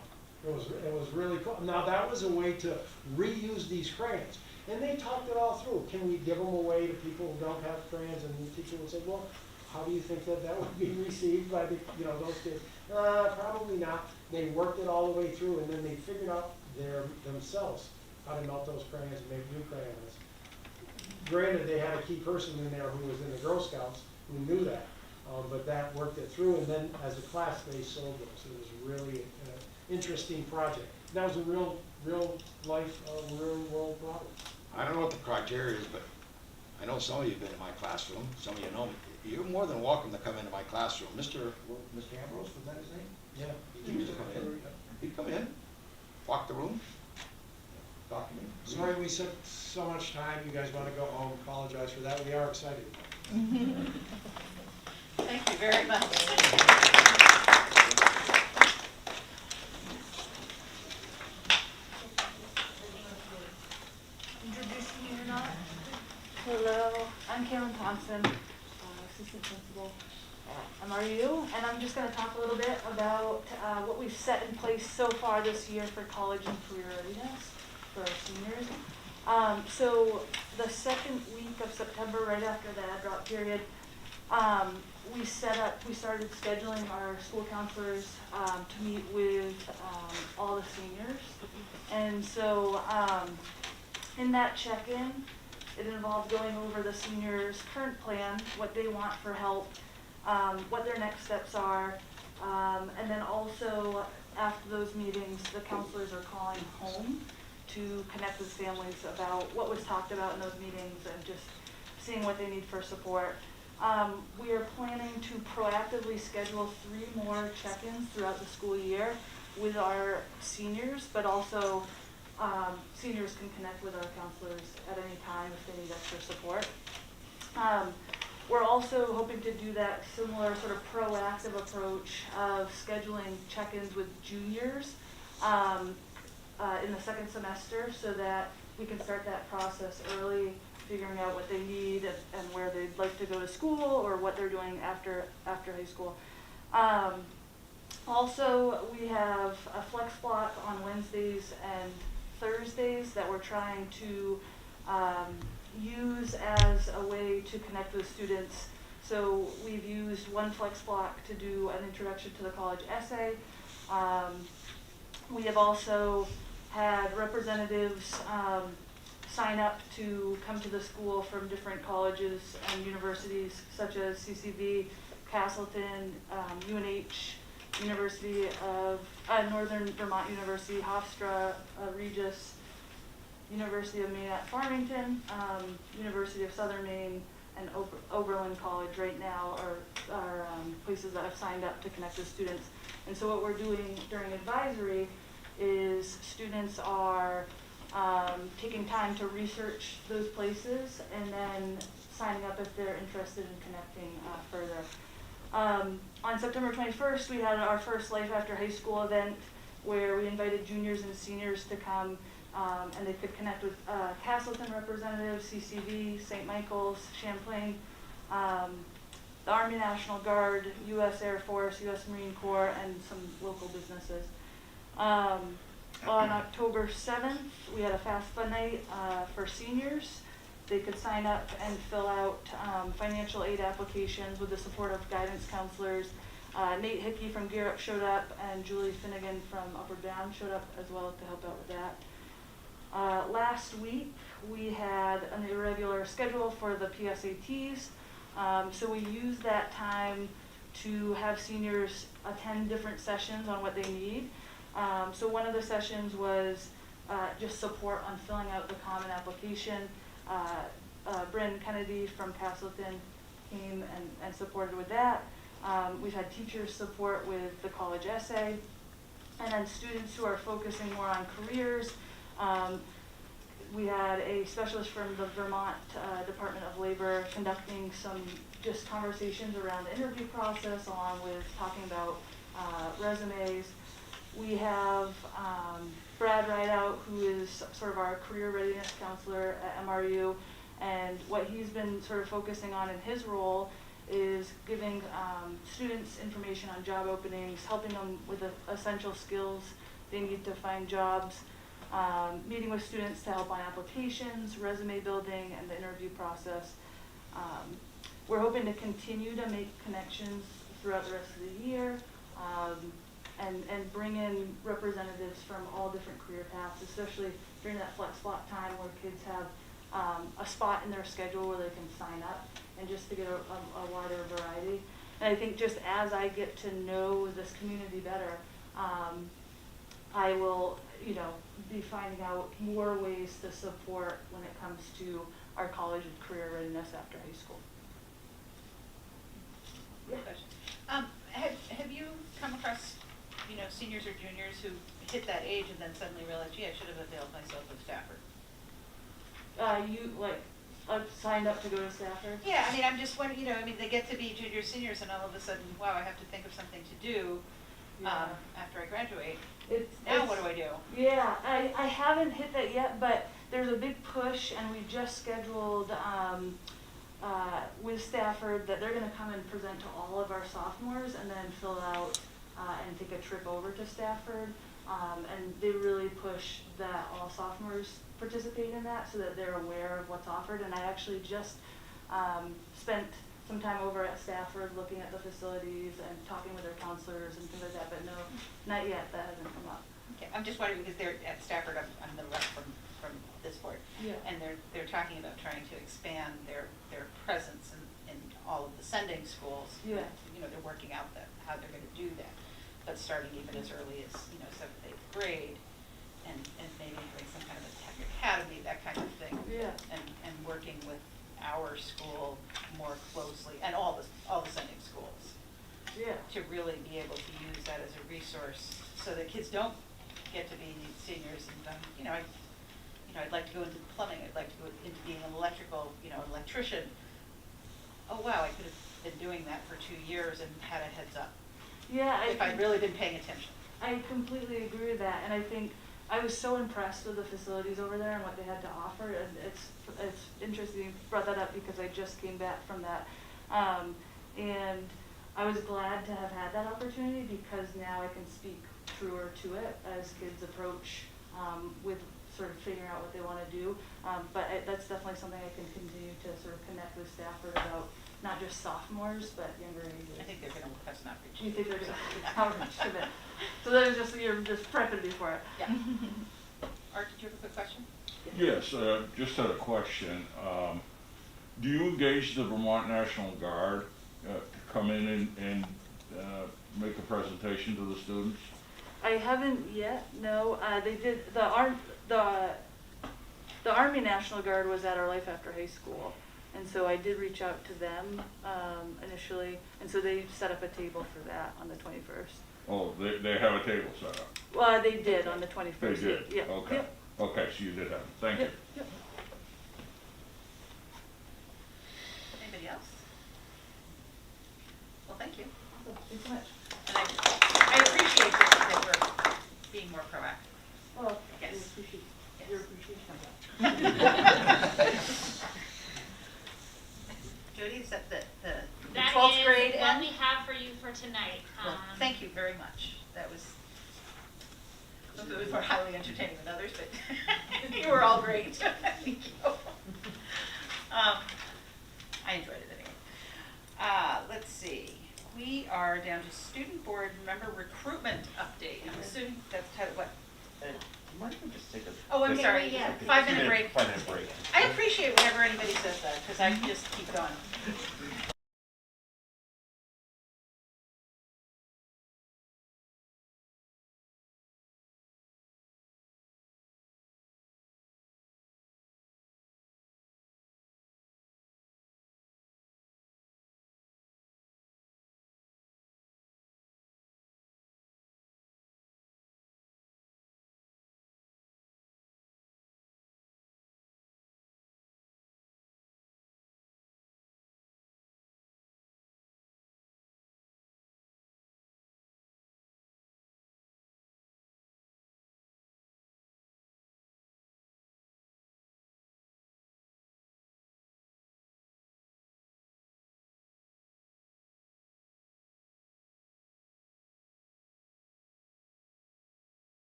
It was really cool. Now that was a way to reuse these crayons. And they talked it all through. Can we give them away to people who don't have crayons? And the teacher would say, well, how do you think that would be received by those kids? Probably not. They worked it all the way through, and then they figured out themselves how to melt those crayons and make new crayons. Granted, they had a key person in there who was in the Girl Scouts who knew that, but that worked it through, and then as a class they sold them. So it was really an interesting project. That was a real life, real world problem. I don't know what the criteria is, but I know some of you have been in my classroom. Some of you know me. You're more than welcome to come into my classroom. Mr. Ambrose, was that his name? Yeah. He used to come in. He'd come in, walk the room, talk to me. Sorry we took so much time. You guys want to go home. Apologize for that. We are excited. Thank you very much. Introducing you or not? Hello, I'm Kaylin Thompson, assistant principal at MRU, and I'm just going to talk a little bit about what we've set in place so far this year for college and career readiness for our seniors. So the second week of September, right after the ad drop period, we started scheduling our school counselors to meet with all the seniors, and so in that check-in, it involved going over the seniors' current plan, what they want for help, what their next steps are, and then also after those meetings, the counselors are calling home to connect with families about what was talked about in those meetings and just seeing what they need for support. We are planning to proactively schedule 3 more check-ins throughout the school year with our seniors, but also seniors can connect with our counselors at any time if they need extra support. We're also hoping to do that similar sort of proactive approach of scheduling check-ins with juniors in the second semester so that we can start that process early, figuring out what they need and where they'd like to go to school or what they're doing after high school. Also, we have a flex block on Wednesdays and Thursdays that we're trying to use as a way to connect with students. So we've used one flex block to do an introduction to the college essay. We have also had representatives sign up to come to the school from different colleges and universities such as CCV, Castleton, UNH, University of Northern Vermont University, Hofstra, Regis, University of Maine at Farmington, University of Southern Maine, and Oberlin College right now are places that have signed up to connect with students. And so what we're doing during advisory is students are taking time to research those places and then signing up if they're interested in connecting further. On September 21st, we had our first Life After High School event where we invited juniors and seniors to come and they could connect with Castleton representatives, CCV, St. Michael's, Champlain, the Army National Guard, U.S. Air Force, U.S. Marine Corps, and some local businesses. On October 7th, we had a Fast Fun Night for seniors. They could sign up and fill out financial aid applications with the support of guidance counselors. Nate Hickey from Gear Up showed up, and Julie Finnegan from Upper Down showed up as well to help out with that. Last week, we had an irregular schedule for the PSATs, so we used that time to have seniors attend different sessions on what they need. So one of the sessions was just support on filling out the common application. Bryn Kennedy from Castleton came and supported with that. We've had teachers support with the college essay, and then students who are focusing more on careers. We had a specialist from the Vermont Department of Labor conducting some just conversations around the interview process, along with talking about resumes. We have Brad Rideout, who is sort of our career readiness counselor at MRU, and what he's been sort of focusing on in his role is giving students information on job openings, helping them with the essential skills they need to find jobs, meeting with students to help on applications, resume building, and the interview process. We're hoping to continue to make connections throughout the rest of the year, and bring in representatives from all different career paths, especially during that flex block time where kids have a spot in their schedule where they can sign up, and just to get a wider variety. And I think just as I get to know this community better, I will, be finding out more ways to support when it comes to our college and career readiness after high school. Yeah. Have you come across, seniors or juniors who hit that age and then suddenly realize, gee, I should have availed myself of Stafford? Signed up to go to Stafford? Yeah, I'm just wondering, they get to be juniors, seniors, and all of a sudden, wow, I have to think of something to do after I graduate. What do I do? Yeah, I haven't hit that yet, but there's a big push, and we just scheduled with Stafford that they're going to come and present to all of our sophomores and then fill out and take a trip over to Stafford. And they really push that all sophomores participate in that so that they're aware of what's offered. And I actually just spent some time over at Stafford looking at the facilities and talking with their counselors and things like that, but no, not yet, that hasn't come up. Okay, I'm just wondering because they're at Stafford, I'm the rep from this board, and they're talking about trying to expand their presence in all of the sending schools. Yeah. They're working out how they're going to do that, but starting even as early as 7th, 8th grade, and maybe doing some kind of a tech academy, that kind of thing. Yeah. And working with our school more closely, and all the sending schools. Yeah. To really be able to use that as a resource, so that kids don't get to be seniors and I'd like to go into plumbing. I'd like to go into being an electrician. Oh wow, I could have been doing that for 2 years and had a heads up. Yeah. If I'd really been paying attention. I completely agree with that, and I think I was so impressed with the facilities over there and what they had to offer, and it's interesting you brought that up because I just came back from that, and I was glad to have had that opportunity because now I can speak truer to it as kids approach with sort of figuring out what they want to do, but that's definitely something I can continue to sort of connect with Stafford about, not just sophomores, but younger ages. I think they're going to request an outreach. You think they're going to outreach to it? So that was you're just prepping me for it. Yeah. Art, did you have a quick question? Yes, just had a question. Do you engage the Vermont National Guard to come in and make a presentation to the students? I haven't yet, no. They did, the Army National Guard was at our Life After High School. And so I did reach out to them initially, and so they set up a table for that on the 21st. Oh, they have a table set up? Well, they did on the 21st. They did? Yeah. Okay. Yep. Okay, so you did have it. Thank you. Yep. Anybody else? Well, thank you. Thanks so much. And I appreciate that we're being more proactive. Well, Yes. I appreciate your appreciation of that. Jody, is that the That 12th is grade what end? we have for you for tonight. Well, thank you very much. That was, some of it was more highly entertaining than others, but you were all great. Thank you. I enjoyed it anyway. Let's see. We are down to student board member recruitment update. I'm assuming that's what? Might we just take a... Oh, I'm sorry. yeah. 5-minute break. 5-minute break. I appreciate whenever anybody says that, because I just keep going.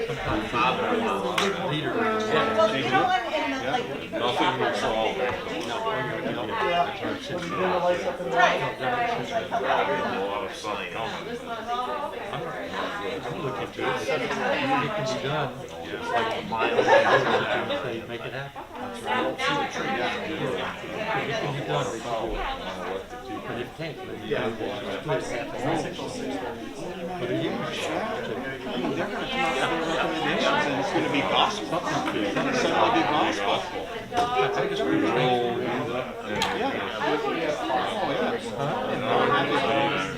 Well, you know what, and the, like, when you go to Nothing opera, was all. right. A lot of stuff coming. I'm looking to it. It can be done. It's like a mile. Make it happen. It can be done. But it can't. But it is. It's gonna be gospel. It's gonna be gospel. I just really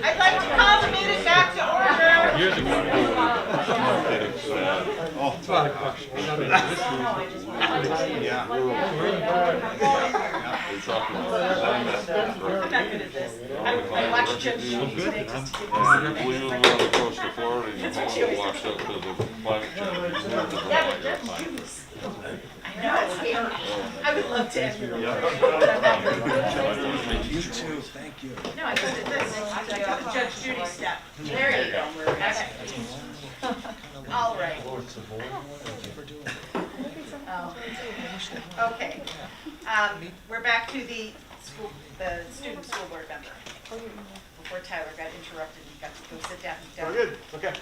I'd like to call the meeting back to order. years ago. Oh, It's not a question. yeah. I'm not good at this. I watched Judge Judy today just to give me some We was running across the Florida and That's what she you always washed up to the climate change. Yeah, but Judge Judy's. I know, it's scary. I would love to have you. You too, thank you. No, I just did this. I got the Judge Judy step. There you go. All right. Oh. Okay. We're back to the student school board member. Before Tyler got interrupted, you got to go sit down. Very good, okay.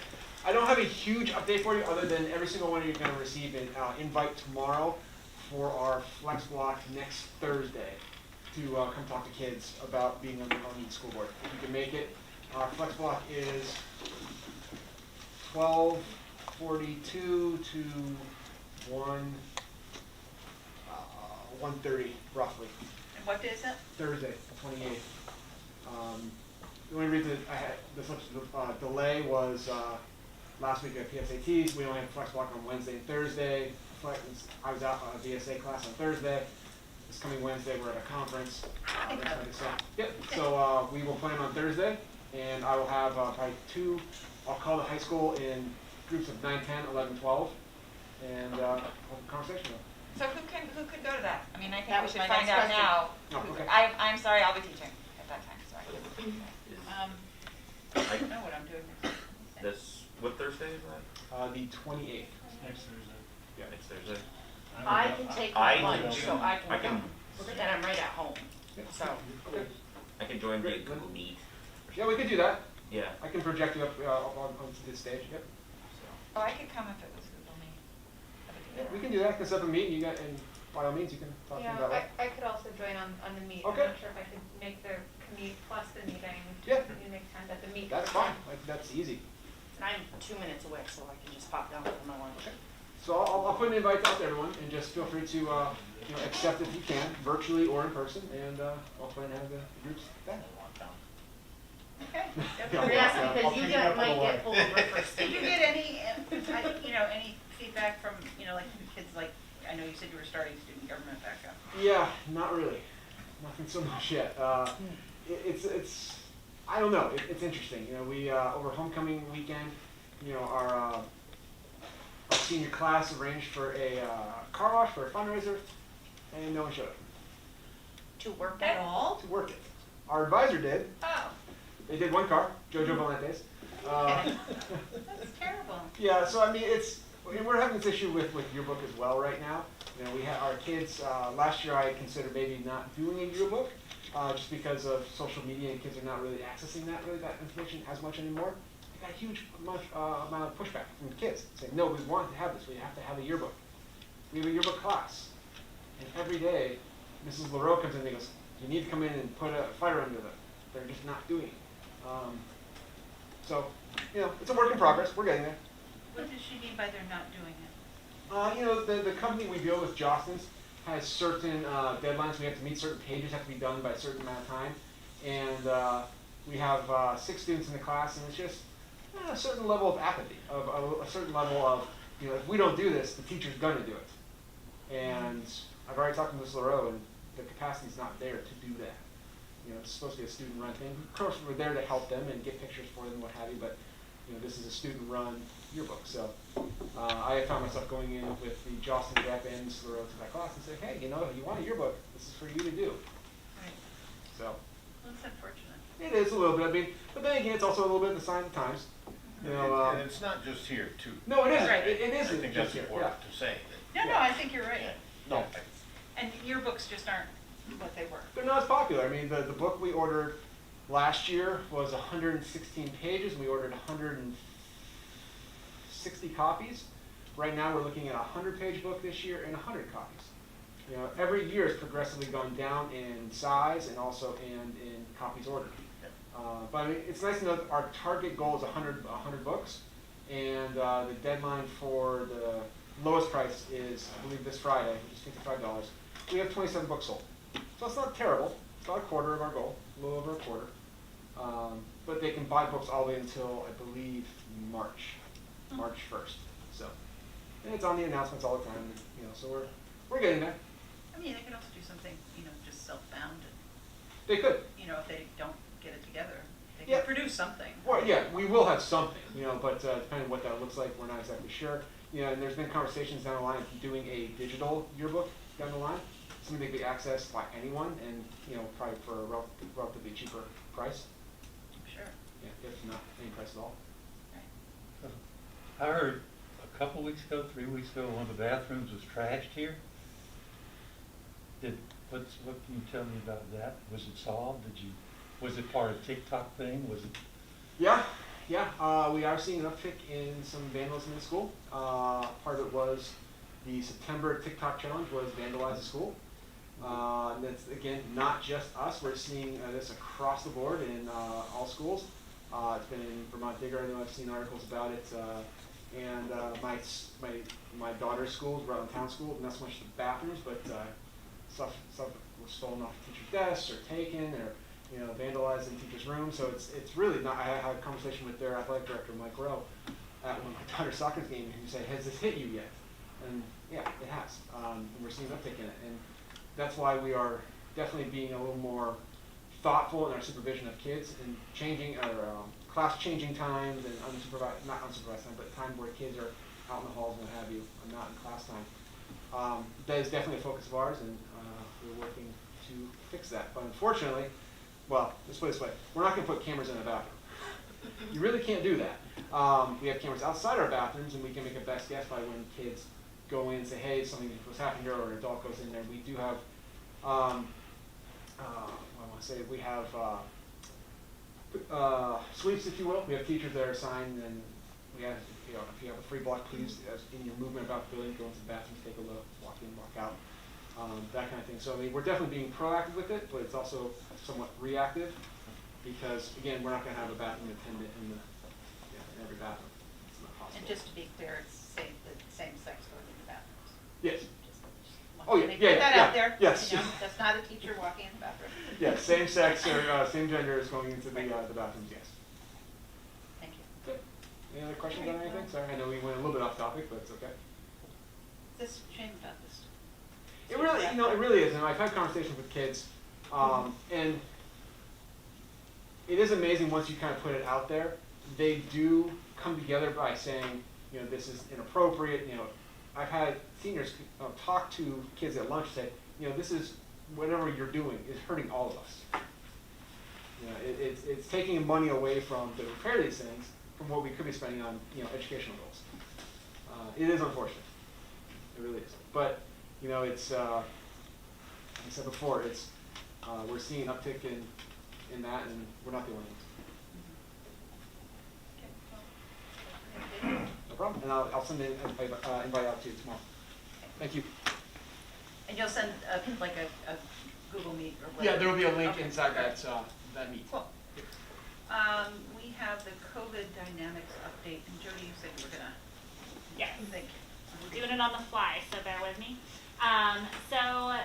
I don't have a huge update for you, other than every single one of you are gonna receive an invite tomorrow for our flex block next Thursday to come talk to kids about being on the school board. If you can make it, our flex block is 12:42 to 1:30 roughly. And what day is it? Thursday, the 28th. The only reason I had this delay was last week at PSATs. We only had flex block on Wednesday and Thursday. I was out on a VSA class on Thursday. This coming Wednesday, we're at a conference. So we will plan on Thursday, and I will have probably two. I'll call the high school in groups of 9, 10, 11, 12, and have a conversation with them. So who could go to that? I mean, I think That we was should my find next out now. Oh, okay. I'm sorry, I'll be teaching at that time, sorry. I don't know what I'm doing next. What Thursday is that? The 28th. Next Thursday. Yeah. Next Thursday? I can take I lunch, can so I can come. Then I'm right at home, so. I can join via Google Meet. Yeah, we could do that. Yeah. I can project you up onto this stage. Yep. Oh, I could come if it was Google Meet. Yeah, we can do that. Can set up a meeting. You got, and by all means, you can talk to me about that. I could also join on the meet. Okay. I'm not sure if I could make the commute plus the meeting. Yeah. You make time at the meet. That's fine. Like, that's easy. And I'm 2 minutes away, so I can just pop down for my lunch. So I'll put an invite out to everyone, and just feel free to accept if you can, virtually or in person, and I'll plan to have the groups then. Okay. Yes, because you might get pulled over for Did speeding. you get any, any feedback from, like kids, like, I know you said you were starting student government back up. Yeah, not really. Nothing so much yet. It's I don't know. It's interesting. We over homecoming weekend, our senior class arranged for a car wash for a fundraiser, and no one showed up To work at all? to work it. Our advisor did. Oh, They did one car, Jojo Valente's. that's terrible. Yeah, so I mean, we're having this issue with yearbook as well right now. We had our kids, last year I considered maybe not doing a yearbook, just because of social media and kids are not really accessing that information as much anymore. I got a huge amount of pushback from the kids saying, no, we want to have this, we have to have a yearbook. We have a yearbook class. And every day, Mrs. LaRoe comes in and goes, you need to come in and put a fire under them. They're just not doing it. So, it's a work in progress. We're getting there. What does she mean by they're not doing it? The company we deal with, Jostens, has certain deadlines. We have to meet certain pages, have to be done by a certain amount of time. And we have 6 students in the class, and it's just a certain level of apathy, of a certain level of, if we don't do this, the teacher's going to do it. And I've already talked to Ms. LaRoe, and the capacity's not there to do that. It's supposed to be a student-run thing. Of course, we're there to help them and get pictures for them, what have you, but this is a student-run yearbook. So I found myself going in with the Jostens rep and Ms. LaRoe to that class and say, hey, if you want a yearbook, this is for you to do. Right. So Well, that's unfortunate. it is a little bit. But then again, it's also a little bit of the sign of the times. You know, And it's not just here too. no, it isn't. Right. It I isn't think just that's here. important Yeah. to say. No, I think you're right. No. And yearbooks just aren't what they were. They're not as popular. I mean, the book we ordered last year was 116 pages, and we ordered 160 copies. Right now, we're looking at a 100-page book this year and 100 copies. You know, every year has progressively gone down in size and also in copies ordered. But I mean, it's nice to know that our target goal is 100 books, and the deadline for the lowest price is, I believe, this Friday, which is $55. We have 27 books sold. So it's not terrible. It's about a quarter of our goal, a little over a quarter. But they can buy books all the way until, I believe, March 1st. So, and it's on the announcements all the time, you know, so we're getting there. I mean, they could also do something, you know, just self-bound. They could. You know, if they don't get it together, they Yeah. can produce something. Well, yeah, we will have something, you know, but depending on what that looks like, we're not exactly sure. You know, and there's been conversations down the line of doing a digital yearbook down the line, something that could be accessed by anyone, and you know, probably for a relatively cheaper price. Sure. Yeah, if not any price at all. I heard a couple weeks ago, 3 weeks ago, one of the bathrooms was trashed here. What can you tell me about that? Was it solved? Was it part of TikTok thing? Was it? Yeah, we are seeing an uptick in some vandalism in school. Part of it was the September TikTok challenge was vandalize the school. And that's, again, not just us. We're seeing this across the board in all schools. It's been in Vermont Digger. I know I've seen articles about it. And my daughter's school is Rutland Town School, not so much the bathrooms, but stuff was stolen off teachers' desks or taken or vandalized in teachers' rooms. So it's really not. I had a conversation with their athletic director, Mike Rowe, at one of my daughter's soccer game, and he said, "Has this hit you yet?" And yeah, it has. And we're seeing an uptick in it, and that's why we are definitely being a little more thoughtful in our supervision of kids and changing our class changing times and not unsupervised time, but time where kids are out in the halls and what have you, and not in class time. That is definitely a focus of ours, and we're working to fix that. But unfortunately, well, let's put it this way, we're not going to put cameras in a bathroom. You really can't do that. We have cameras outside our bathrooms, and we can make a best guess by when kids go in and say, hey, something was happening here, or an adult goes in there. We do have, we have sweeps, if you will. We have teachers that are assigned, and we have, if you have a free block, please, as in your movement about the building, go into the bathroom, take a look, walk in, walk out, that kind of thing. So I mean, we're definitely being proactive with it, but it's also somewhat reactive, because again, we're not going to have a bathroom attendant in every bathroom. It's not possible. And just to be clear, it's same sex going in the bathrooms. Yes. Just Oh, yeah, let me yeah, put that yeah, out there. yes. You know, that's not a teacher walking in the bathroom. Yes, same sex or same gender is going into the bathrooms, yes. Thank you. Good. Any other questions on anything? Sorry, I know we went a little bit off topic, but it's okay. This shame about this. It really, it really is. And I've had conversations with kids, and it is amazing once you kind of put it out there. They do come together by saying, this is inappropriate. I've had seniors talk to kids at lunch and say, this is whatever you're doing is hurting all of us. It's taking money away from to repair these things from what we could be spending on educational goals. It is unfortunate. It really is. But it's like I said before, it's we're seeing an uptick in that, and we're not the only ones. No problem. And I'll send an invite out to you tomorrow. Thank you. And you'll send like a Google Meet or whatever? Yeah, there will be a link Okay. inside that meet. Cool. We have the COVID dynamics update, and Jody, you said you were gonna Yes. think. Doing it on the fly, so bear with me. So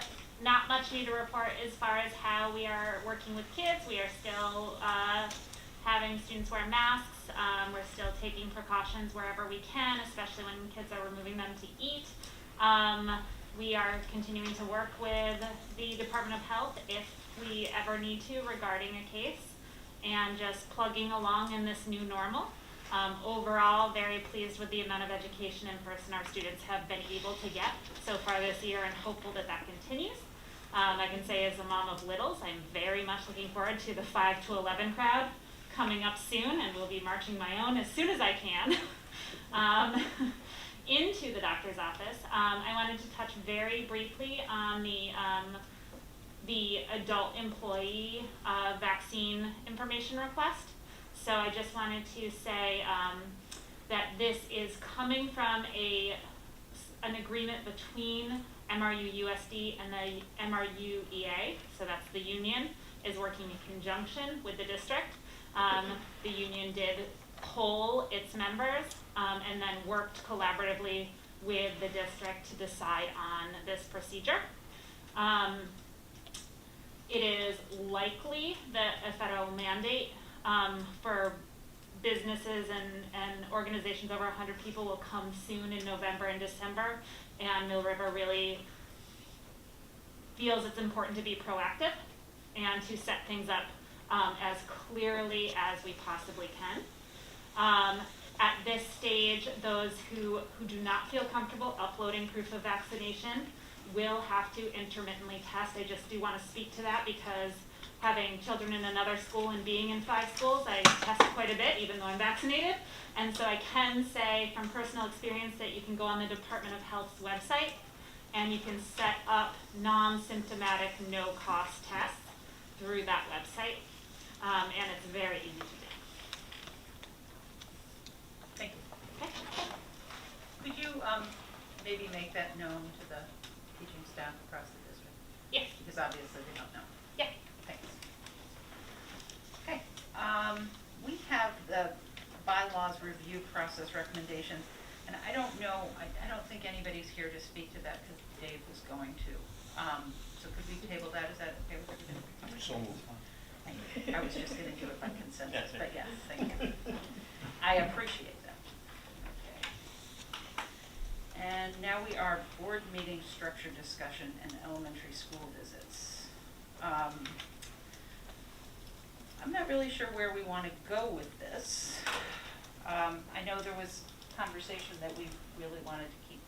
not much new to report as far as how we are working with kids. We are still having students wear masks. We're still taking precautions wherever we can, especially when kids are removing them to eat. We are continuing to work with the Department of Health if we ever need to regarding a case, and just plugging along in this new normal. Overall, very pleased with the amount of education in person our students have been able to get so far this year, and hopeful that that continues. I can say as a mom of littles, I'm very much looking forward to the 5 to 11 crowd coming up soon, and will be marching my own as soon as I can, into the doctor's office. I wanted to touch very briefly on the adult employee vaccine information request. So I just wanted to say that this is coming from an agreement between MRUUSD and the MRUEA, so that's the union, is working in conjunction with the district. The union did poll its members and then worked collaboratively with the district to decide on this procedure. It is likely that a federal mandate for businesses and organizations over 100 people will come soon in November and December, and Mill River really feels it's important to be proactive and to set things up as clearly as we possibly can. At this stage, those who do not feel comfortable uploading proof of vaccination will have to intermittently test. I just do want to speak to that because having children in another school and being in 5 schools, I test quite a bit even though I'm vaccinated. And so I can say from personal experience that you can go on the Department of Health's website and you can set up non-symptomatic, no-cost tests through that website. And it's very easy to do. Thank you. Okay. Could you maybe make that known to the teaching staff across the district? Yes. Because obviously they don't know. Yeah. Thanks. Okay. We have the bylaws review process recommendations, and I don't know, I don't think anybody's here to speak to that because Dave was going to. So could we table that? Is that okay with everybody? So moved. I was just going to do it by consensus, but yes, thank you. I appreciate that. Okay. And now we are board meeting structure discussion and elementary school visits. I'm not really sure where we want to go with this. I know there was conversation that we really wanted to keep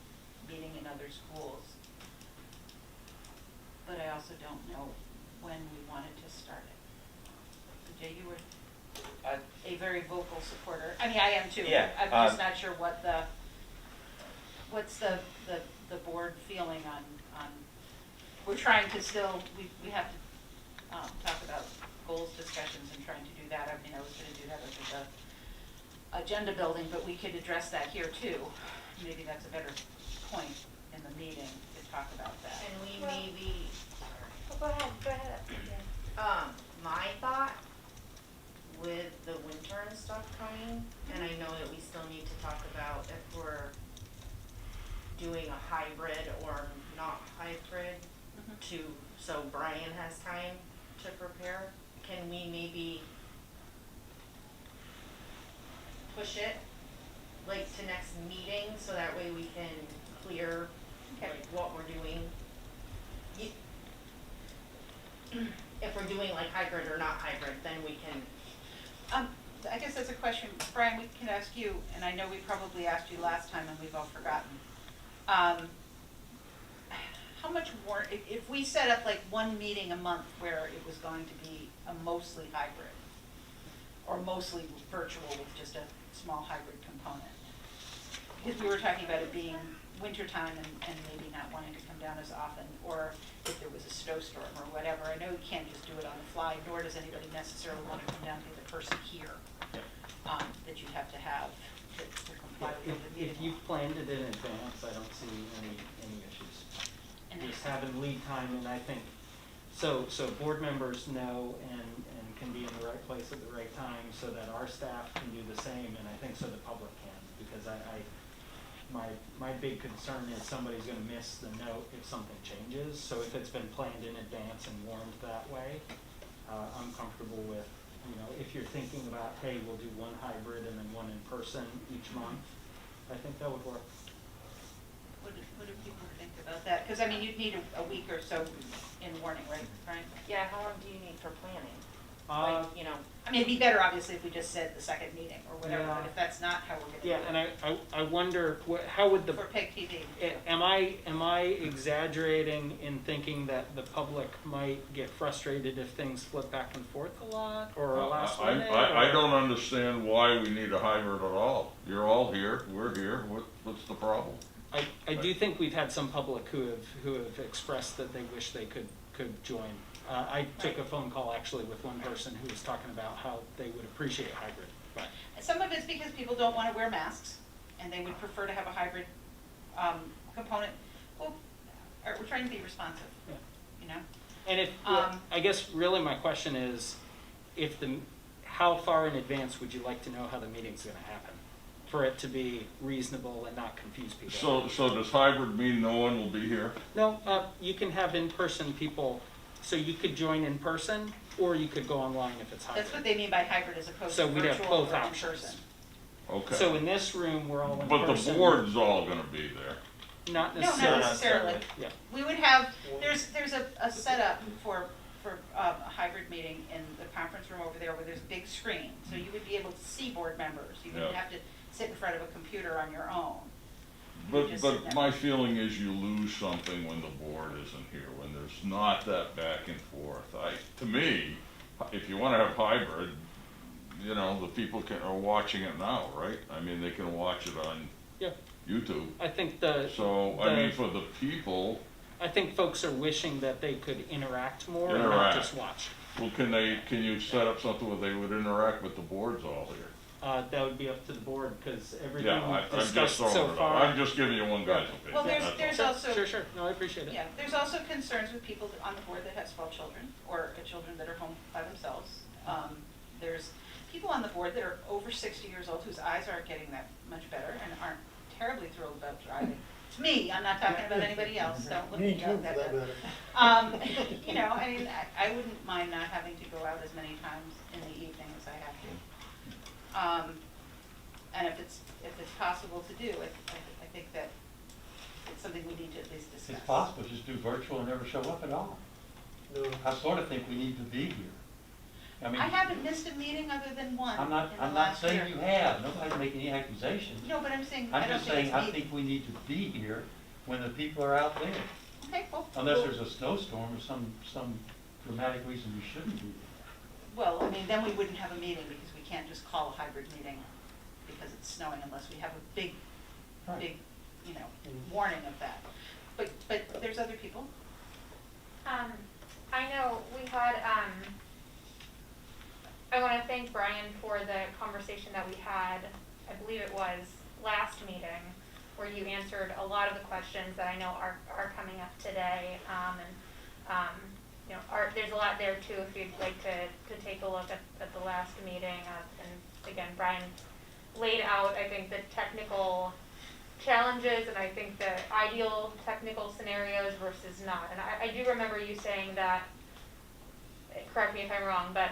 meeting in other schools, but I also don't know when we wanted to start it. Jay, you were a very vocal supporter. I mean, I am too. Yeah, I'm just not sure what's the board feeling on, we're trying to still, we have to talk about goals discussions and trying to do that. I mean, I was going to do that under the agenda building, but we could address that here too. Maybe that's a better point in the meeting to talk about that. And we maybe, Go ahead. my thought with the winter and stuff coming, and I know that we still need to talk about if we're doing a hybrid or not hybrid so Brian has time to prepare. Can we maybe push it like to next meeting so that way we can clear like what we're doing? If we're doing like hybrid or not hybrid, then we can. I guess that's a question, Brian, we can ask you, and I know we probably asked you last time and we've all forgotten. How much more, if we set up like one meeting a month where it was going to be a mostly hybrid, or mostly virtual with just a small hybrid component? Because we were talking about it being wintertime and maybe not wanting to come down as often, or if there was a snowstorm or whatever. I know you can't just do it on the fly, nor does anybody necessarily want to come down to the person here, that you'd have to have to comply with the meeting. If you've planned it in advance, I don't see any issues. Just having lead time, and I think, so board members know and can be in the right place at the right time so that our staff can do the same, and I think so the public can, because my big concern is somebody's gonna miss the note if something changes. So if it's been planned in advance and warned that way, I'm comfortable with, if you're thinking about, hey, we'll do one hybrid and then one in person each month, I think that would work. What do people think about that? Because I mean, you'd need a week or so in warning, right, Brian? Yeah, how long do you need for planning? Like, you know, I mean, it'd be better obviously if we just said the second meeting or whatever, Yeah. but if that's not how we're gonna do Yeah, it. and I wonder, how would the, For PEG TV. am I exaggerating in thinking that the public might get frustrated if things flip back and forth a lot, or last minute? I or- don't understand why we need a hybrid at all. You're all here, we're here, what's the problem? I do think we've had some public who have expressed that they wish they could join. I took a phone call actually with one person who was talking about how they would appreciate hybrid, but. And some of it's because people don't wanna wear masks, and they would prefer to have a hybrid, component. Well, we're trying to be responsive, Yeah. you know? And if, I guess really my question is, how far in advance would you like to know how the meeting's gonna happen? For it to be reasonable and not confuse people? So does hybrid mean no one will be here? No, you can have in-person people, so you could join in person, or you could go online if it's hybrid. That's what they mean by hybrid as opposed to So we'd have virtual both or in options. person. Okay. So in this room, we're all in But person. the board's all gonna be there. Not No, necessarily. not necessarily. Yeah. We would have, there's a setup for a hybrid meeting in the conference room over there where there's a big screen. So you would be able to see board members. You wouldn't Yeah. have to sit in front of a computer on your own. You would just sit But there. my feeling is you lose something when the board isn't here, when there's not that back and forth. To me, if you wanna have hybrid, you know, the people are watching it now, right? I mean, they can watch it on Yeah. YouTube. I think So, I mean, for the people, I think folks are wishing that they could interact more and not Interact. just watch. well, can you set up something where they would interact with the boards all here? That would be up to the board, because everything Yeah, we've I'm just discussed throwing so it out. far. I'm just giving you one guy's opinion. Well, that's there's all. also. Sure, no, I appreciate it. Yeah, there's also concerns with people on the board that have small children or children that are home by themselves. There's people on the board that are over 60 years old whose eyes aren't getting that much better and aren't terribly thrilled about driving. It's me, I'm not talking about anybody else, don't look Me me too, up for that that bad. matter. You know, I mean, I wouldn't mind not having to go out as many times in the evening as I have to. And if it's possible to do, I think that it's something we need to at least discuss. It's possible, just do virtual and never show up at all. No. I sort of think we need to be here. I mean, I haven't missed a meeting other than one I'm in not the saying last year. you have, nobody's making any accusations. No, but I'm saying, I I'm don't just think saying, it's I me. think we need to be here when the people are out there. Okay, well. Unless well- there's a snowstorm or some dramatic reason we shouldn't be there. Well, I mean, then we wouldn't have a meeting because we can't just call a hybrid meeting because it's snowing unless we have a big, you know, warning of that. But there's other people. I know we had, I want to thank Brian for the conversation that we had, I believe it was last meeting, where you answered a lot of the questions that I know are coming up today. You know, there's a lot there too if you'd like to take a look at the last meeting. And again, Brian laid out, I think, the technical challenges and I think the ideal technical scenarios versus not. And I do remember you saying that, correct me if I'm wrong, but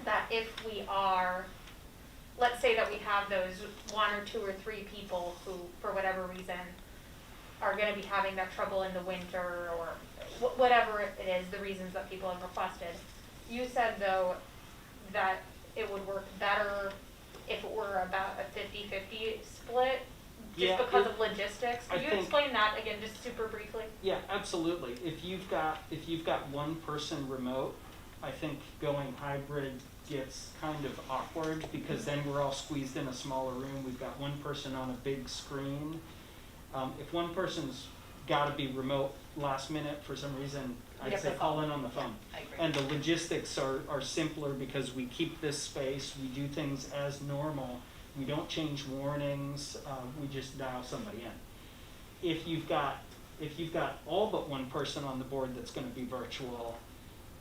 that if we are, let's say that we have those 1 or 2 or 3 people who, for whatever reason, are going to be having that trouble in the winter or whatever it is, the reasons that people have requested. You said, though, that it would work better if it were about a 50-50 split, just because of logistics. Could you explain that again, just super briefly? Yeah, absolutely. If you've got one person remote, I think going hybrid gets kind of awkward because then we're all squeezed in a smaller room. We've got one person on a big screen. If one person's got to be remote last minute for some reason, I'd say call in on the phone. I agree. And the logistics are simpler because we keep this space, we do things as normal. We don't change warnings, we just dial somebody in. If you've got all but one person on the board that's going to be virtual,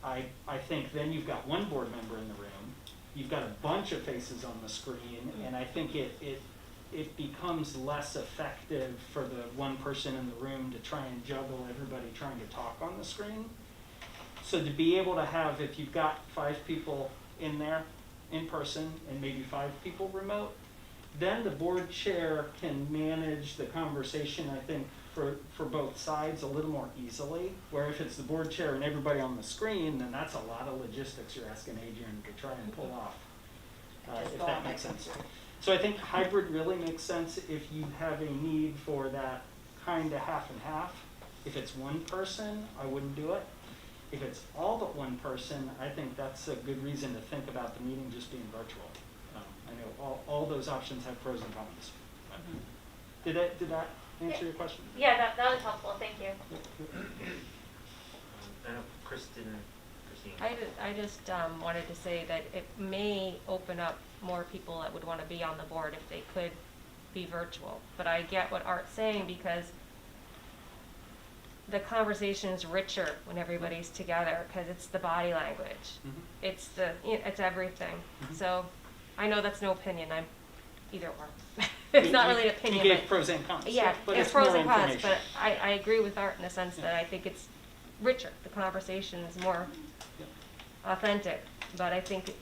I think then you've got one board member in the room, you've got a bunch of faces on the screen, and I think it becomes less effective for the one person in the room to try and juggle everybody trying to talk on the screen. So to be able to have, if you've got 5 people in there in person and maybe 5 people remote, then the board chair can manage the conversation, I think, for both sides a little more easily, where if it's the board chair and everybody on the screen, then that's a lot of logistics you're asking Adrian to try and pull off, if that makes sense. So I think hybrid really makes sense if you have a need for that kind of half and half. If it's one person, I wouldn't do it. If it's all but one person, I think that's a good reason to think about the meeting just being virtual. I know all those options have pros and cons. Did that answer your question? Yeah, that was helpful, thank you. I know Christine. I just wanted to say that it may open up more people that would want to be on the board if they could be virtual. But I get what Art's saying, because the conversation is richer when everybody's together, because it's the body language. It's it's everything. So I know that's no opinion. I'm either or. It's not really an opinion. You gave pros and cons. Yeah, but it's it's pros more and cons. information. But I agree with Art in the sense that I think it's richer. The conversation is more authentic. But I think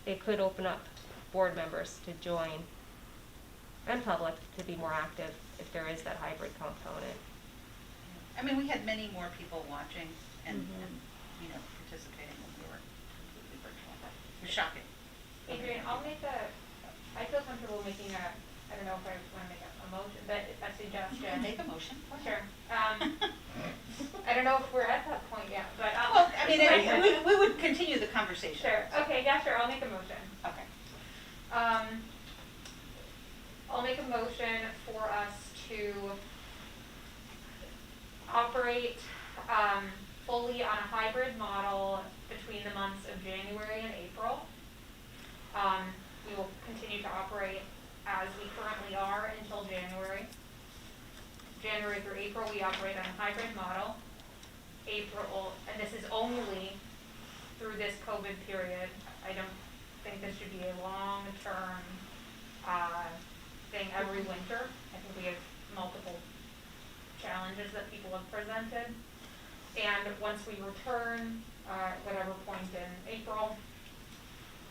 it could open up board members to join, and public to be more active if there is that hybrid component. I mean, we had many more people watching and you know, participating when we were completely virtual. It was shocking. Adrian, I feel comfortable making I don't know if I want to make a motion, but a suggestion. You can make a motion. Sure. I don't know if we're at that point yet, but Well, I mean, we would continue the conversation. Sure, okay, yeah, sure, I'll make a motion. Okay. I'll make a motion for us to operate fully on a hybrid model between the months of January and April. We will continue to operate as we currently are until January. January through April, we operate on a hybrid model. April, and this is only through this COVID period. I don't think this should be a long-term thing every winter. I think we have multiple challenges that people have presented. And once we return, whatever point in April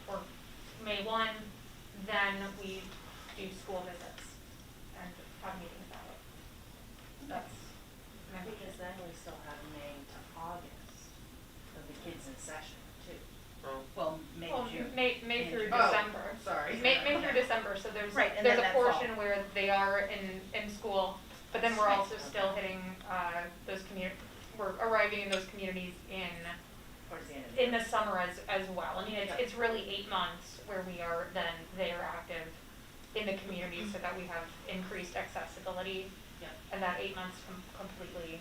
or May 1, then we do school visits and have meetings that way. That's because then we still have May to August of the kids in session too. Well, May, June. May through December. Sorry. May through December. So there's Right, and there's then a that portion fall. where they are in school, but then we're also still hitting those we're arriving in those communities Towards the end of in the summer as well. I mean, it's really 8 months where we are then there active in the community so that we have increased accessibility. And that 8 months completely.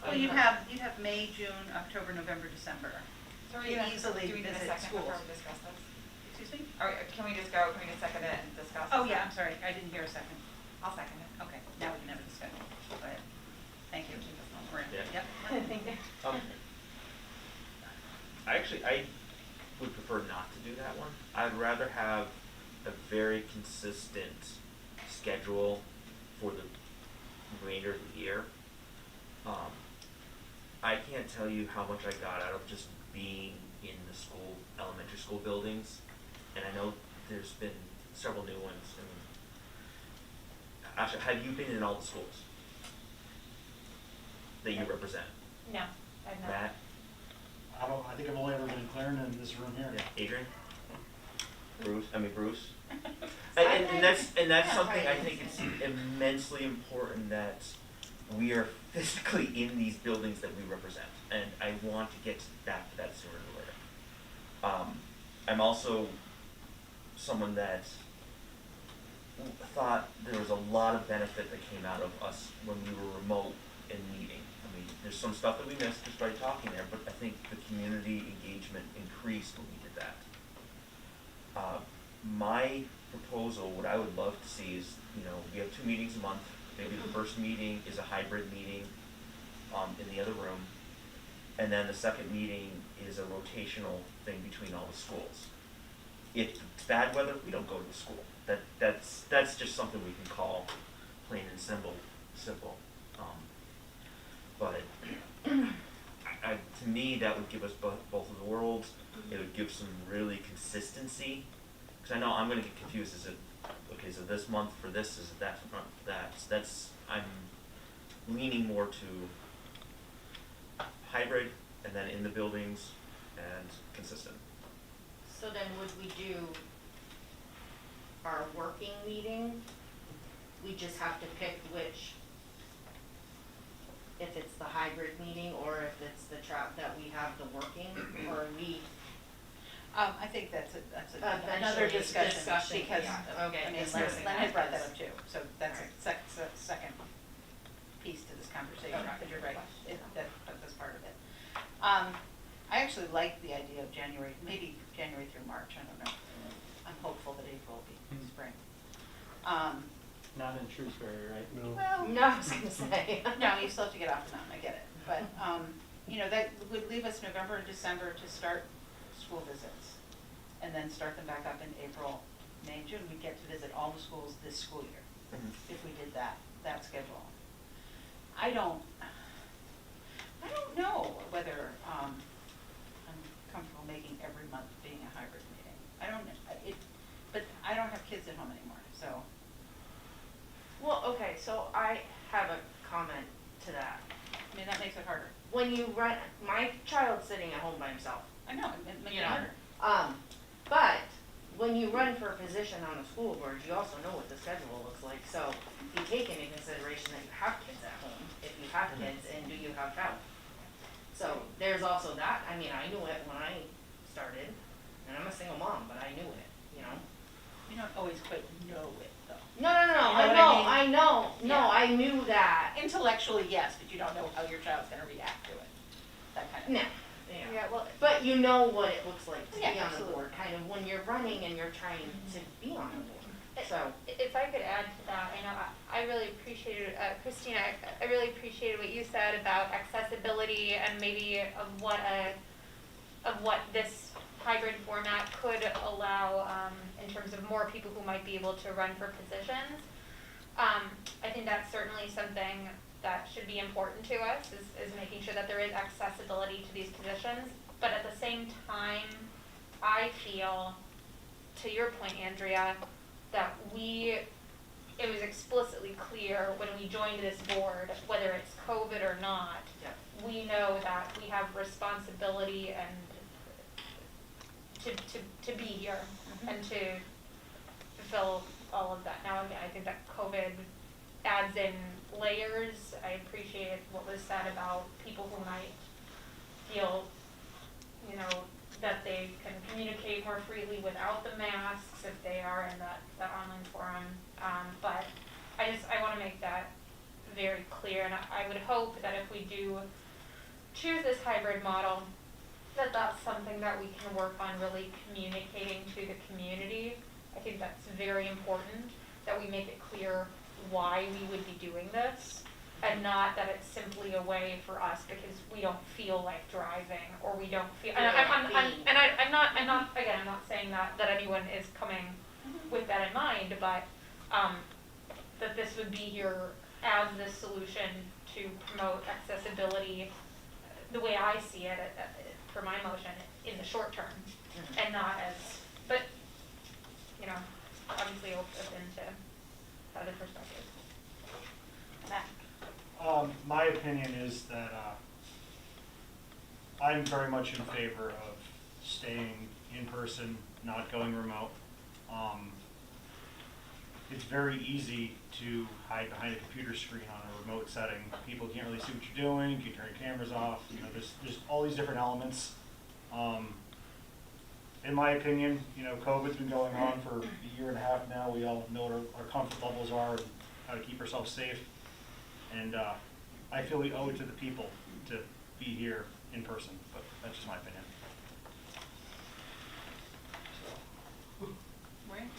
Well, you have May, June, October, November, December. So You easily do we need a visit second schools. before we discuss this? Excuse me? Can we just go, can we just second it and discuss? Oh, yeah, I'm sorry, I didn't hear a second. I'll second it. Okay, now we can have a discussion. Go ahead. Thank you. We're in. Yeah. Yep. Thank you. I would prefer not to do that one. I'd rather have a very consistent schedule for the remainder of the year. I can't tell you how much I got out of just being in the elementary school buildings, and I know there's been several new ones. And Asha, have you been in all the schools that you represent? No, I've not. Matt? I think I've only ever been in Clarendon in this room here. Yeah. Adrian? Bruce? And that's something I think it's immensely important that we are physically in these buildings that we represent, and I want to get back to that sooner or later. I'm also someone that thought there was a lot of benefit that came out of us when we were remote and meeting. I mean, there's some stuff that we missed just by talking there, but I think the community engagement increased when we did that. My proposal, what I would love to see is, we have 2 meetings a month. Maybe the first meeting is a hybrid meeting in the other room, and then the second meeting is a rotational thing between all the schools. If it's bad weather, we don't go to the school. That's just something we can call plain and simple. But to me, that would give us both of the worlds. It would give some really consistency. Because I know I'm going to get confused. Is it, okay, so this month for this, is that month for that? So leaning more to hybrid and then in the buildings and consistent. So then would we do our working meeting? We just have to pick which, if it's the hybrid meeting or if it's the that we have the working, or we. I think that's another Eventually, discussion, because, yeah, okay, I mean, it's Len something has that brought that is- up too, so that's a second piece to this conversation, Okay. but you're right, that's part of it. I actually like the idea of January, maybe January through March, I don't know. I'm hopeful that April will be spring. Not in Shrewsbury, right? Well, No, I was gonna say. no, you still have to get off the mountain, I get it, but, that would leave us November and December to start school visits, and then start them back up in April, May, June. We'd get to visit all the schools this school year, if we did that schedule. I don't know whether, I'm comfortable making every month being a hybrid meeting. But I don't have kids at home anymore, so. Well, okay, so I have a comment to that. I mean, that makes it harder. When you run, my child's sitting at home by himself. I know, it makes You it know, harder. but when you run for a position on the school board, you also know what the schedule looks like. So you take into consideration that you have kids at home, if you have kids, and do you have child? So there's also that. I mean, I knew it when I started, and I'm a single mom, but I knew it, you know? You don't always quite know it, though. No, You know I what know, I mean? no, Yeah. I knew that. Intellectually, yes, but you don't know how your child's gonna react to it, that kind of thing. No, yeah. Yeah, well, But you know what it looks like to Yeah, be on the absolutely. board, kind of when you're running and you're trying to be on the board. So, if I could add to that, I know I really appreciated, Christina, I really appreciated what you said about accessibility and maybe of what this hybrid format could allow in terms of more people who might be able to run for positions. I think that's certainly something that should be important to us, is making sure that there is accessibility to these positions. But at the same time, I feel, to your point, Andrea, that it was explicitly clear when we joined this board, whether it's COVID or not, yeah. we know that we have responsibility and to be here and to fulfill all of that. Now, again, I think that COVID adds in layers. I appreciate what was said about people who might feel, that they can communicate more freely without the masks if they are in that online forum. But I want to make that very clear, and I would hope that if we do choose this hybrid model, that that's something that we can work on really communicating to the community. I think that's very important, that we make it clear why we would be doing this, and not that it's simply a way for us because we don't feel like driving, or we don't feel, I'm not saying that anyone is coming with that in mind, but that this would be here as the solution to promote accessibility, the way I see it, for my motion, in the short term, and not as, but, obviously open to other perspectives. Matt? My opinion is that I'm very much in favor of staying in person, not going remote. It's very easy to hide behind a computer screen on a remote setting. People can't really see what you're doing. You can turn your cameras off. There's all these different elements. In my opinion, COVID's been going on for a year and a half now. We all know what our comfort levels are and how to keep ourselves safe. And I feel we owe it to the people to be here in person, but that's just my opinion. Right?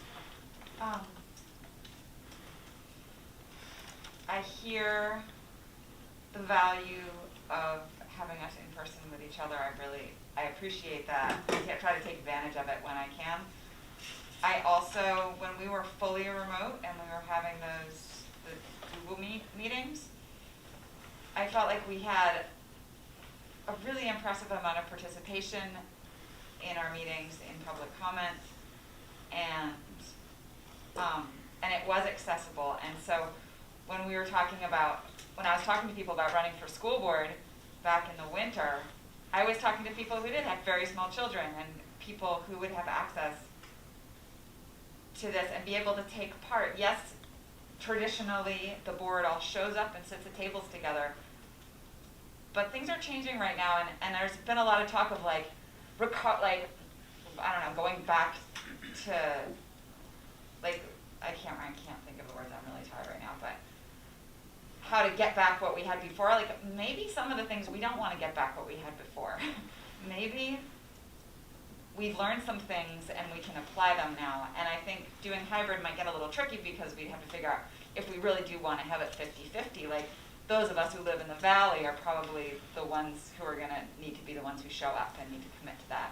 I hear the value of having us in person with each other. I appreciate that. I try to take advantage of it when I can. I also, when we were fully remote and we were having the Google meetings, I felt like we had a really impressive amount of participation in our meetings, in public comment, and it was accessible. And so when we were talking about, when I was talking to people about running for school board back in the winter, I was talking to people who did have very small children and people who would have access to this and be able to take part. Yes, traditionally the board all shows up and sits at tables together, but things are changing right now, and there's been a lot of talk of like I don't know, going back to like I can't think of the words. I'm really tired right now, but how to get back what we had before. Like maybe some of the things we don't want to get back what we had before. Maybe we've learned some things and we can apply them now. And I think doing hybrid might get a little tricky because we'd have to figure out if we really do want to have it 50-50. Like those of us who live in the valley are probably the ones who are going to need to be the ones who show up and need to commit to that.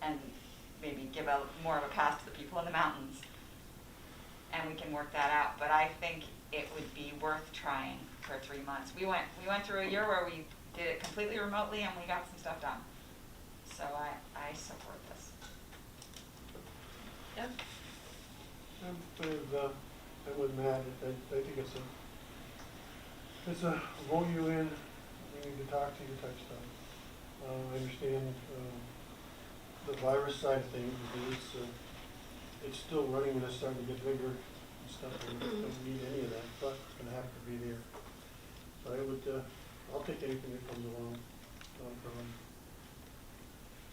And maybe give more of a pass to the people in the mountains. And we can work that out. But I think it would be worth trying for 3 months. We went through a year where we did it completely remotely and we got some stuff done. So I support this. Yep. I'm with Matt. I think it's a vote you in, you need to talk to you type stuff. I understand the virus side of things, because it's still running and it's starting to get bigger and stuff, and we don't need any of that, but it's gonna have to be there. So I would, I'll take anything that comes along.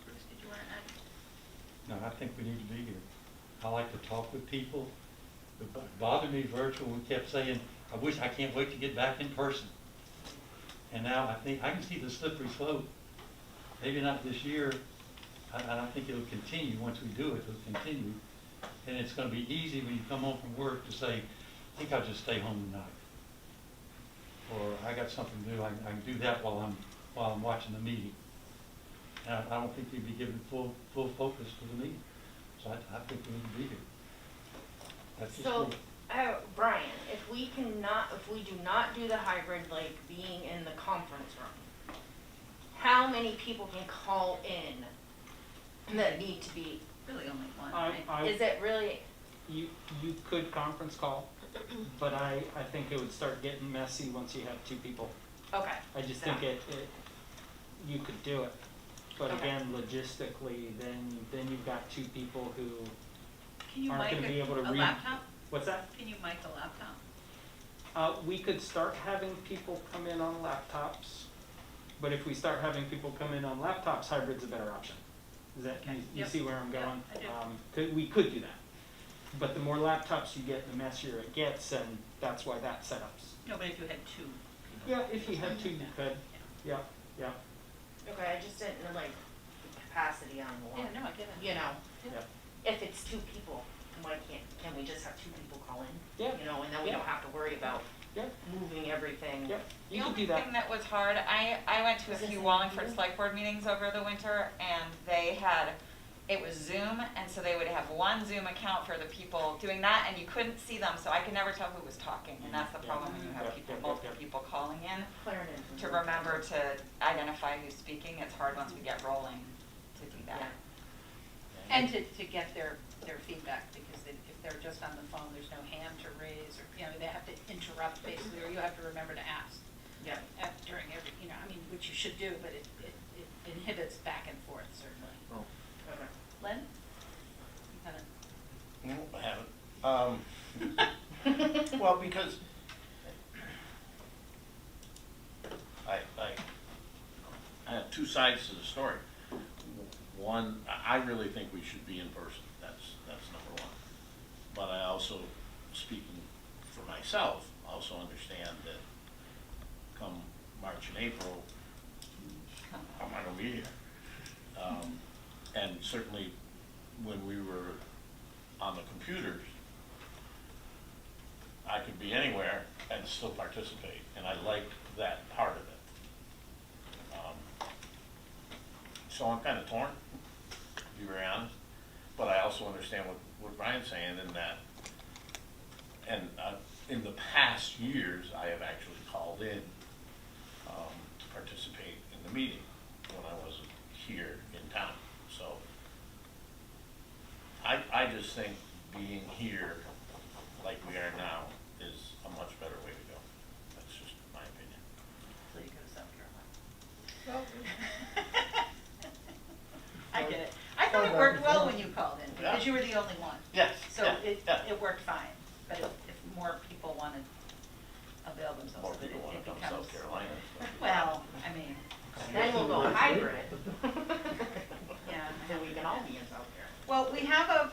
Bruce, did you want to add? No, I think we need to be here. I like to talk with people. It bothered me virtual, we kept saying, I can't wait to get back in person. And now I think, I can see the slippery slope. Maybe not this year, I think it'll continue. Once we do it, it'll continue. And it's gonna be easy when you come home from work to say, I think I'll just stay home tonight. Or I got something to do, I can do that while I'm watching the meeting. And I don't think you'd be giving full focus to the meeting. So I think we need to be here. That's just So, me. Brian, if we do not do the hybrid, like being in the conference room, how many people can call in that need to be? Really only one, right? Is it really? You could conference call, but I think it would start getting messy once you have 2 people. Okay. I just think you could do it. But Okay. again, logistically, then you've got 2 people who Can you aren't mic going to be able to a read. laptop? What's that? Can you mic a laptop? We could start having people come in on laptops, but if we start having people come in on laptops, hybrid's a better option. Is that, you Yep. see where I'm going? Yeah, I do. We could do that. But the more laptops you get, the messier it gets, and that's why that setup's. No, but if you had 2 people. Yeah, if you had 2, you could. Yeah, yeah. Okay, I just didn't know like the capacity on one. Yeah, no, I get it. You know, Yeah. if it's 2 people, why can we just have 2 people call in? Yeah. You know, and then we Yeah. don't have to worry about Yeah. moving everything. Yeah. The You could only do that. thing that was hard, I went to a Was this few in Wallingford June? Select Board meetings over the winter, and it was Zoom, and so they would have one Zoom account for the people doing that, and you couldn't see them, so I could never tell who was talking, and that's the problem when you have multiple people calling in. Clarendon. To remember to identify who's speaking, it's hard once we get rolling to do that. And to get their feedback, because if they're just on the phone, there's no hand to raise, or, you know, they have to interrupt basically, or you have to remember to ask. Yeah. During every, you know, I mean, which you should do, but it inhibits back and forth, certainly. Oh. Okay. Len? You No, I haven't. Well, because I have 2 sides to the story. One, I really think we should be in person. That's number one. But I also, speaking for myself, also understand that come March and April, I'm not gonna be here. And certainly when we were on the computers, I could be anywhere and still participate, and I liked that part of it. So I'm kind of torn, to be very honest, but I also understand what Brian's saying in that, and in the past years, I have actually called in to participate in the meeting when I wasn't here in town. So I just think being here like we are hybrid. Yeah. So we can all be in South Carolina. Well, we have a,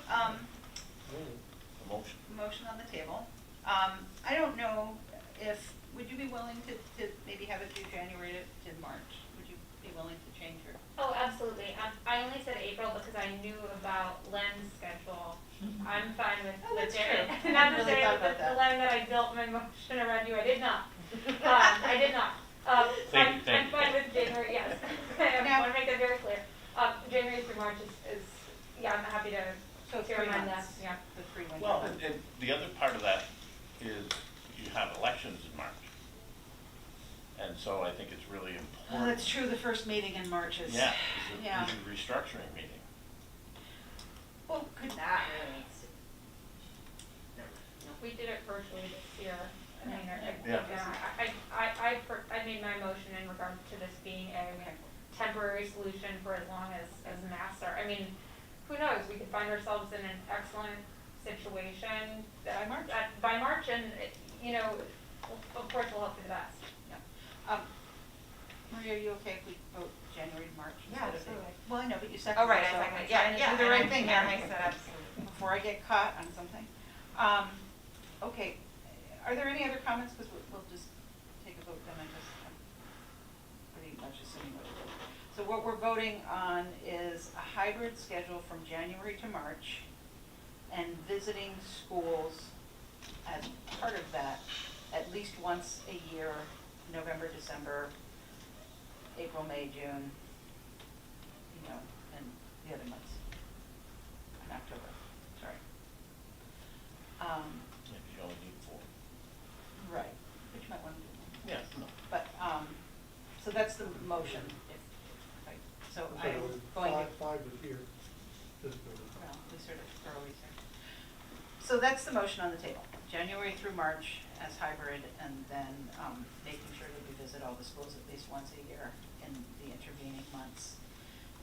Motion. motion on the table. I don't know if, would you be willing to maybe have it do January to March? Would you be willing to change your? Oh, absolutely. I only said April because I knew about Len's schedule. I'm fine with, Oh, that's Jared. true. Not I to really say thought that about that. the Len that I built my motion around you, I did not. I did not. I'm fine with January, yes. I Now- want to make that very clear. January through March is, yeah, I'm happy to So hear 3 on months. that, yeah. The 3 months. Well, and the other part of that is you have elections in March. And so I think it's really important. Oh, that's true, the first meeting in March is. Yeah, Yeah. it's a restructuring meeting. Well, could That really needs to. We did it virtually this year. I mean, Yeah. I made my motion in regard to this being a temporary solution for as long as masks are. I mean, who knows? We could find ourselves in an excellent situation by March, and you know, of course, we'll hope for the best. Maria, are you okay if we vote January to March? Yeah, instead of absolutely. April? Well, I know, but you seconded. Oh, right, I so seconded, I'm yeah, trying to yeah. do the right and thing Yeah, here. I said absolutely. Before I get caught on something. Okay, are there any other comments? Because we'll just take a vote then, I'm pretty much assuming what we're voting. So what we're voting on is a hybrid schedule from January to March and visiting schools as part of that at least once a year, November, December, April, May, June, you know, and the other months, and October, sorry. If you only need 4. Right, but you might want to do more. Yeah, no. But, so that's the motion, right, so So I'm going to. five is here, this building. Well, we sort of thoroughly said. So that's the motion on the table, January through March as hybrid, and then making sure that we visit all the schools at least once a year in the intervening months.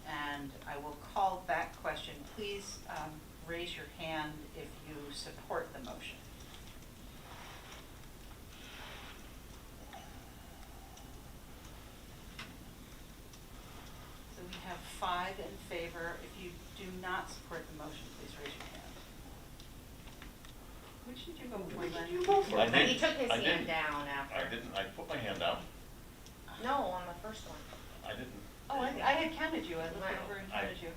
And I will call that question. Please raise your hand if you support the motion. So we have 5 in favor. If you do not support the motion, please raise your hand. Which did you vote for, Len? I did. He took his I hand didn't. down after. I didn't, I put my hand down. No, on the first one. I didn't. Oh, I had counted you. I looked Wow. over and counted you.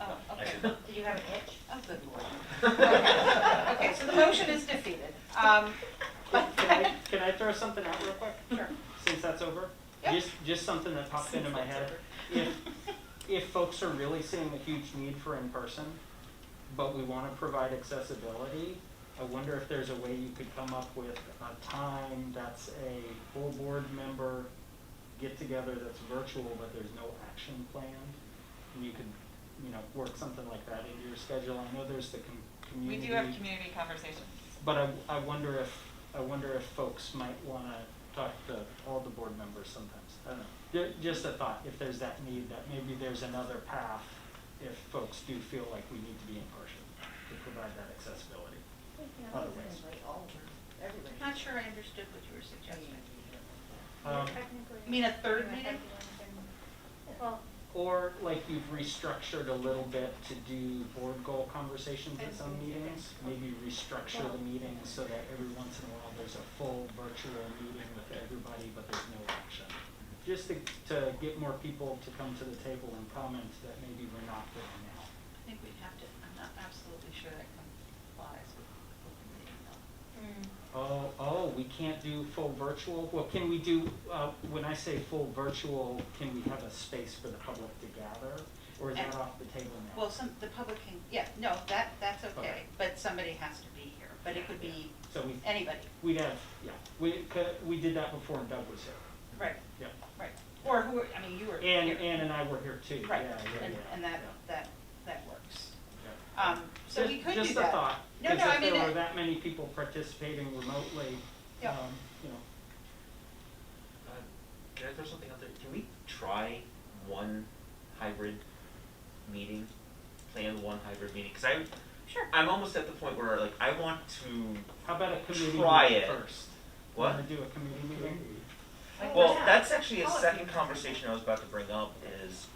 Oh, I okay. didn't. Did you have an itch? Oh, good lord. Okay, okay, so the motion is defeated. Can I throw something out real quick? Sure. Since that's over? Yep. Just something that popped into my head. If folks are really seeing a huge need for in-person, but we want to provide accessibility, I wonder if there's a way you could come up with a time that's a full board member get-together that's virtual, but there's no action planned. And you could, you know, work something like that into your schedule. I know there's the community. We do have community conversations. But I wonder if folks might want to talk to all the board members sometimes. I don't know. Just a thought. If there's that need, that maybe there's another path. If folks do feel like we need to be in person to provide that accessibility. Other ways. Not sure I understood what you were suggesting. Technically, You mean a third meeting? Well, Or like you've restructured a little bit to do board goal conversations at some meetings, maybe restructure the meetings so that every once in a while there's a full virtual meeting with everybody, but there's no action. Just to get more people to come to the table and comment that maybe we're not doing now. I think we have to, I'm not absolutely sure that complies with open meeting law. Oh, we can't do full virtual? Well, can we do, when I say full virtual, can we have a space for the public to gather? Or is that off the table now? Well, the public can, yeah, no, that's okay, Okay. but somebody has to be here, but it could be So anybody. we'd have, yeah, we did that before Doug was here. Right, Yeah. right. Or who, I mean, you were And here. Ann and I were here too. Right, Yeah. and yeah. that works. Yeah. So we could do that. Just a thought, No, because I if mean, there were that many people participating remotely, Yeah. you know. Can I throw something out there? Can we try one hybrid meeting, plan one hybrid meeting? Because Sure. I'm almost at the point where like I want to How about a committee try meeting it. first? What? Want to do a committee meeting? Oh, Well, that's actually a second conversation I was about to bring up is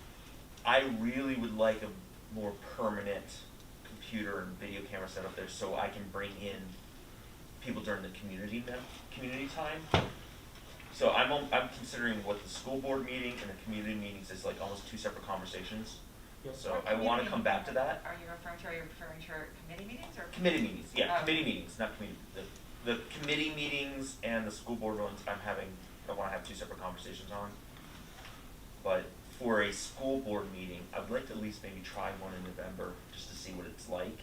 I really would like a more permanent computer and video camera setup there so I can bring in people during the community time. So I'm considering what the school board meeting and the community meetings is like almost two separate conversations. Yep. So I wanna come back to that. Are you referring to committee meetings or? Committee meetings, yeah, Oh. committee meetings, not committee, the committee meetings and the school board ones I wanna have two separate conversations on. But for a school board meeting, I would like to at least maybe try one in November, just to see what it's like,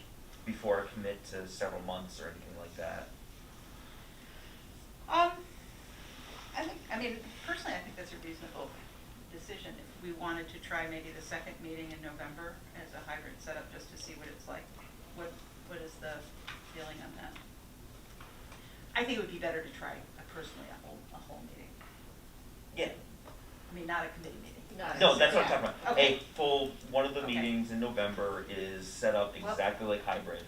before I commit to several months or anything like that. Personally, I think that's a reasonable decision. If we wanted to try maybe the second meeting in November as a hybrid setup, just to see what it's like, what is the feeling on that? I think it would be better to try personally a whole meeting. Yeah. I mean, not a committee meeting. No, that's what I'm talking about. Okay. One of the Okay. meetings in November is set up exactly like hybrid.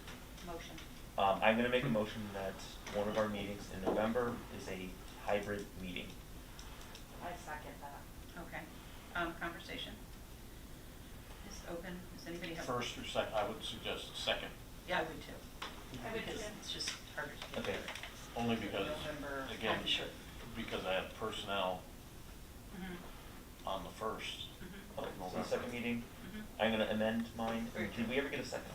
Motion. I'm gonna make a motion that one of our meetings in November is a hybrid meeting. I second that. Okay. Conversation is open. Does anybody have? First or second, I would suggest second, Yeah, I would too. I would Because too. it's just harder to get Okay. there. only because, November, again, sure. because I have personnel Mhm. on the first. Mhm. Okay, so the second meeting, Mhm. I'm gonna amend mine. Very Did we ever get a second?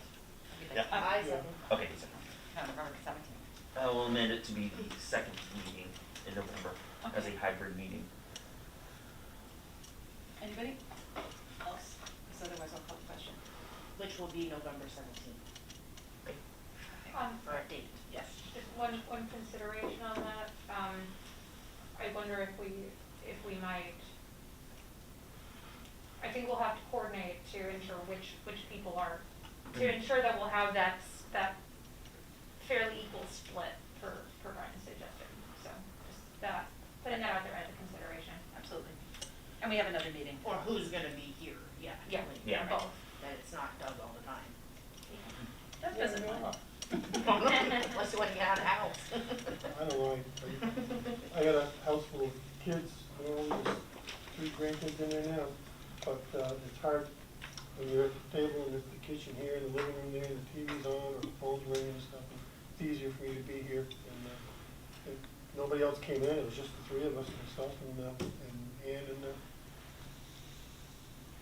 Yeah. I second. Okay, second. No, November 17th. I will amend it to be the second meeting in November as a Okay. hybrid meeting. Anybody else? Because otherwise I'll call the question. Which will be November 17th, for a date. Yes. Just one consideration on that, I wonder if we might, I think we'll have to coordinate to ensure which people are, to ensure that we'll have that fairly equal split for Brian's suggestion, so just that, putting that out there as a consideration. Absolutely. And we have another meeting. Or who's gonna be here, yeah. Yeah, Yeah. both. That it's not Doug all the time. That doesn't mind. Unless when you're out of the house. I don't mind. I got a house full of kids, you know, there's 3 grandkids in there now, but it's hard when you're at the table and there's the kitchen here, and the living room there, and the TV's on, or the phone's ringing and stuff. And it's easier for me to be here, and nobody else came in, it was just the 3 of us, myself and Ann and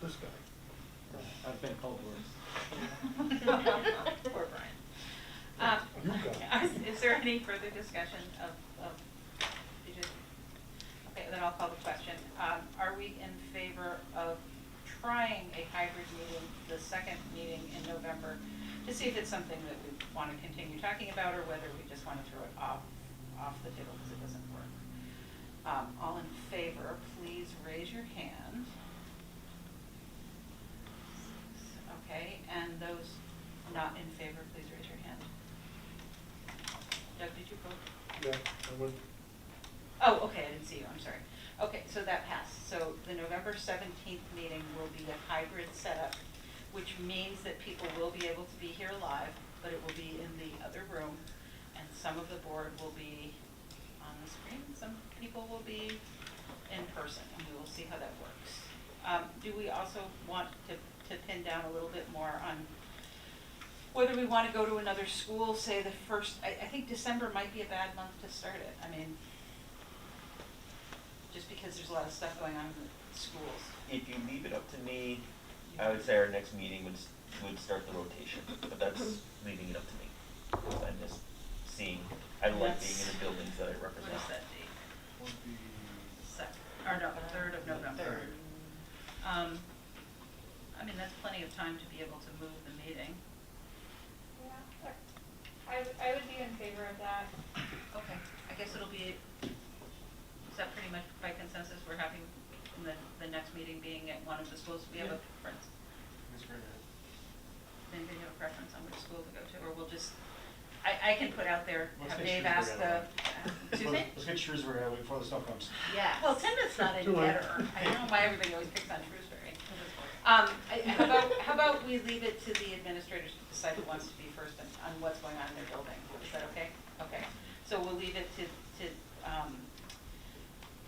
this guy. I've been called worse. Poor Brian. You got it. Is there any further discussion of, okay, then I'll call the question. Are we in favor of trying a hybrid meeting, the second meeting in November, to see if it's something that we want to continue talking about, or whether we just want to throw it off the table because it doesn't work? All in favor, please raise your hand. Okay, and those not in favor, please raise your hand. Doug, did you vote? Yeah, I would. Oh, okay, I didn't see you, I'm sorry. Okay, so that passed. So the November 17th meeting will be a hybrid setup, which means that people will be able to be here live, but it will be in the other room, and some of the board will be on the screen, some people will be in person, and we will see how that works. Do we also want to pin down a little bit more on whether we want to go to another school, say the first, I think December might be a bad month to start it. I mean, just because there's a lot of stuff going on in the schools. If you leave it up to me, I would say our next meeting would start the rotation, but that's leaving it up to me. Because I miss seeing, I like being in the buildings that I represent. What is that date? Or no, 3rd of November. I mean, that's plenty of time to be able to move the meeting. Yeah, I would be in favor of that. Okay, I guess it'll be, is that pretty much by consensus, we're having the next meeting being at one of the schools? We have a preference. Anybody have a preference on which school to go to, or we'll just, I can put out there, Let's have get Dave ask the, excuse me? Let's get Shrewsbury out before the snow comes. Yeah, well, Timoth's not any Too late. better. I don't know why everybody always picks on Shrewsbury. How about we leave it to the administrators to decide who wants to be first on what's going on in their building? Is that okay? Okay, so we'll leave it to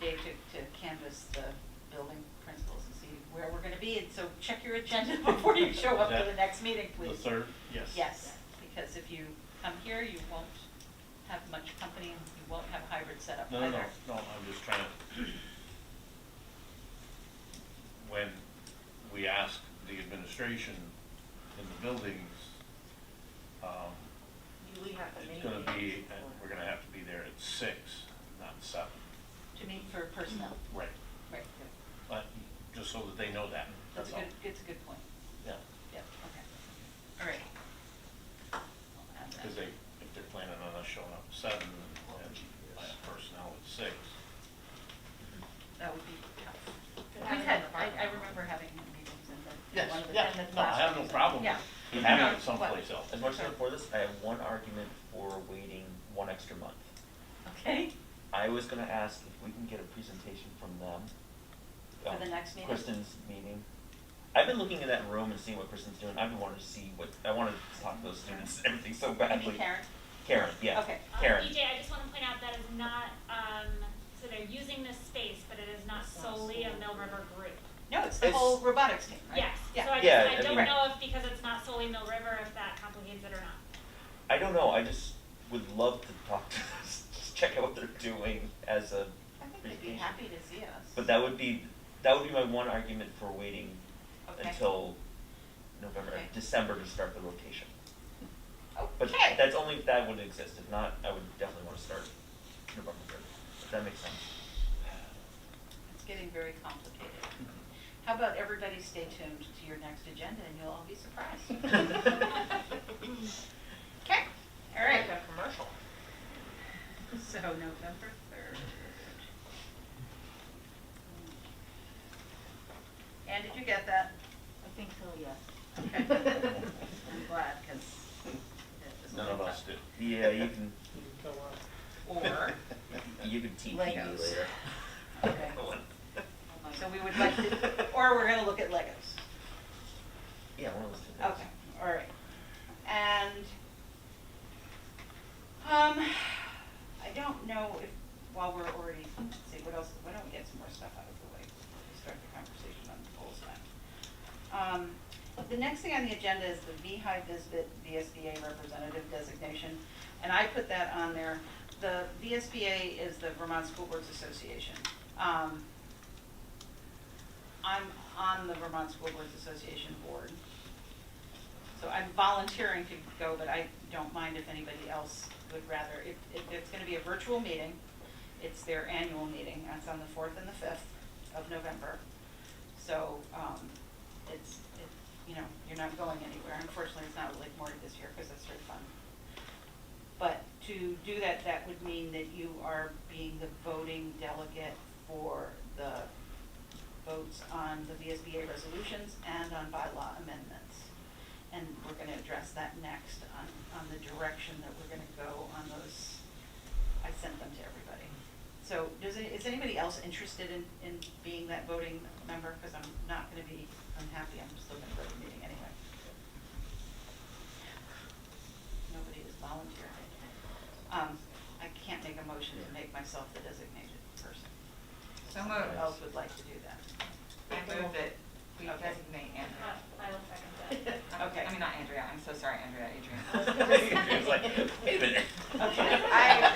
Dave to canvass the building principals and see where we're gonna be, and so check your agenda before you show up to the next meeting, The please. third, yes. Yes, because if you come here, you won't have much company, and you won't have hybrid setup No, either. no, no, I'm just trying to, when we ask the administration in the buildings, We have to it's make gonna it. be, and we're gonna have to be there at 6, not 7. To meet for personnel. Right. Right, But, just so that they know that, that's that's a all. good, it's a good point. Yeah, Yep, okay. All right. I'll add that. because if they're planning on us showing up at 7 and I have personnel at 6. That would be tough. We've had, I remember having meetings in the, Yes, one of the, yeah, in the no, I have no classrooms. problem Yeah. having No, it someplace else. As much as for this, I have one argument for waiting 1 extra month. Okay, I was gonna ask if we can get a presentation from them. For the next meeting? Kristen's meeting. I've been looking in that room and seeing what Kristen's doing. I've been wanting to see what, I wanted to talk to those students, everything so you badly. mean Karen? Karen, yeah. Okay. Karen. EJ, I just want to point out that is not, so they're using this space, but it is not solely a Mill River group. No, it's the It's- whole robotics team, right? Yes, so Yeah. I Yeah, just, I I don't mean- know if because it's not solely Mill River, if that complicates it or not. I don't know, I just would love to talk to, just check out what they're doing as a I think they'd be presentation. happy to see us. But that would be my one argument for waiting Okay. until November, Okay. December to start the rotation. But Okay. that's only if that would exist. If not, I would definitely want to start November 3rd. If that makes sense. It's getting very complicated. How about everybody stay tuned to your next agenda and you'll all be surprised. Okay, all right. Like a commercial. So November 3rd. Ann, did you get that? I think so, yes. Okay. I'm glad, because. None of us did. Yeah, you can Or, you can TP me Legos. later. okay, so we would like to, or we're gonna look at Legos. Yeah, one of those two. Okay, all right. And, I don't know if, while we're already, let's see, what else, why don't we get some more stuff out of the way before we start the conversation on the polls then? The next thing on the agenda is the VHI Visbit VSBA representative designation, and I put that on there. The VSBA is the Vermont School Boards Association. I'm on the Vermont School Boards Association board. So I'm volunteering to go, but I don't mind if anybody else would rather. It's gonna be a virtual meeting. It's their annual meeting. That's on the 4th and the 5th of November. So, you know, you're not going anywhere. Unfortunately, it's not Lake Morty this year because it's very fun. But to do that, that would mean that you are being the voting delegate for the votes on the VSBA resolutions and on bylaw amendments. And we're gonna address that next on the direction that we're gonna go on those. I sent them to everybody. So is anybody else interested in being that voting member? Because I'm not gonna be unhappy, I'm still gonna go to the meeting anyway. Nobody is volunteering. I can't make a motion to make myself the designated person. So Someone moved. else would like to do that. I move that we Okay. designate Andrea. I will second that. Okay. I mean, not Andrea, I'm so sorry, Andrea, Adrian. It's like, wait a minute. Okay.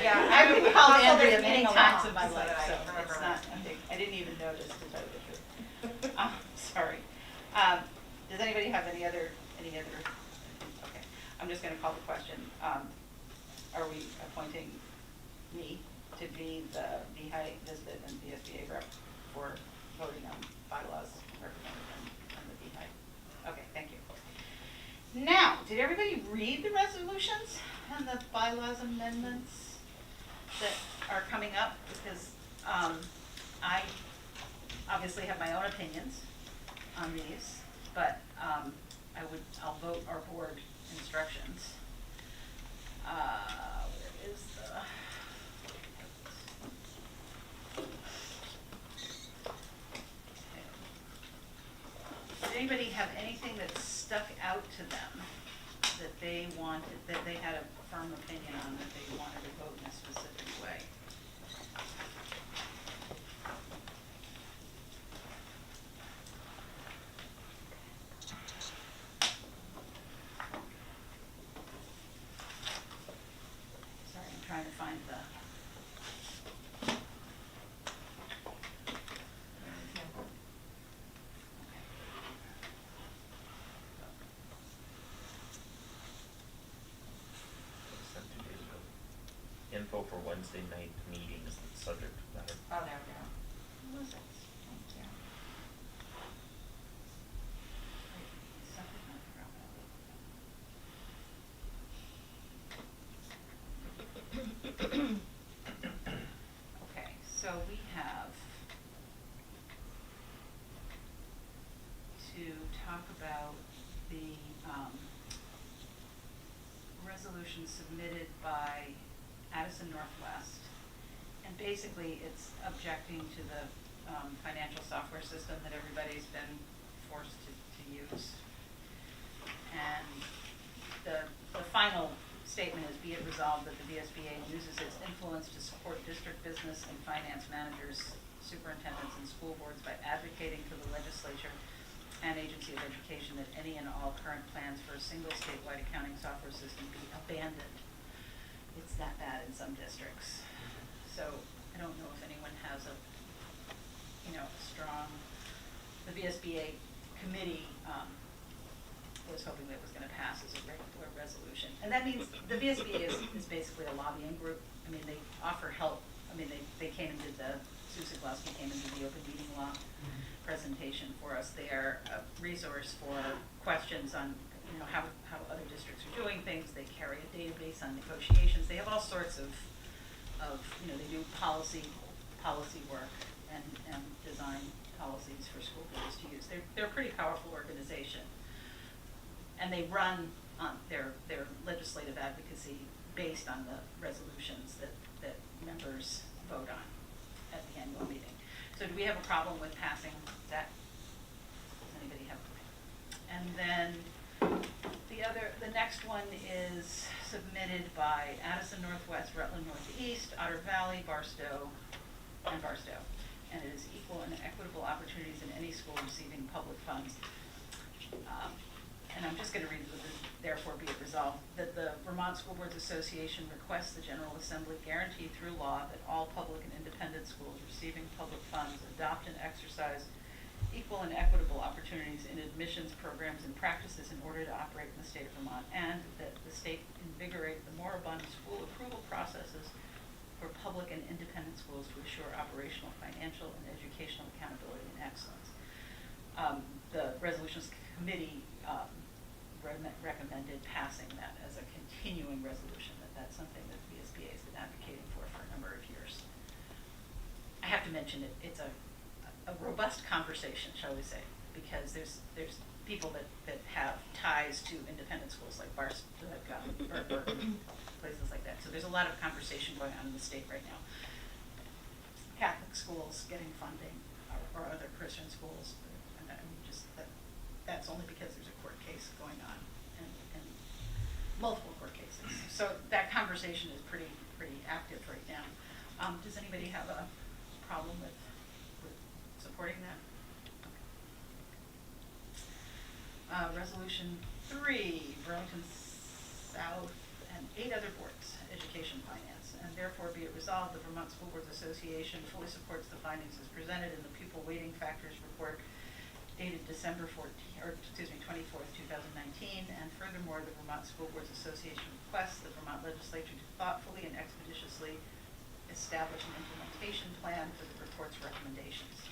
Yeah, I've been called I'll follow Andrea this many meeting times along in my so life, that I so remember it's what not, I'm doing. I didn't even notice, to tell you the truth. Sorry. Does anybody have any other, okay, I'm just gonna call the question. Are we appointing me to be the VHI Visbit and VSBA rep for voting on bylaws represented on the VHI? Okay, thank you. Now, did everybody read the resolutions and the bylaws amendments that are coming up? Because I obviously have my own opinions on these, but I'll vote our board instructions. Where is the? Did anybody have anything that stuck out to them that they wanted, that they had a firm opinion on, that they wanted to vote in a specific way? for Wednesday night meeting is the subject matter. Oh, there we go. Thank you. Okay, so we have to talk about the resolution submitted by Addison Northwest. And basically, it's objecting to the financial software system that everybody's been forced to use. And the final statement is, be it resolved that the VSBA uses its influence to support district business and finance managers, superintendents, and school boards by advocating to the legislature and Agency of Education that any and all current plans for a single statewide accounting software system be abandoned. It's that bad in some districts. So I don't know if anyone has a strong, the VSBA committee was hoping that was gonna pass as a regular resolution. And that means the VSBA is basically a lobbying group. I mean, they offer help. I mean, they came and did Sue Siglowski came and did the open meeting law presentation for us. They are a resource for questions on, how other districts are doing things. They carry a database on negotiations. They have all sorts of they do policy work and design policies for school boards to use. They're a pretty powerful organization. And they run on their legislative advocacy based on the resolutions that members vote on at the annual meeting. So do we have a problem with passing that? Does anybody have? And then the next one is submitted by Addison Northwest, Rutland Northeast, Otter Valley, Barstow. And it is equal and equitable opportunities in any school receiving public funds. And I'm just going to read the therefore be it resolved that the Vermont School Boards Association requests the General Assembly guarantee through law that all public and independent schools receiving public funds adopt and exercise equal and equitable opportunities in admissions programs and practices in order to operate in the state of Vermont, and that the state invigorate the moribund school approval processes for public and independent schools to assure operational, financial, and educational accountability and excellence. The resolutions committee recommended passing that as a continuing resolution, that's something that the VSBA has been advocating for a number of years. I have to mention it's a robust conversation, shall we say, because there's people that have ties to independent schools like Barstow, Burton, places like that. So there's a lot of conversation going on in the state right now. Catholic schools getting funding or other Christian schools, and I mean, that's only because there's a court case going on and multiple court cases. So that conversation is pretty active right now. Does anybody have a problem with supporting that? Okay. Resolution 3, Burlington South and 8 other boards, education, finance, and therefore be it resolved, the Vermont School Boards Association fully supports the findings as presented in the pupil weighting factors report dated December 24th, 2019, and furthermore, the Vermont School Boards Association requests the Vermont Legislature to thoughtfully and expeditiously establish an implementation plan for the report's recommendations.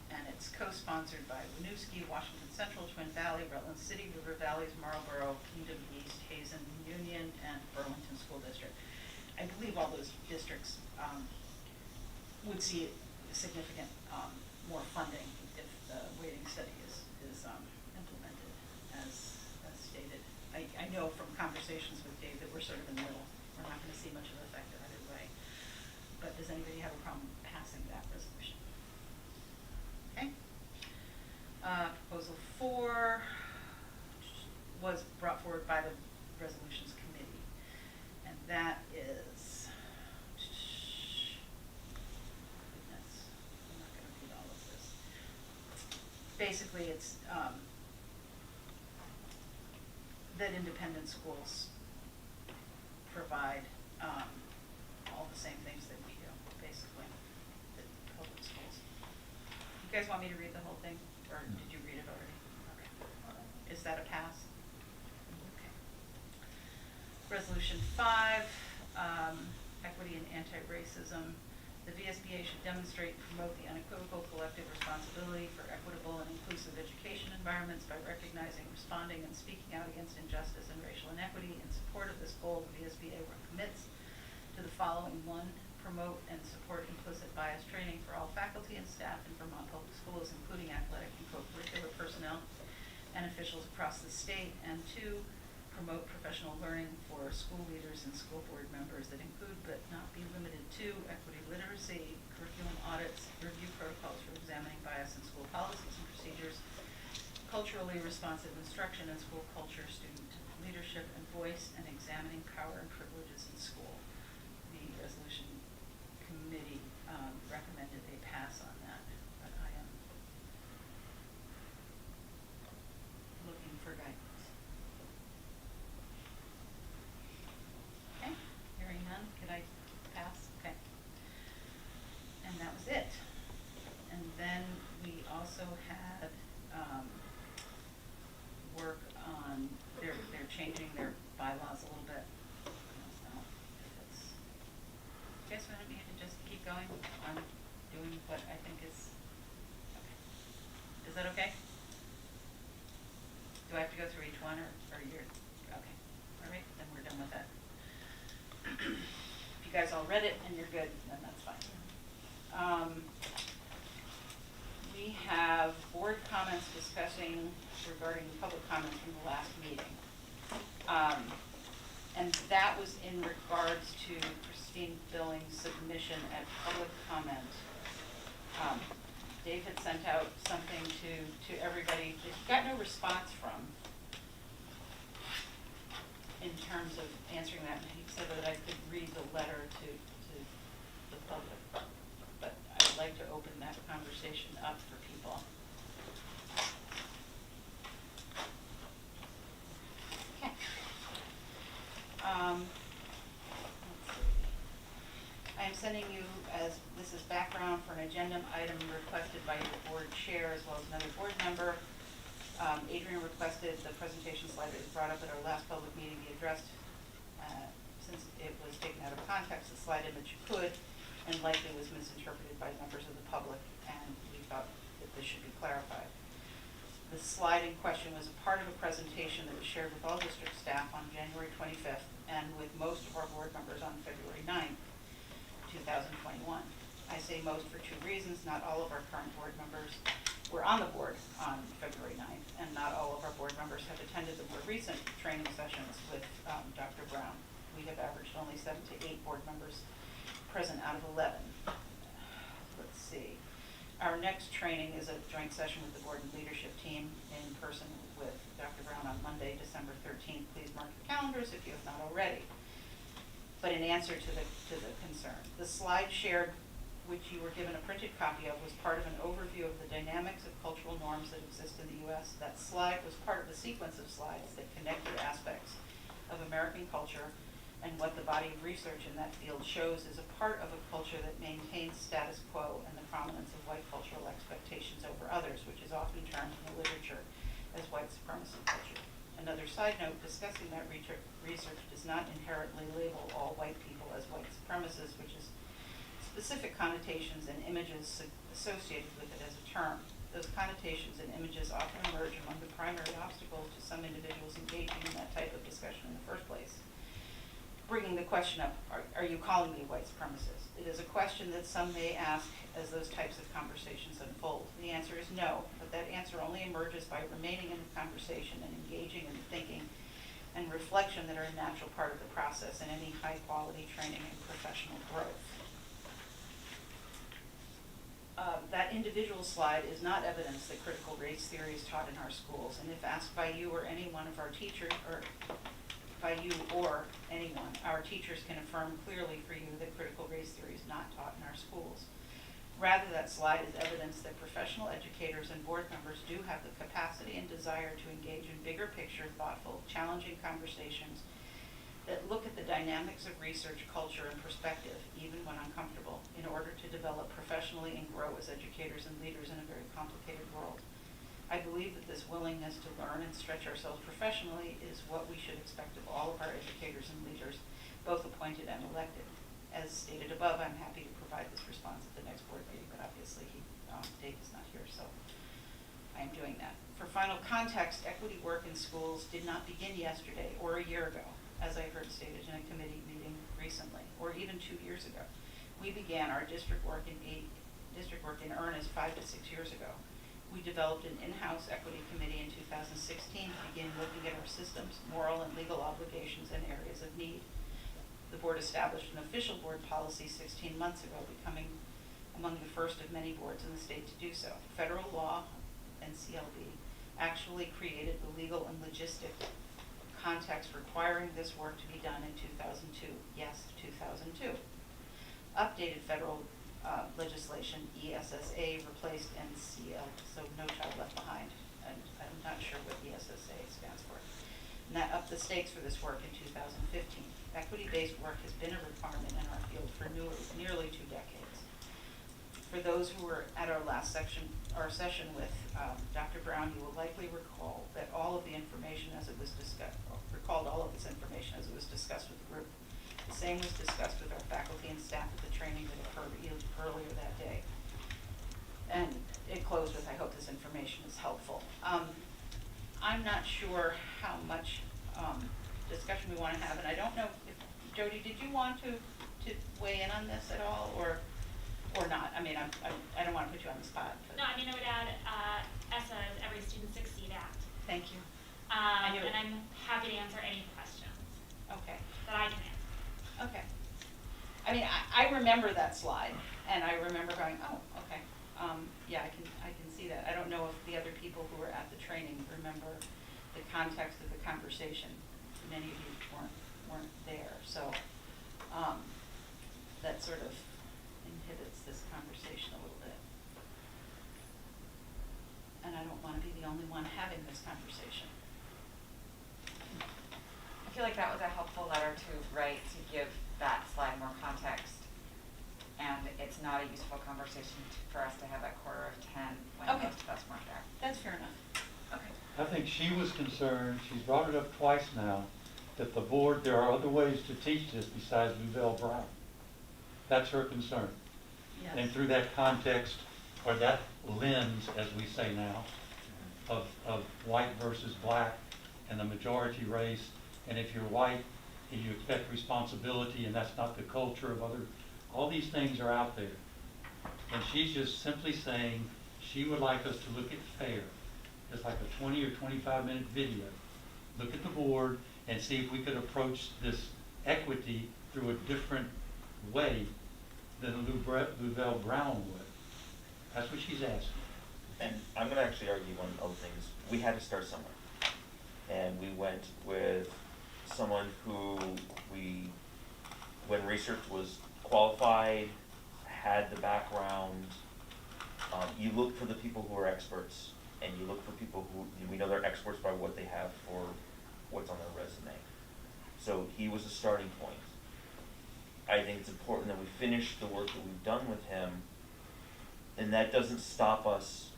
And it's co-sponsored by Winooski, Washington Central, Twin Valley, Rutland City, River Valleys, Marlboro, Kingdom East, Hazen, Union, and Burlington School District. I believe all those districts would see significant more funding if the weighting study is implemented as stated. I know from conversations with Dave that we're sort of in the middle. We're not going to see much of an effect either way. But does anybody have a problem passing that resolution? Okay. Proposal 4 was brought forward by the Resolutions Committee, and that is, goodness, I'm not going to read all of this. Basically, it's that independent schools provide all the same things that we do, basically, the public schools. You guys want me to read the whole thing, or did you read it already? Okay. Is that a pass? Okay. Resolution 5, equity and anti-racism. The VSBA should demonstrate and promote the unequivocal collective responsibility for equitable and inclusive education environments by recognizing, responding, and speaking out against injustice and racial inequity. In support of this goal, the VSBA commits to the following: 1, promote and support implicit bias training for all faculty and staff in Vermont Public Schools, including athletic and co-curricular personnel and officials across the state. And 2, promote professional learning for school leaders and school board members that include but not be limited to equity literacy, curriculum audits, review protocols for examining bias in school policies and procedures, culturally responsive instruction in school culture, student leadership and voice, and examining power and privileges in school. The resolution committee recommended a pass on that, but I am looking for guidance. Okay, hearing none, could I pass? Okay. And that was it. And then we also had work on, they're changing their bylaws a little bit. I don't know if it's, I guess we don't need to just keep going on doing what I think is, okay. Is that okay? Do I have to go through each one or you're, okay. All right, then we're done with that. If you guys all read it and you're good, then that's fine. We have board comments discussing regarding public comments from the last meeting. And that was in regards to Christine Billings' submission at public comment. Dave had sent out something to everybody that he got no response from in terms of answering that. And he said that I could read the letter to the public. But I would like to open that conversation up for people. Okay. Let's see. I am sending you, as this is background for an agenda item requested by your board chair as well as another board member. Adrian requested the presentation slide that was brought up at our last public meeting be addressed. Since it was taken out of context, the slide image could and likely was misinterpreted by members of the public, and we thought that this should be clarified. The slide in question was a part of a presentation that was shared with all district staff on January 25th and with most of our board members on February 9th, 2021. I say most for 2 reasons. Not all of our current board members were on the board on February 9th, and not all of our board members have attended the more recent training sessions with Dr. Brown. We have averaged only 7 to 8 board members present out of 11. Let's see. Our next training is a joint session with the board and leadership team in person with Dr. Brown on Monday, December 13th. Please mark your calendars if you have not already. But in answer to the concern, the slide shared, which you were given a printed copy of, was part of an overview of the dynamics of cultural norms that exist in the U.S. That slide was part of a sequence of slides that connected aspects of American culture, and what the body of research in that field shows is a part of a culture that maintains status quo and the prominence of white cultural expectations over others, which is often termed in the literature as white supremacy culture. Another side note, discussing that research does not inherently label all white people as white supremacists, which is specific connotations and images associated with it as a term. Those connotations and images often emerge among the primary obstacles to some individuals engaging in that type of discussion in the first place. Bringing the question up, are you calling me white supremacist? It is a question that some may ask as those types of conversations unfold. The answer is no, but that answer only emerges by remaining in the conversation and engaging in the thinking and reflection that are a natural part of the process in any high-quality training and professional growth. That individual slide is not evidence that critical race theory is taught in our schools, and if asked by you or any one of our teachers, or by you or anyone, our teachers can affirm clearly for you that critical race theory is not taught in our schools. Rather, that slide is evidence that professional educators and board members do have the capacity and desire to engage in bigger picture, thoughtful, challenging conversations that look at the dynamics of research, culture, and perspective, even when uncomfortable, in order to develop professionally and grow as educators and leaders in a very complicated world. I believe that this willingness to learn and stretch ourselves professionally is what we should expect of all of our educators and leaders, both appointed and elected. As stated above, I'm happy to provide this response at the next board meeting, but obviously Dave is not here, so I am doing that. For final context, equity work in schools did not begin yesterday or a year ago, as I heard stated in a committee meeting recently, or even 2 years ago. We began our district work in earnest 5 to 6 years ago. We developed an in-house equity committee in 2016 to begin looking at our systems, moral and legal obligations, and areas of need. The board established an official board policy 16 months ago, becoming among the first of many boards in the state to do so. Federal law and CLB actually created the legal and logistic context requiring this work to be done in 2002. Yes, 2002. Updated federal legislation, ESSA, replaced NCL, so No Child Left Behind, and I'm not sure what ESSA stands for. And that upped the stakes for this work in 2015. Equity-based work has been a requirement in our field for nearly 2 decades. For those who were at our last session with Dr. Brown, you will likely recall that all of the information as it was discussed, with the group. The same was discussed with our faculty and staff at the training that occurred earlier that day. And it closed with, I hope this information is helpful. I'm not sure how much discussion we want to have, and I don't know if, Jody, did you want to weigh in on this at all, or not? I mean, I don't want to put you on the spot. But. No, I mean, I would add ESSA's Every Student Succeed Act. Thank you. And I'm happy to answer any questions. Okay. That I can answer. Okay. I mean, I remember that slide, and I remember going, oh, okay. Yeah, I can see that. I don't know if the other people who were at the training remember the context of the conversation. Many of you weren't there, so that sort of inhibits this conversation a little bit. And I don't want to be the only one having this conversation. I feel like that was a helpful letter to write to give that slide more context. And it's not a useful conversation for us to have at 9:45 when Okay. most of us weren't there. That's fair enough. Okay. I think she was concerned, she's brought it up twice now, that the board, there are other ways to teach this besides Louvel Brown. That's her concern. Yes. And through that context, or that lens, as we say now, of white versus black and the majority race, and if you're white, and you expect responsibility, and that's not the culture of other, all these things are out there. And she's just simply saying she would like us to look at FAIR. It's like a 20 or 25-minute video. Look at the board and see if we could approach this equity through a different way than Louvel Brown would. That's what she's asking. And I'm going to actually argue one of the things. We had to start somewhere. And we went with someone who when research was qualified, had the background. You look for the people who are experts, and you look for people who, we know they're experts by what they have for what's on their resume. So he was a starting point. I think it's important that we finish the work that we've done with him, and that doesn't stop us,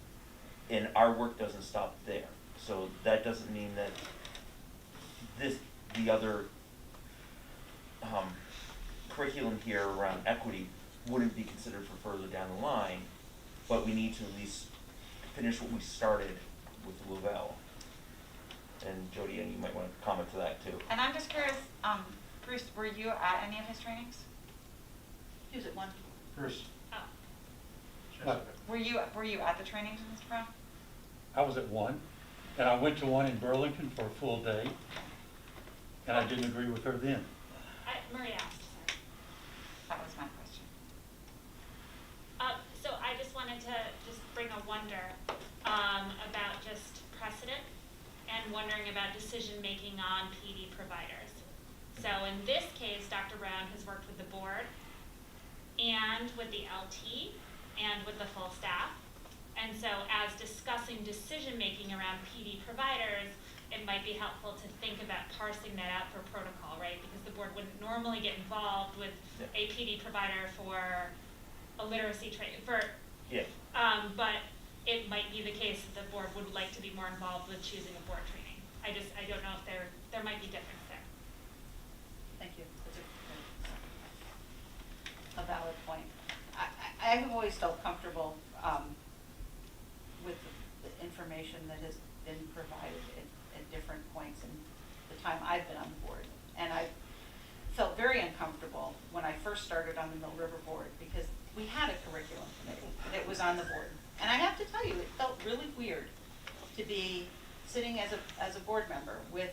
and our work doesn't stop there. So that doesn't mean that the other curriculum here around equity wouldn't be considered for further down the line, but we need to at least finish what we started with Louvel. And Jody, and you might want to comment to that too. And I'm just curious, Bruce, were you at any of his trainings? He was at one. Bruce. Oh. Were you at the trainings, Mr. Brown? I was at one, and I went to one in Burlington for a full day, and I didn't agree with her then. Maria asked, sorry. That was my question. So I just wanted to just bring a wonder about just precedent and wondering about decision-making on PD providers. So in this case, Dr. Brown has worked with the board and with the LT and with the full staff. And so as discussing decision-making around PD providers, it might be helpful to think about parsing that out for protocol, right? Because the board wouldn't normally get involved with a PD provider for a literacy training, but it might be the case that the board would like to be more involved with choosing a board training. I don't know if there might be difference there. Thank you. That's a a valid point. I have always felt comfortable with the information that has been provided at different points in the time I've been on the board. And I felt very uncomfortable when I first started on the Mill River board because we had a curriculum committee that was on the board. And I have to tell you, it felt really weird to be sitting as a board member with,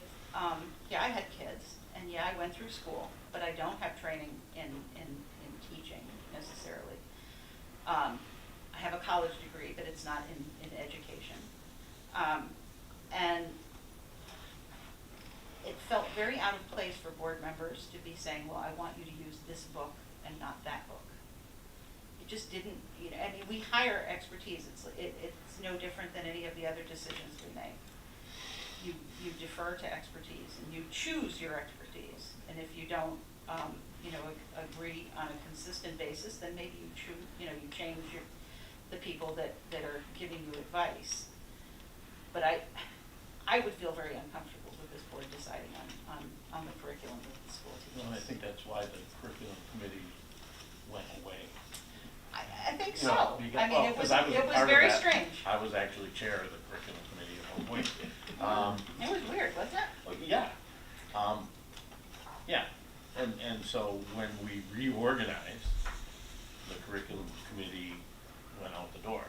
yeah, I had kids, and yeah, I went through school, but I don't have training in teaching necessarily. I have a college degree, but it's not in education. And it felt very out of place for board members to be saying, well, I want you to use this book and not that book. It just didn't, you know, I mean, we hire expertise. It's no different than any of the other decisions we make. You defer to expertise and you choose your expertise. And if you don't, you know, agree on a consistent basis, then maybe you choose, you know, you change the people that are giving you advice. But I would feel very uncomfortable with this board deciding on the curriculum that the school teaches. Well, I think that's why the curriculum committee went away. I think so. No, because, I mean, well, it was 'cause I part of very that. strange. I was actually chair of the curriculum committee at one point. It was weird, wasn't it? Well, yeah. Yeah, and so when we reorganized, the curriculum committee went out the door,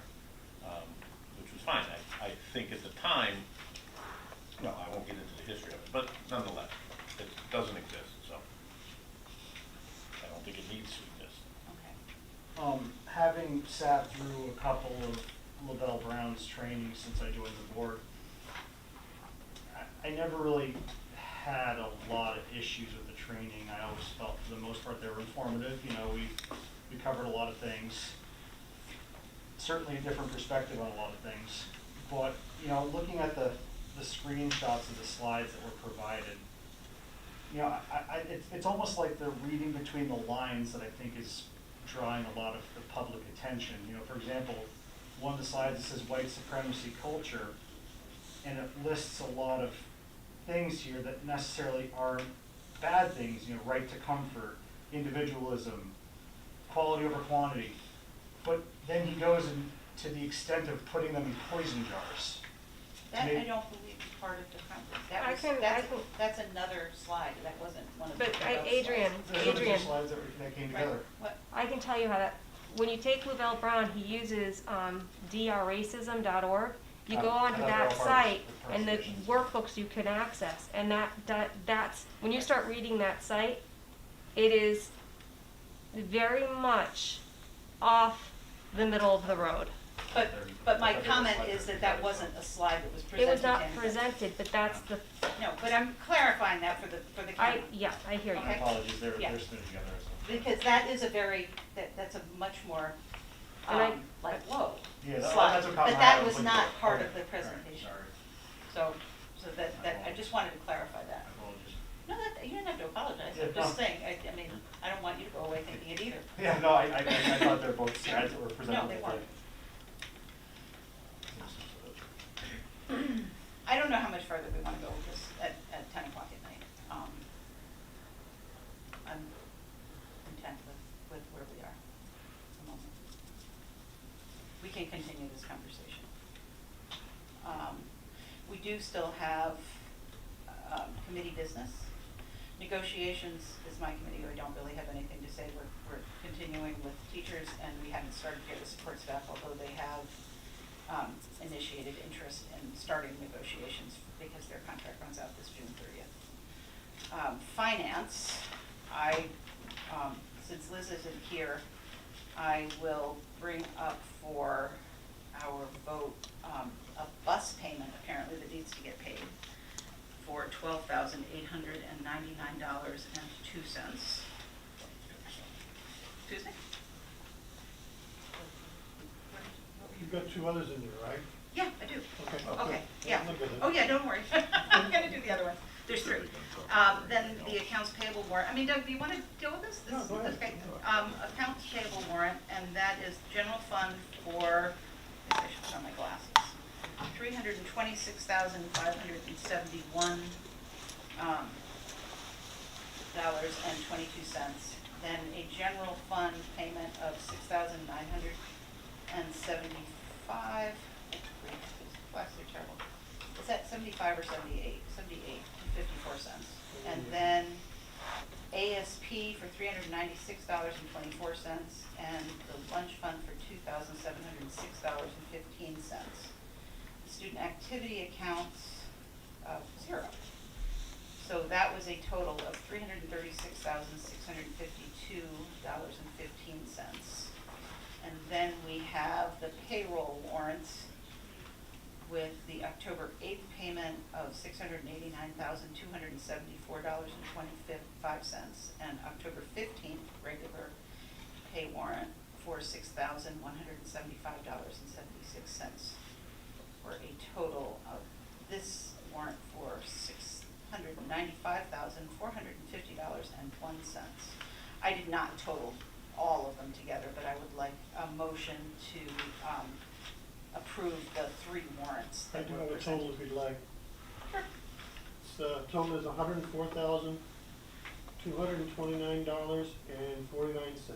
which was fine. I think at the time, no, I won't get into the history of it, but nonetheless, it doesn't exist, so I don't think it needs to exist. Okay. Having sat through a couple of LaBelle Brown's trainings since I joined the board, I never really had a lot of issues with the training. I always felt, for the most part, they were informative. You know, we covered a lot of things. Certainly a different perspective on a lot of things. But, you know, looking at the screenshots of the slides that were provided, you know, it's almost like they're reading between the lines that I think is drawing a lot of the public attention. You know, for example, one of the slides that says white supremacy culture, and it lists a lot of things here that necessarily aren't bad things, you know, right to comfort, individualism, quality over quantity. But then he goes to the extent of putting them in poison jars. That Maybe- I don't believe is part of the conference. That's another slide. That wasn't one of the. Adrian, Those are the two slides that came together. What? I can tell you how that, when you take LaBelle Brown, he uses drracism.org. You go onto that site and the workbooks you can access, and that's, when you start reading that site, it is very much off the middle of the road. But my comment is that wasn't a slide that was presented. It was not to him. presented, but that's the, No, but I'm clarifying that for the camera. yeah, I hear you. My apologies, they're Yeah. spinning together. So. Because that is a very, that's a much more, And I- like, whoa, Yeah, slide. that's what caught But my that eye. was Like, not oh, part okay. of the All right, presentation. sorry. So that, I just wanted to clarify that. Apologies. No, you don't have to apologize. Yeah, I'm just no. saying, I mean, I don't want you to go away thinking it either. Yeah, no, I thought they're both slides that were presented. No, they weren't. I don't know how much further we want to go with this at 10 o'clock at night. I'm content with where we are at the moment. We can continue this conversation. We do still have committee business. Negotiations is my committee. I don't really have anything to say. We're continuing with teachers, and we haven't started yet with support staff, although they have initiated interest in starting negotiations because their contract runs out this June 30th. Finance, since Liz isn't here, I will bring up for our vote a bus payment apparently that needs to get paid for $12,899.02. Tuesday? You've got two others in there, right? Yeah, I do. Okay. Okay, yeah. Look at it. Oh, yeah, don't worry. I'm gonna do the other one. There's three. Then the accounts payable warrant. I mean, Doug, do you want to deal with this? No, go ahead. Okay. Accounts payable warrant, and that is general fund for, I should put on my glasses, $326,571 $22. then a general fund payment of $6,975. What's so terrible? Is that 75 or 78? 78.54. And then ASP for $396.24, and the lunch fund for $2,706.15. Student activity accounts of 0. So that was a total of $336,652.15. And then we have the payroll warrants with the October 8th payment of $689,274.25, and October 15th regular pay warrant for $6,175.76, for a total of this warrant for $695,450.01. I did not total all of them together, but I would like a motion to approve the 3 warrants I that do were have a presented. total if you'd like. Sure. The total is $104,229.49.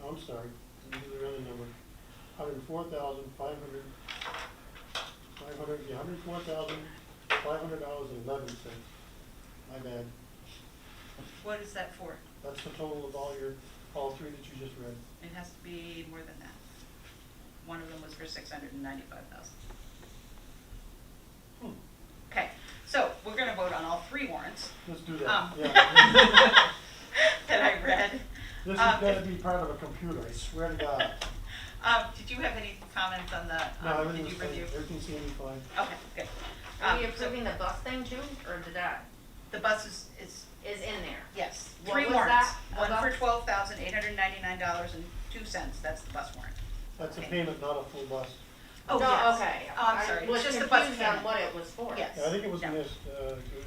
I'm sorry, let me do the other number. $104,500.11. My bad. What is that for? That's the total of all 3 that you just read. It has to be more than that. One of them was for $695,000. Okay, so we're gonna vote on all 3 warrants. Let's do that, yeah. That I read. This is gonna be part of a computer, I swear to God. Did you have any comments on the, No, did everything you was fine, review? everything seemed to be fine. Okay, good. Are we So approving the bus thing too, or did that, the bus is is in there? yes, What 3 was warrants. that One for about? $12,899.02, that's the bus warrant. That's a Okay. payment, not a full bus. Oh, No, yes. okay. Oh, I'm sorry, I was it's just the bus confused payment. on what it was for. Yes. Yeah, I think it was No. missed.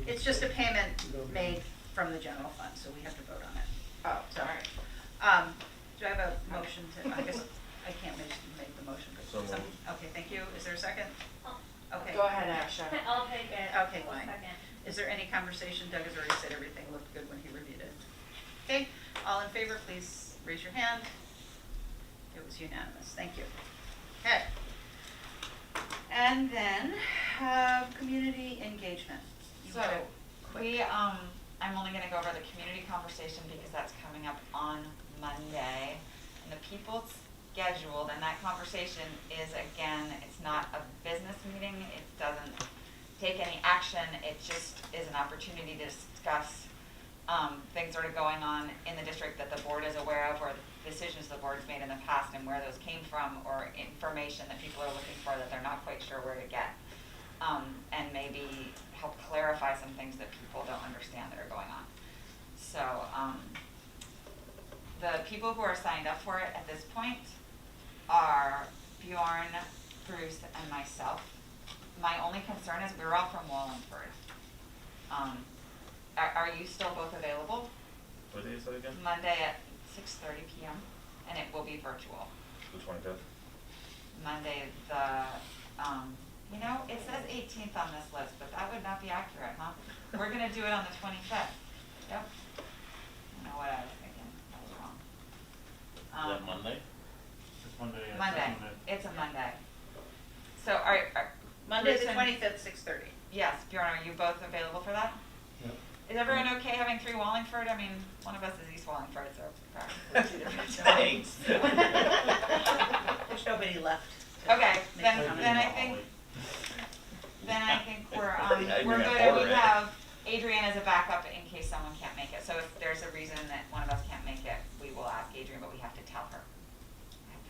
It's just a payment made from the general fund, so we have to vote on it. Oh, So, all right. Do I have a motion to, I guess, I can't make the motion, but So moved. okay, thank you. Is there a second? Okay. Go ahead, Asha. I'll take it. Okay, I'll fine. second. Is there any conversation? Doug has already said everything looked good when he reviewed it. Okay, all in favor, please raise your hand. It was unanimous, thank you. Okay. And then, community engagement. You So, wanna- I'm only gonna go over the community conversation because that's coming up on Monday. And the people scheduled, and that conversation is, again, it's not a business meeting, it doesn't take any action, it just is an opportunity to discuss things that are going on in the district that the board is aware of, or decisions the board's made in the past and where those came from, or information that people are looking for that they're not quite sure where to get. And maybe help clarify some things that people don't understand that are going on. So, the people who are signed up for it at this point are Bjorn, Bruce, and myself. My only concern is we're all from Wallingford. Are you still both available? What day is that again? Monday at 6:30 p.m. and it will be virtual. The 25th? Monday it says 18th on this list, but that would not be accurate, huh? We're gonna do it on the 25th. Yep. I don't know what I was thinking, that was wrong. Is that Monday? It's Monday. yeah, Monday, it's Monday. it's a Monday. So are Monday Bruce the and- 25th, 6:30. Yes, Bjorn, are you both available for that? Yep. Is everyone okay having 3 Wallingford? I mean, one of us is East Wallingford, so practically 2 different Thanks. There's nobody left. Okay, Make then fun of I you. think we're Yeah, we're you're good, at and we already. have Adrian as a backup in case someone can't make it. So if there's a reason that one of us can't make it, we will ask Adrian, but we have to tell her.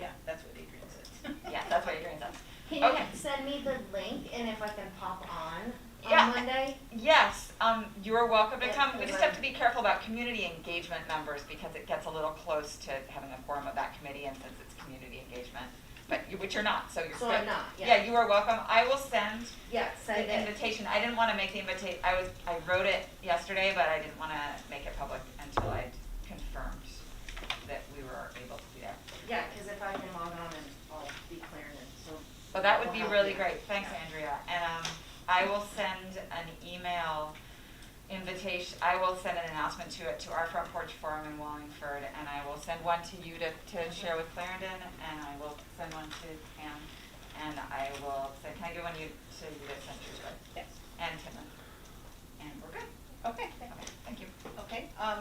Yeah, that's what Adrian said. Yeah, that's what Adrian says. Can Okay. you send me the link and if I can pop on Yeah. Monday? Yes, you're welcome to Yeah, come. We because just have to be careful about community engagement numbers because it gets a little close to having a quorum of that committee, and since it's community engagement, which you're not, so you're So good. I'm not, yeah. Yeah, you are welcome. I will send Yeah, send the it. invitation. I didn't want to make the invitation. I wrote it yesterday, but I didn't want to make it public until I'd confirmed that we were able to be there. Yeah, cause if I can log on and I'll be clearing it, so. Well, that would be I'll help really you. great. Thanks, Andrea. And I will send an email invitation, I will send an announcement to it, to our Front Porch Forum in Wallingford, and I will send one to you to share with Clarendon, and I will send one to Pam, and I will say, can I give one to you to send to Joy? Yes. And Timon. And we're good. Okay, Okay, thank you. okay, I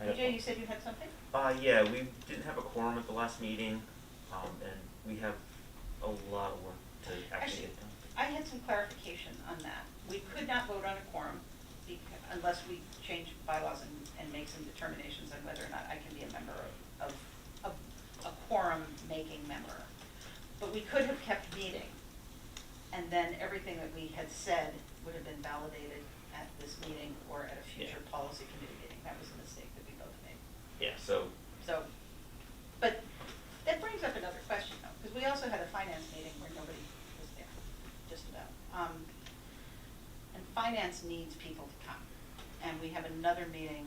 have BJ, you said you had something? Yeah, we didn't have a quorum at the last meeting, and we have a lot of work to actually get done. I had some clarification on that. We could not vote on a quorum unless we change bylaws and make some determinations on whether or not I can be a member of a quorum-making member. But we could have kept meeting, and then everything that we had said would have been validated at this meeting or at a future policy committee meeting. That was a mistake that we both made. Yeah, so, But that brings up another question though, because we also had a finance meeting where nobody was there, just about. And finance needs people to come. And we have another meeting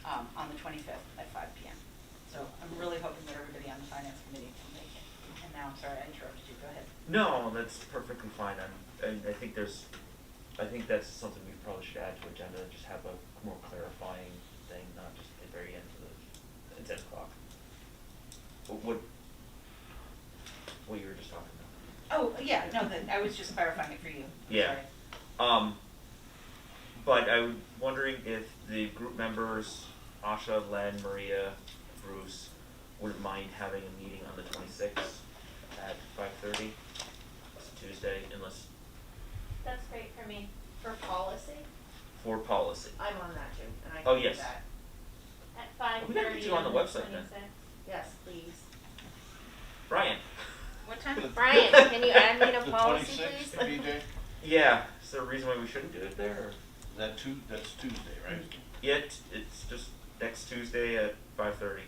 on the 25th at 5 p.m. So I'm really hoping that everybody on the finance committee can make it. And now, I'm sorry, I interrupted you, go ahead. no, that's perfectly fine. I think that's something we probably should add to agenda, just have a more clarifying thing, not just at the very end of the 10 o'clock. What you were just talking about. Oh, yeah, no, I was just clarifying it for you. I'm Yeah. sorry. But I was wondering if the group members, Asha, Len, Maria, Bruce, wouldn't mind having a meeting on the 26th at 5:30. It's Tuesday, unless That's great for me. For policy, for policy. I'm on that too, and I Oh, can do yes. that. At 5:30. We gotta get you on the website then. 26th. Yes, please. Brian. What time? Brian, can you add me to The policy, 26th, please? BJ? Yeah. Is there a reason why we shouldn't do it there? Or? That's Tuesday, right? Yeah, it's just next Tuesday at 5:30.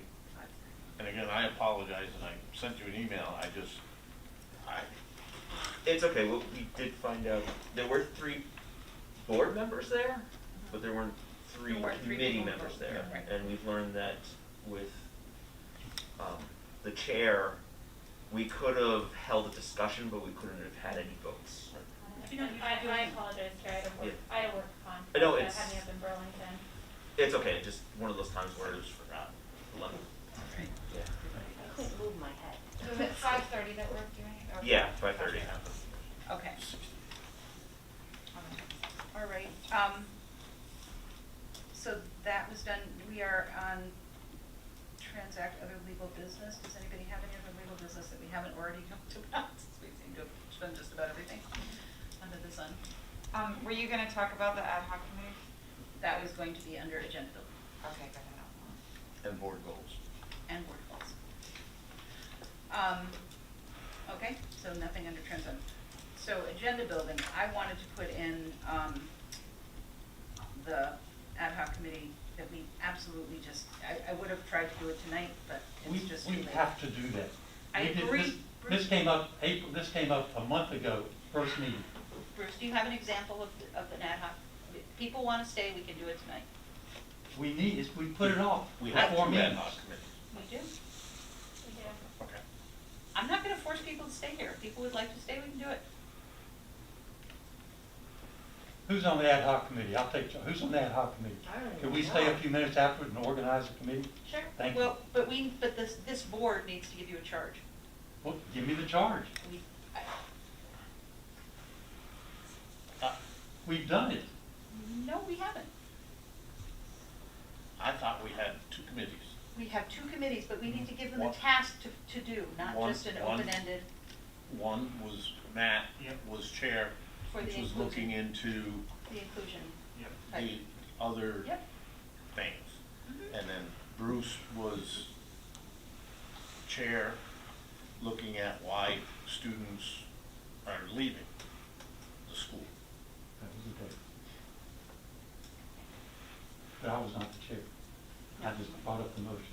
And again, I apologize, and I sent you an email, It's okay. Well, we did find out there were 3 board members there, but there weren't 3 There weren't 3 committee people members voting, there. right. And we've learned that with the chair, we could have held a discussion, but we couldn't have had any votes. You know, I apologize, Carrie, I had a work con. I know that it's- had me up in Burlington. It's okay. Just one of those times where I just forgot. Yeah. I couldn't move my head. Was it 5:30 that we're doing it? or- Yeah, 5:30. Okay. All right, so that was done. We are on transact other legal business. Does anybody have any other legal business that we haven't already talked about? Since we seem to have done just about everything under the sun. Were you gonna talk about the ad hoc committee? That was going to be under agenda building Okay, good to know. and board goals. and board goals. Okay, so nothing under transit. So agenda building, I wanted to put in, the ad hoc committee that we absolutely just, I would have tried to do it tonight, but it's just too We late. have to do that. I We did- agree. This came up this came up a month ago, first meeting. Bruce, do you have an example of an ad hoc? If people want to stay, we can do it tonight. We put it off. We for have 4 2 ad meetings. hoc committees. We do. We do. Okay. I'm not gonna force people to stay here. If people would like to stay, we can do it. Who's on the ad hoc committee? I'll take, who's on the ad hoc committee? I don't Can even we stay know. a few minutes afterward and organize a committee? Sure. Thank you. Well, but this board needs to give you a charge. Well, give me the charge. We've done it. No, we haven't. I thought we had 2 committees. We have 2 committees, but we need to give them a One- task to do, not one- just an one- open-ended. One was Matt, was chair, For the which was inclusion. looking into The inclusion. the other Yep. things. Mhm. And then Bruce was chair, looking at why students are leaving the school. That was the day. But I was not the chair. I just brought up the motion.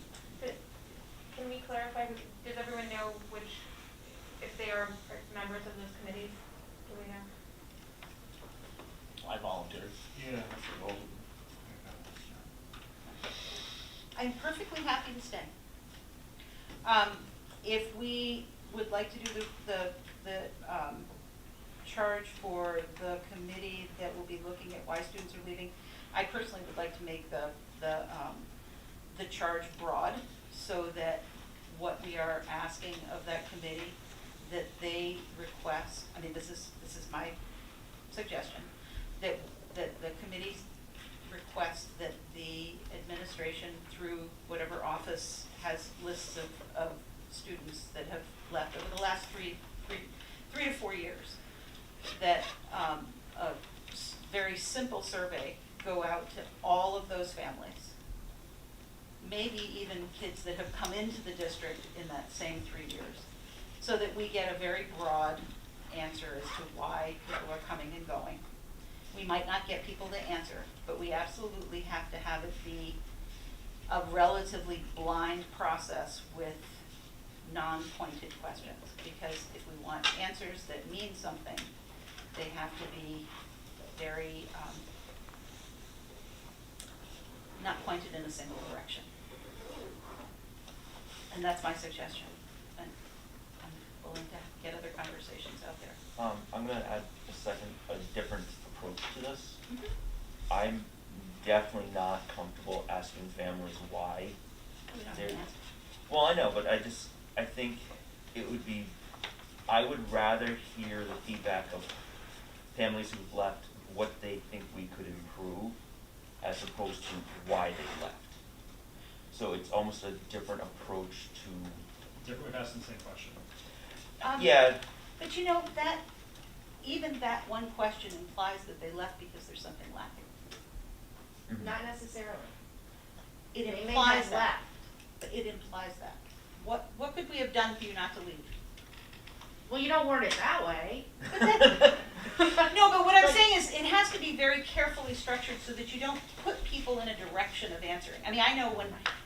Can we clarify, does everyone know if they are members of those committees? Do we know? I volunteered. Yeah. I'm perfectly happy to stay. If we would like to do the charge for the committee that will be looking at why students are leaving, I personally would like to make the charge broad, so that what we are asking of that committee, that they request, I mean, this is my suggestion, that the committee request that the administration, through whatever office has lists of students that have left over the last three to 4 years, that a very simple survey go out to all of those families, maybe even kids that have come into the district in that same 3 years, so that we get a very broad answer as to why people are coming and going. We might not get people to answer, but we absolutely have to have it be a relatively blind process with non-pointed questions, because if we want answers that mean something, they have to be very not pointed in a single direction. And that's my suggestion. And I'm willing to get other conversations out there. I'm gonna add a different approach to this. I'm definitely not comfortable asking families why We don't they're, have an answer. well, I know, but I think it would be, I would rather hear the feedback of families who've left, what they think we could improve, as opposed to why they left. So it's almost a different approach to. We've asked the same question. Yeah. But you know, that, even that one question implies that they left because there's something lacking. Mhm. Not necessarily. It They may implies have that. left. But it implies that. What could we have done for you not to leave? Well, you don't word it that way. No, but what I'm saying is, it has to be very carefully structured so that you don't put people in a direction of answering. I mean, I know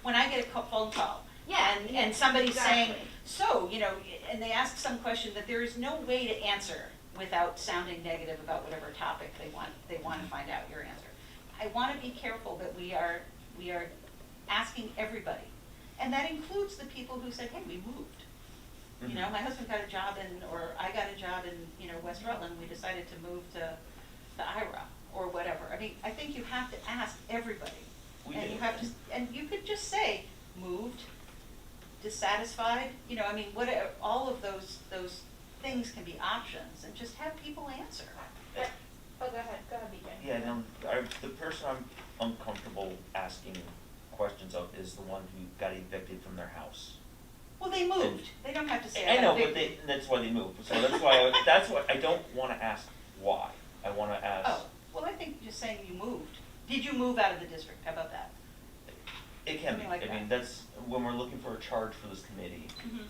when I get a phone call, Yeah, and somebody's saying, exactly. so, you know, and they ask some question that there is no way to answer without sounding negative about whatever topic they want to find out your answer. I want to be careful that we are asking everybody. And that includes the people who said, hey, we moved. You know, my husband got a job or I got a job in, West Rutland, we decided to move to Ira or whatever. I mean, I think you have to ask everybody. And you have to, and you could just say, moved, dissatisfied, I mean, all of those things can be options, and just have people answer. Oh, go ahead, BJ. Yeah, no, the person I'm uncomfortable asking questions of is the one who got evicted from their house. Well, they moved. They don't have to say. I know, but that's why they moved. So that's why I don't want to ask why. I want to ask. Oh, well, I think just saying you moved. Did you move out of the district? How about that? It can be. Something like I mean, that. that's when we're looking for a charge for this committee. Mhm.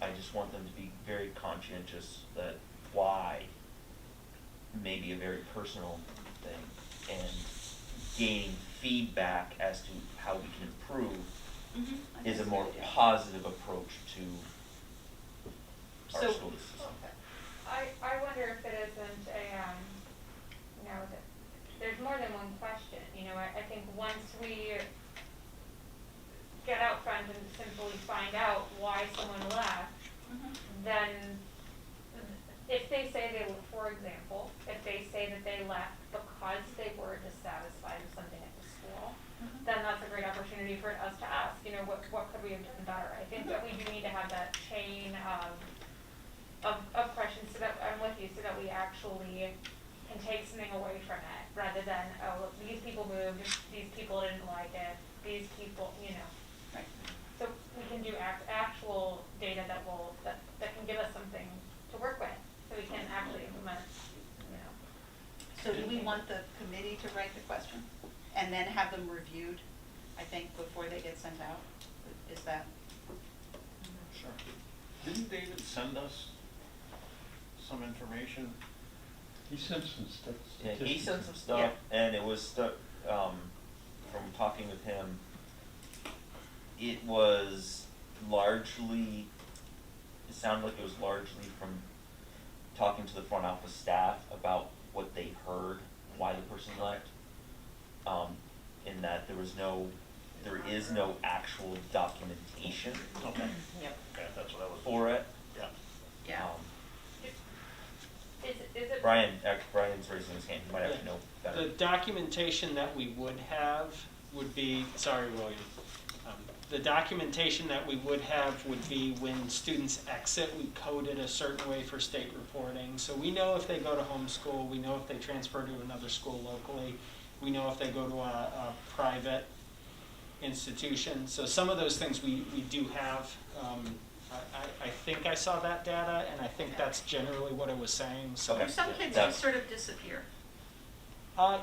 I just want them to be very conscientious that why may be a very personal thing, and gaining feedback as to how we can improve is a more positive approach to our So- school system. I wonder if it isn't there's more than one question, I think once we get out front and simply find out why someone left, then if they say for example, if they say that they left because they were dissatisfied with something at the school, then that's a great opportunity for us to ask, what could we have done better? I think that we do need to have that chain of questions, so that I'm with you, so that we actually can take something away from it, rather than, oh, look, these people moved, these people didn't like it, these people, Right. So we can do actual data that can give us something to work with, so we can actually implement, So do we want the committee to write the question and then have them reviewed, I think, before they get sent out? Is that? Sure. Didn't David send us some information? He sent some stuff. Yeah, he sent some stuff, and it was stuff, from talking with him, it was largely, it sounded like it was largely from talking to the front office staff about what they heard, why the person left, in that there is no actual documentation. Okay. Yep. Okay, that's what I was. For it. Yeah. Yeah. Is it Brian's raising his hand, he might have to know better. The documentation that we would have would be, sorry, William. The documentation that we would have would be when students exit, we code it a certain way for state reporting. So we know if they go to homeschool, we know if they transfer to another school locally, we know if they go to a private institution. So some of those things we do have. I think I saw that data, and I think that's generally what it was saying. So Some kids just sort of disappear.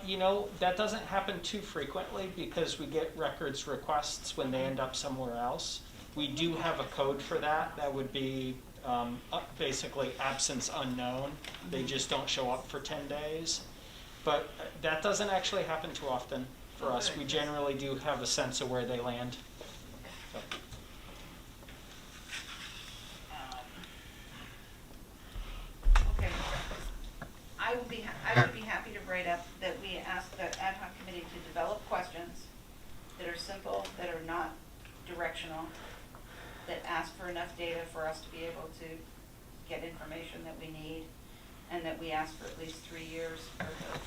you know, that doesn't happen too frequently because we get records requests when they end up somewhere else. We do have a code for that. That would be basically absence unknown. They just don't show up for 10 days. But that doesn't actually happen too often for us. We generally do have a sense of where they land. So. Okay. I would be happy to write up that we ask the ad hoc committee to develop questions that are simple, that are not directional, that ask for enough data for us to be able to get information that we need, and that we ask for at least 3 years for the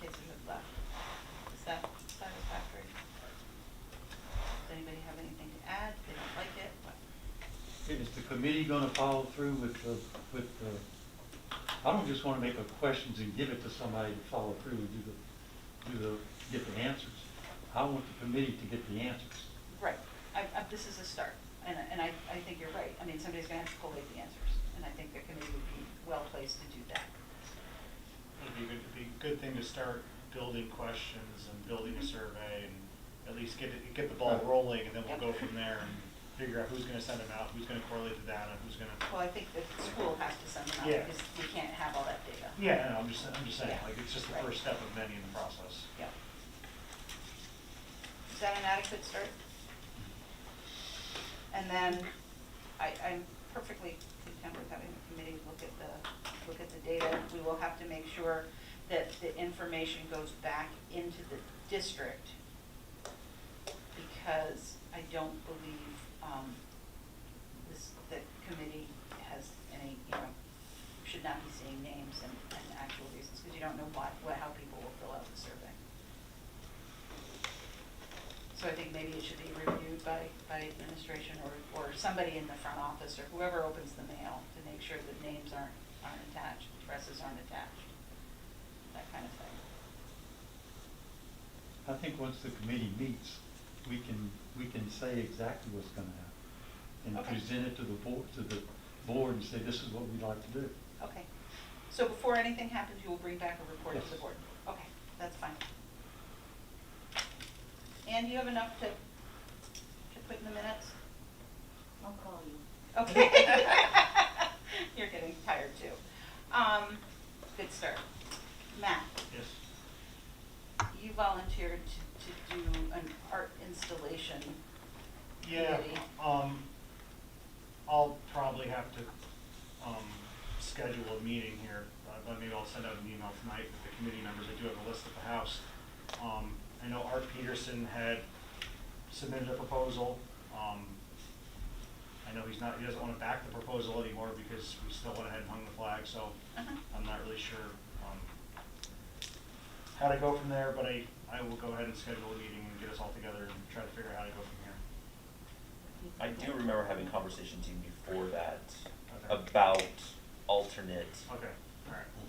kids who have left. Is that satisfactory? Does anybody have anything to add? They don't like it? What? Is the committee gonna follow through with the, I don't just wanna make up questions and give it to somebody to follow through and get the answers. I want the committee to get the answers. Right. This is a start, and I think you're right. I mean, somebody's gonna have to collate the answers, and I think the committee would be well placed to do that. It'd be a good thing to start building questions and building a survey and at least get the ball rolling, and then we'll go from there and figure out who's gonna send them out, who's gonna correlate the data, who's gonna. Well, I think the school has to send them out Yeah. because we can't have all that data. Yeah, no, I'm just saying, Yeah. like, it's just the Right. first step of many in the process. Yeah. Is that an adequate start? And then I'm perfectly content with having the committee look at the data. We will have to make sure that the information goes back into the district, because I don't believe the committee has any, should not be seeing names and actual reasons, because you don't know how people will fill out the survey. So I think maybe it should be reviewed by administration or somebody in the front office or whoever opens the mail to make sure that names aren't attached, addresses aren't attached, that kind of thing. I think once the committee meets, we can say exactly what's gonna happen and present it to the board and say, this is what we'd like to do. Okay. So before anything happens, you will bring back a report to the Yes. board? Okay, that's fine. Ann, do you have enough to put in the minutes? I'll call you. Okay. You're getting tired too. Good start. Matt, Yes. you volunteered to do an art installation Yeah, committee. I'll probably have to, schedule a meeting here, but maybe I'll send out an email tonight with the committee members. I do have a list at the house. I know Art Peterson had submitted a proposal. I know he doesn't want to back the proposal anymore because we still went ahead and hung the flag, so I'm not really sure, how to go from there, but I will go ahead and schedule a meeting and get us all together and try to figure out how to go from here. I do remember having conversations even before that Okay. about alternate Okay,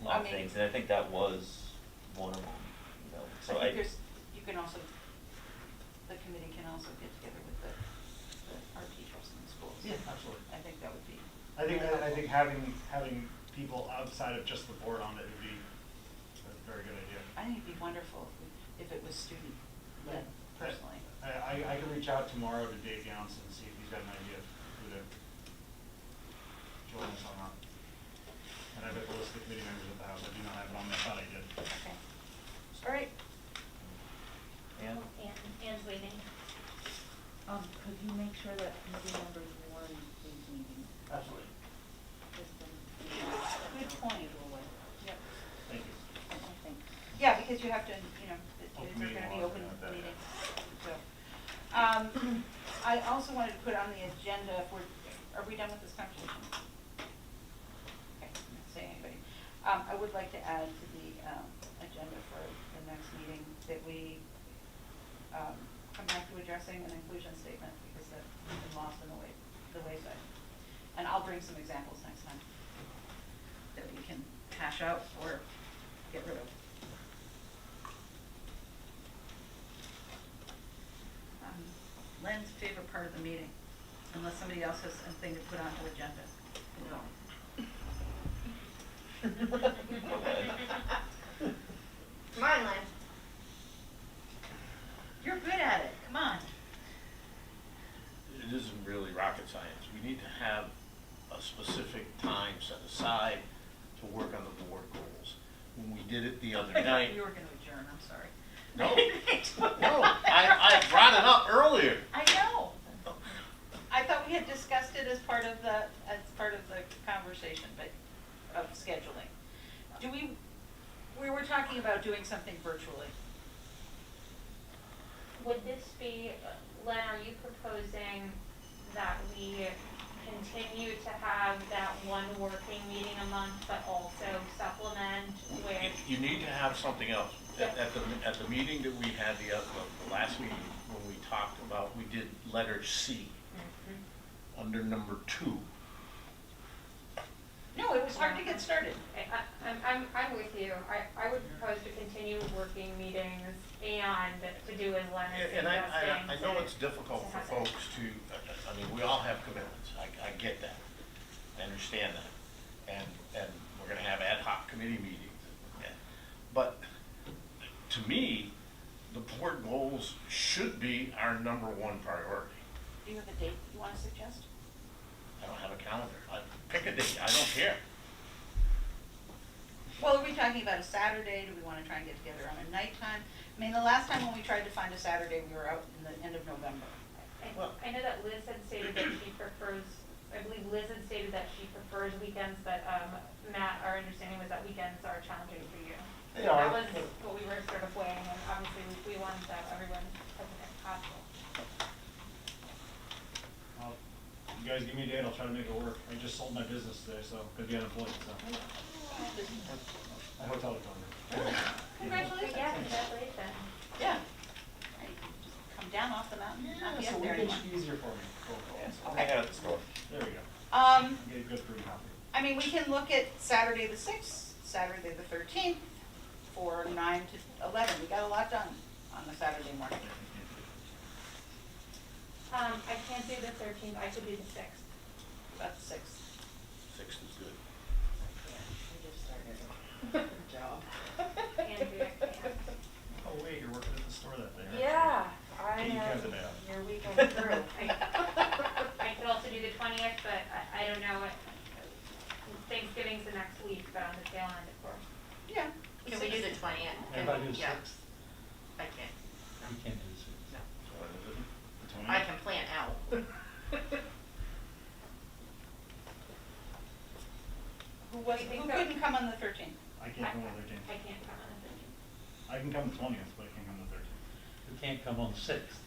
all right. things, and I think that was one of them. So I think you can also, the committee can also get together with the art teachers in the schools. Yeah, absolutely. I think that would be. I think having people outside of just the board on it would be a very good idea. I think it'd be wonderful if it was student-led, personally. I could reach out tomorrow to Dave Johnson and see if he's got an idea of who to join us on that. And I've got the list of committee members at the house. I do not have it on there. I thought I did. Okay. All right. And Ann's waiting. Could you make sure that committee members warn these meetings? Absolutely. Good point. Yep. Thank you. I think. Yeah, because you have to, they're Open going meeting to be law, open something like that, meetings. So, I also wanted to put on the agenda, are we done with this conversation? Okay, I'm not saying anybody. would like to add to the agenda for the next meeting that we come back to addressing an inclusion statement because that's been lost in the wayside. And I'll bring some examples next time that we can hash out or get rid of. Len's favorite part of the meeting, unless somebody else has something to put on the agenda. No. Come on, Lynn. You're good at it, come on. It isn't really rocket science. We need to have a specific time set aside to work on the board goals. When we did it the other I thought night. we were gonna adjourn, I'm sorry. No, no, I brought it up earlier. I know. I thought we had discussed it as part of the conversation, but of scheduling. We were talking about doing something virtually. Would this be, Len, are you proposing that we continue to have that one working meeting a month, but also supplement where? You need to have something else. At the meeting that we had, the last meeting, when we talked about, we did letter C, under number 2. No, it was hard to get started. I'm with you. I would propose to continue working meetings and to do as Len is And suggesting. I know it's difficult for folks to, I mean, we all have commitments. I get that. I understand that. And we're gonna have ad hoc committee meetings. But to me, the board goals should be our number 1 priority. Do you have a date you want to suggest? I don't have a calendar. Pick a date. I don't care. Well, are we talking about a Saturday? Do we want to try and get together on a nighttime? I mean, the last time when we tried to find a Saturday, we were out in the end of November. I know that Liz had stated that she prefers, I believe Liz had stated that she prefers weekends, but Matt, our understanding was that weekends are challenging for you. They are. That was what we were sort of weighing, and obviously we wanted to have everyone as possible. Well, you guys give me a date, I'll try to make it work. I just sold my business today, so could be unemployed, so. A hotel economy. Congratulations. Yeah, congratulations. Yeah. Right, just come down off the mountain, not be So up we there can anymore. easier for me. I'll hang out at the store. There we go. Get a good fruit copy. I mean, we can look at Saturday the 6th, Saturday the 13th, for 9 to 11. We got a lot done on the Saturday morning. I can't do the 13th, I could do the 6th. About the 6th. 6th is good. We just started a job. Andrea can't. Oh wait, you're working at the store that day, right? Yeah, I You have cut it out. your weekend through. I could also do the 20th, but I don't know what, Thanksgiving's the next week, but on the tail end, of course. Yeah. Can we do the 20th? Everybody do the Yeah. 6th? I can't. You can't do the 6th. No. So what is it? The 20th? I can plan out. Who couldn't come on the 13th? I can't come on the 13th. I can't come on the 13th. I can come the 20th, but I can't come the 13th. You can't come on the 6th.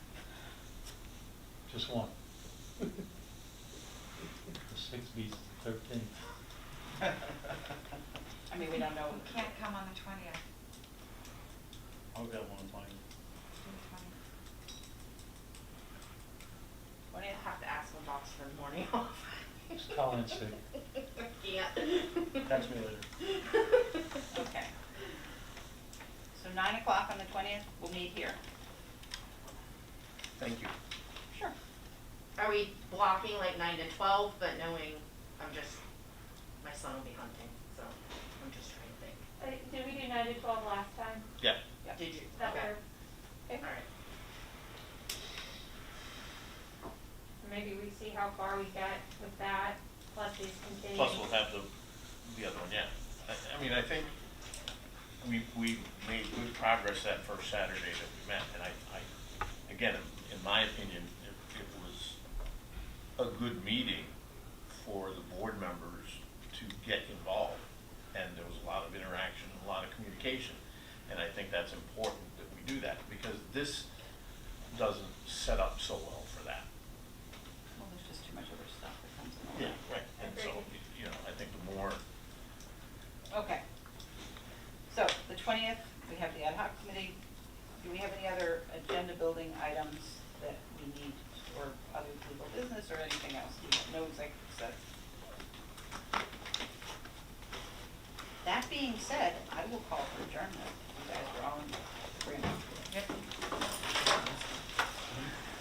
Just one. The 6th beats the 13th. I mean, we don't know. You can't come on the 20th. I'll be available on the 20th. I have to ask my boss for the morning off. Just call in sick. Yeah. Text me later. Okay. So 9 o'clock on the 20th, we'll meet here. Thank you. Sure. Are we blocking like 9 to 12, but knowing my son will be hunting, so I'm just trying to think. Did we do 9 to 12 last time? Yeah. Did you? That Okay. worked. Okay. All right. Maybe we see how far we get with that, plus these continuing. Plus we'll have the other one, yeah. I mean, I think we made good progress that first Saturday that we met, and I again, in my opinion, it was a good meeting for the board members to get involved, and there was a lot of interaction, a lot of communication, and I think that's important that we do that, because this doesn't set up so well for that. Well, there's just too much other stuff that comes in. Yeah, right, and so, you know, I think the more. Okay. the ad hoc committee. Do we have any other agenda building items that we need, or other legal business or anything else? We have no executive session. That being said, I will call for adjournment. You guys are all in agreement. Yep.